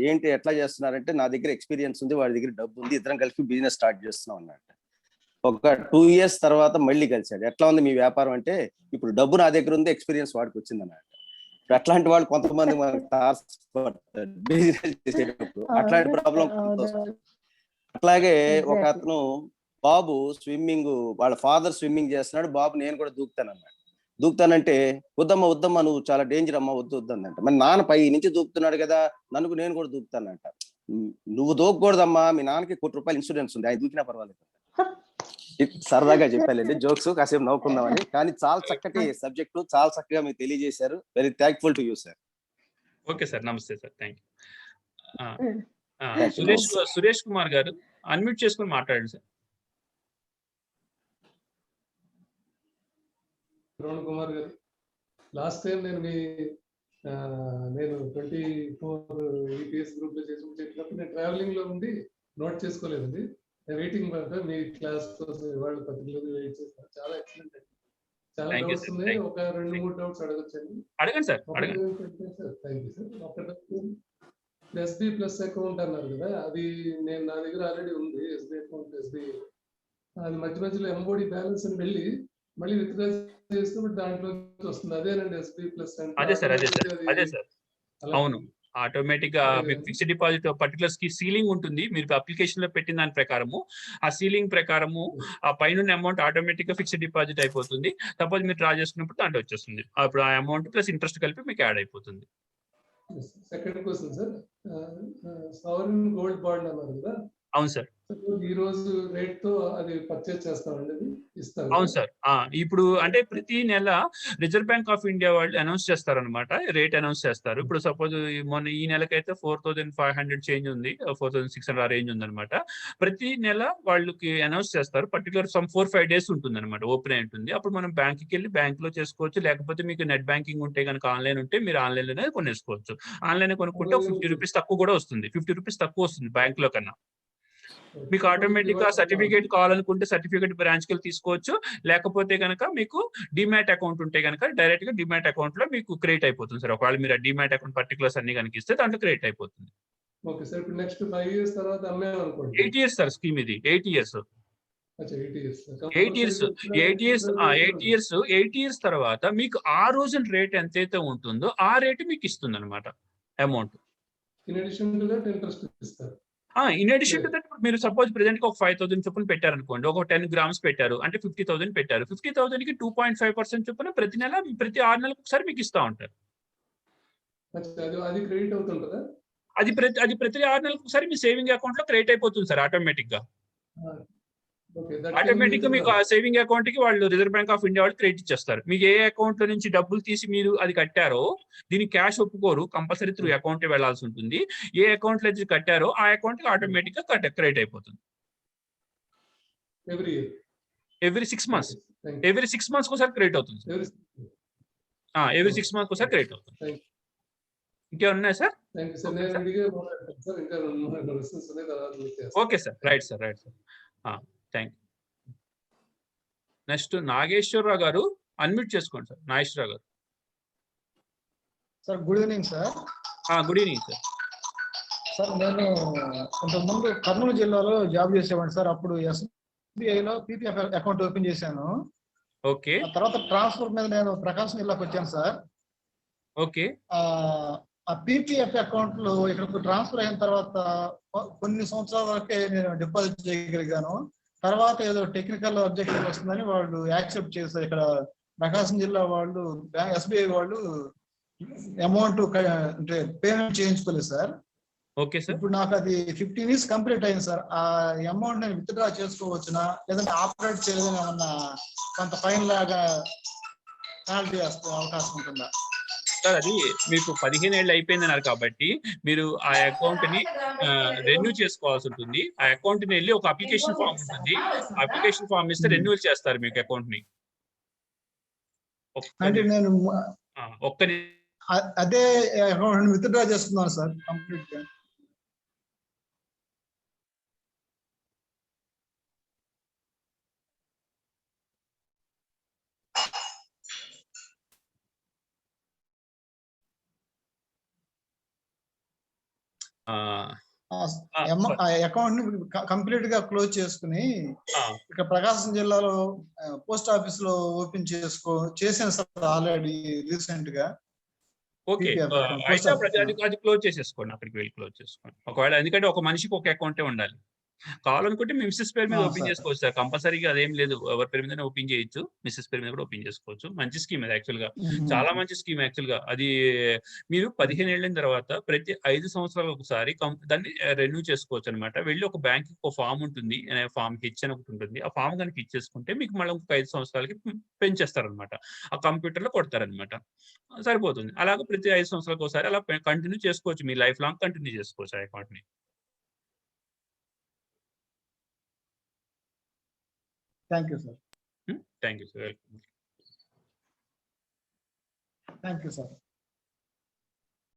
ఏంటి ఎట్లా చేస్తున్నారంటే, నా దగ్గర ఎక్స్పీరియన్స్ ఉంది, వాడి దగ్గర డబ్బు ఉంది, ఇద్దరం కలిపి బిజినెస్ స్టార్ట్ చేస్తున్నాం అన్నట్టు. ఒక 2 years తర్వాత మళ్ళీ కలిసాడు. ఎట్లా ఉంది మీ వ్యాపారం అంటే, ఇప్పుడు డబ్బు నా దగ్గర ఉంది, ఎక్స్పీరియన్స్ వాడికి వచ్చింది అన్నట్టు. అట్లాంటి వాళ్ళు కొంతమంది మనకి బిజినెస్ చేసేటప్పుడు అట్లాంటి ప్రాబ్లం. అట్లాగే ఒక అతను బాబు స్విమ్మింగ్, వాళ్ళ ఫాదర్ స్విమ్మింగ్ చేస్తున్నాడు, బాబు నేను కూడా దూకుతానన్నాడు. దూకుతానంటే వద్దమ్మా నువ్వు చాలా డేంజర్ అమ్మా, వద్దంట. మరి నాన్న పై నుంచి దూకుతున్నాడు కదా, నేను కూడా దూకుతానంట. నువ్వు దూకకూడదమ్మా, మీ నాన్నకి ₹1 కోటి ఇన్సూరెన్స్ ఉంది, ఆయన దూకినా పర్వాలేదు. సరదాగా చెప్పాలండి జోక్స్, కాసేపు నవ్వుకుందామని. కానీ చాలా చక్కటి సబ్జెక్టు, చాలా చక్కగా మీరు తెలియజేశారు. Very thankful to you sir. Okay sir, నమస్తే sir, thank you. Suresh Kumar garu unmute చేసుకుని మాట్లాడండి సార్. ద్రోణ్ కుమార్ గారు, లాస్ట్ టైం నేను 24 EPS గ్రూప్ లో చేసినప్పుడు నేను ట్రావెలింగ్ లో ఉండి నోట్ చేసుకోలేదండి. వెయిటింగ్ మీ క్లాస్ కోసం ఇవాళ పర్టికులర్ వెయిట్ చేస్తాను. చాలా ఎక్సలెంట్ అండి, చాలా డౌట్స్ ఉన్నాయి. ఒక 2-3 డౌట్స్ అడగొచ్చండి. అడగండి సార్. Thank you sir. ఒకటి ఎస్బీ ప్లస్ అకౌంట్ అన్నారు కదా, అది నా దగ్గర ఆల్రెడీ ఉంది, ఎస్బీ అకౌంట్. అది మధ్యలో ఎంఓడి బ్యాలెన్స్ అని వెళ్ళి మళ్ళీ విత్డ్రా చేసినప్పుడు దాంట్లో వస్తుంది, అదేనండి ఎస్బీ ప్లస్ అంటే. అదే సార్. అవును, ఆటోమేటిక్ గా మీకు ఫిక్స్డ్ డిపాజిట్ పర్టికులర్ సీలింగ్ ఉంటుంది. మీరు అప్లికేషన్ లో పెట్టిన దాని ప్రకారము ఆ సీలింగ్ ప్రకారము ఆ పైన అమౌంట్ ఆటోమేటిక్ గా ఫిక్స్డ్ డిపాజిట్ అయిపోతుంది. సపోజ్ మీరు డ్రా చేసుకున్నప్పుడు దాంట్లో వచ్చేస్తుంది. అప్పుడు ఆ అమౌంట్ ప్లస్ ఇంట్రెస్ట్ కలిపి మీకు యాడ్ అయిపోతుంది. Second question sir, sovereign gold bond అన్నారు కదా. అవును సార్. ఈ రోజు రేట్ తో అది పర్చేస్ చేస్తామండి, అది ఇస్తారు. అవును సార్. ఇప్పుడు అంటే ప్రతి నెల రిజర్వ్ బ్యాంక్ ఆఫ్ ఇండియా వాళ్ళు అనౌన్స్ చేస్తారనమాట. రేట్ అనౌన్స్ చేస్తారు. ఇప్పుడు సపోజ్ మొన్న ఈ నెలకైతే 4500 చేంజ్ ఉంది, 4600 ఆ రేంజ్ ఉందన్నమాట. ప్రతి నెల వాళ్ళకి అనౌన్స్ చేస్తారు. పర్టికులర్ సమ్ 4-5 డేస్ ఉంటుందన్నమాట, ఓపెన్ అయి ఉంటుంది. అప్పుడు మనం బ్యాంక్కి వెళ్ళి బ్యాంక్ లో చేసుకోవచ్చు. లేకపోతే మీకు నెట్ బ్యాంకింగ్ ఉంటే కనుక ఆన్లైన్ ఉంటే మీరు ఆన్లైన్ లోనే కొనేసుకోవచ్చు. ఆన్లైన్ కొనుక్కుంటే 50 రూపీస్ తక్కువ కూడా వస్తుంది. 50 రూపీస్ తక్కువ వస్తుంది బ్యాంక్ లో కన్నా. మీకు ఆటోమేటిక్ గా సర్టిఫికేట్ కావాలనుకుంటే సర్టిఫికేట్ బ్రాంచ్ కి తీసుకోవచ్చు. లేకపోతే కనుక మీకు డిమాట్ అకౌంట్ ఉంటే కనుక డైరెక్ట్ గా డిమాట్ అకౌంట్ లో మీకు క్రియేట్ అయిపోతుంది సార్. ఒకవేళ మీరు డిమాట్ అకౌంట్ పర్టికులర్స్ అన్ని కనుక ఇస్తే దాంట్లో క్రియేట్ అయిపోతుంది. Okay sir. ఇప్పుడు నెక్స్ట్ 5 years తర్వాత అమ్మేమనుకోండి. 8 years సార్ స్కీమ్ ఇది. 8 years. 8 years తర్వాత మీకు ఆ రోజు రేట్ ఎంతైతే ఉంటుందో ఆ రేటు మీకు ఇస్తుంది అనమాట amount. In addition to that interest ఇస్తారు. ఇన్ అడిషన్ టు దట్ మీరు సపోజ్ ప్రెజెంట్ గా ఒక 5000 చొప్పున పెట్టారనుకోండి. ఒక 10 grams పెట్టారు అంటే 50,000 పెట్టారు. 50,000 కి 2.5% చొప్పున ప్రతి 6 నెలలకు ఒకసారి మీకు ఇస్తా ఉంటారు. అది క్రెడిట్ అవుతుంటదా? అది ప్రతి 6 నెలలకు ఒకసారి మీ సేవింగ్ అకౌంట్ లో క్రియేట్ అయిపోతుంది సార్ ఆటోమేటిక్ గా. ఆటోమేటిక్ గా మీకు ఆ సేవింగ్ అకౌంట్ కి వాళ్ళు రిజర్వ్ బ్యాంక్ ఆఫ్ ఇండియా వాళ్ళు క్రెడిట్ ఇచ్చేస్తారు. మీకు ఏ అకౌంట్ లో నుంచి డబ్బులు తీసి మీరు అది కట్టారో దీనికి క్యాష్ ఒప్పుకోరు, కంపల్సరీ త్రూ అకౌంట్ వెళ్లాల్సి ఉంటుంది. ఏ అకౌంట్ లో కట్టారో ఆ అకౌంట్ కి ఆటోమేటిక్ గా క్రెడిట్ అయిపోతుంది. Every 6 months. ఎవ్రీ 6 months ఒకసారి క్రెడిట్ అవుతుంది. ఎవ్రీ 6 months ఒకసారి క్రెడిట్ అవుతుంది. ఇంకేమన్నా ఉన్నాయా sir? Okay sir. Right sir. Thank you. Next Nageswararao గారు, అన్మ్యూట్ చేసుకోండి సార్. నాగేశ్వరరావు గారు. Sir good evening sir. Good evening sir. Sir నేను ఇంతకుముందు కర్నూలు జిల్లాలో జాబ్ చేసేవాడిని సార్. అప్పుడు SBIలో PPF అకౌంట్ ఓపెన్ చేశాను. ఓకే. తర్వాత ట్రాన్స్ఫర్ మీద నేను ప్రకాశం జిల్లాకు వచ్చాను సార్. ఓకే. ఆ PPF అకౌంట్ లో ఇక్కడికి ట్రాన్స్ఫర్ అయిన తర్వాత కొన్ని సంవత్సరాల వరకే నేను డిపాజిట్ చేయగలిగాను. తర్వాత ఏదో టెక్నికల్ అబ్జెక్షన్ వస్తుందని వాళ్ళు యాక్సెప్ట్ చేస్తారు. ఇక్కడ ప్రకాశం జిల్లా వాళ్ళు SBI వాళ్ళు అమౌంట్ అంటే పేమెంట్ చేయించుకోలేదు సార్. Okay sir. ఇప్పుడు నాకు అది 15 years కంప్లీట్ అయింది సార్. ఆ అమౌంట్ నేను విత్డ్రా చేసుకోవచ్చునా, లేదంటే ఆపరేట్ చేయలేదని ఏమన్నా కొంత ఫైన్ లాగా పెనాల్టీ వేస్తే అవకాశం ఉంటుందా సార్? అది మీకు 15 ఏళ్ళు అయిపోయిందన్నారు కాబట్టి మీరు ఆ అకౌంట్ ని రెన్యూ చేసుకోవాల్సి ఉంటుంది. ఆ అకౌంట్ ని వెళ్ళి ఒక అప్లికేషన్ ఫామ్ ఉంటుంది. అప్లికేషన్ ఫామ్ ఇస్తే రెన్యూల్ చేస్తారు మీకు అకౌంట్ ని. అంటే నేను ఒక్క అదే అకౌంట్ విత్డ్రా చేసుకున్నాను సార్ కంప్లీట్ గా. అకౌంట్ ని కంప్లీట్ గా క్లోజ్ చేసుకుని ఇక్కడ ప్రకాశం జిల్లాలో పోస్ట్ ఆఫీస్ లో ఓపెన్ చేశాను సార్ ఆల్రెడీ రీసెంట్ గా. ఓకే. అది క్లోజ్ చేసేసుకోండి. అక్కడికి వెళ్ళి క్లోజ్ చేసుకోండి ఒకవేళ. ఎందుకంటే ఒక మనిషికి ఒక అకౌంటే ఉండాలి. కావాలనుకుంటే మీ మిస్సెస్ పేరు మీద ఓపెన్ చేసుకోవచ్చు సార్. కంపల్సరీగా అదేం లేదు, ఎవరి పేరు మీద ఓపెన్ చేయొచ్చు. మిస్సెస్ పేరు మీద కూడా ఓపెన్ చేసుకోవచ్చు. మంచి స్కీమ్ అది యాక్చువల్ గా, చాలా మంచి స్కీమ్ యాక్చువల్ గా. అది మీరు 15 ఏళ్ళ తర్వాత ప్రతి 5 సంవత్సరాలకు ఒకసారి దాన్ని రెన్యూ చేసుకోవచ్చు అనమాట. వెళ్ళి ఒక బ్యాంక్ ఒక ఫామ్ ఉంటుంది, ఫామ్ H అని ఒకటి ఉంటుంది. ఆ ఫామ్ కనుక ఇచ్చేసుకుంటే మీకు మళ్ళీ ఒక 5 సంవత్సరాలకి పెంచేస్తారనమాట. ఆ కంప్యూటర్ లో కొడతారనమాట, సరిపోతుంది. అలాగే ప్రతి 5 సంవత్సరాలకు ఒకసారి అలా కంటిన్యూ చేసుకోవచ్చు. మీ లైఫ్ లాంగ్ కంటిన్యూ చేసుకోవచ్చు ఆ అకౌంట్ ని. Thank you sir. Thank you sir. Thank you sir.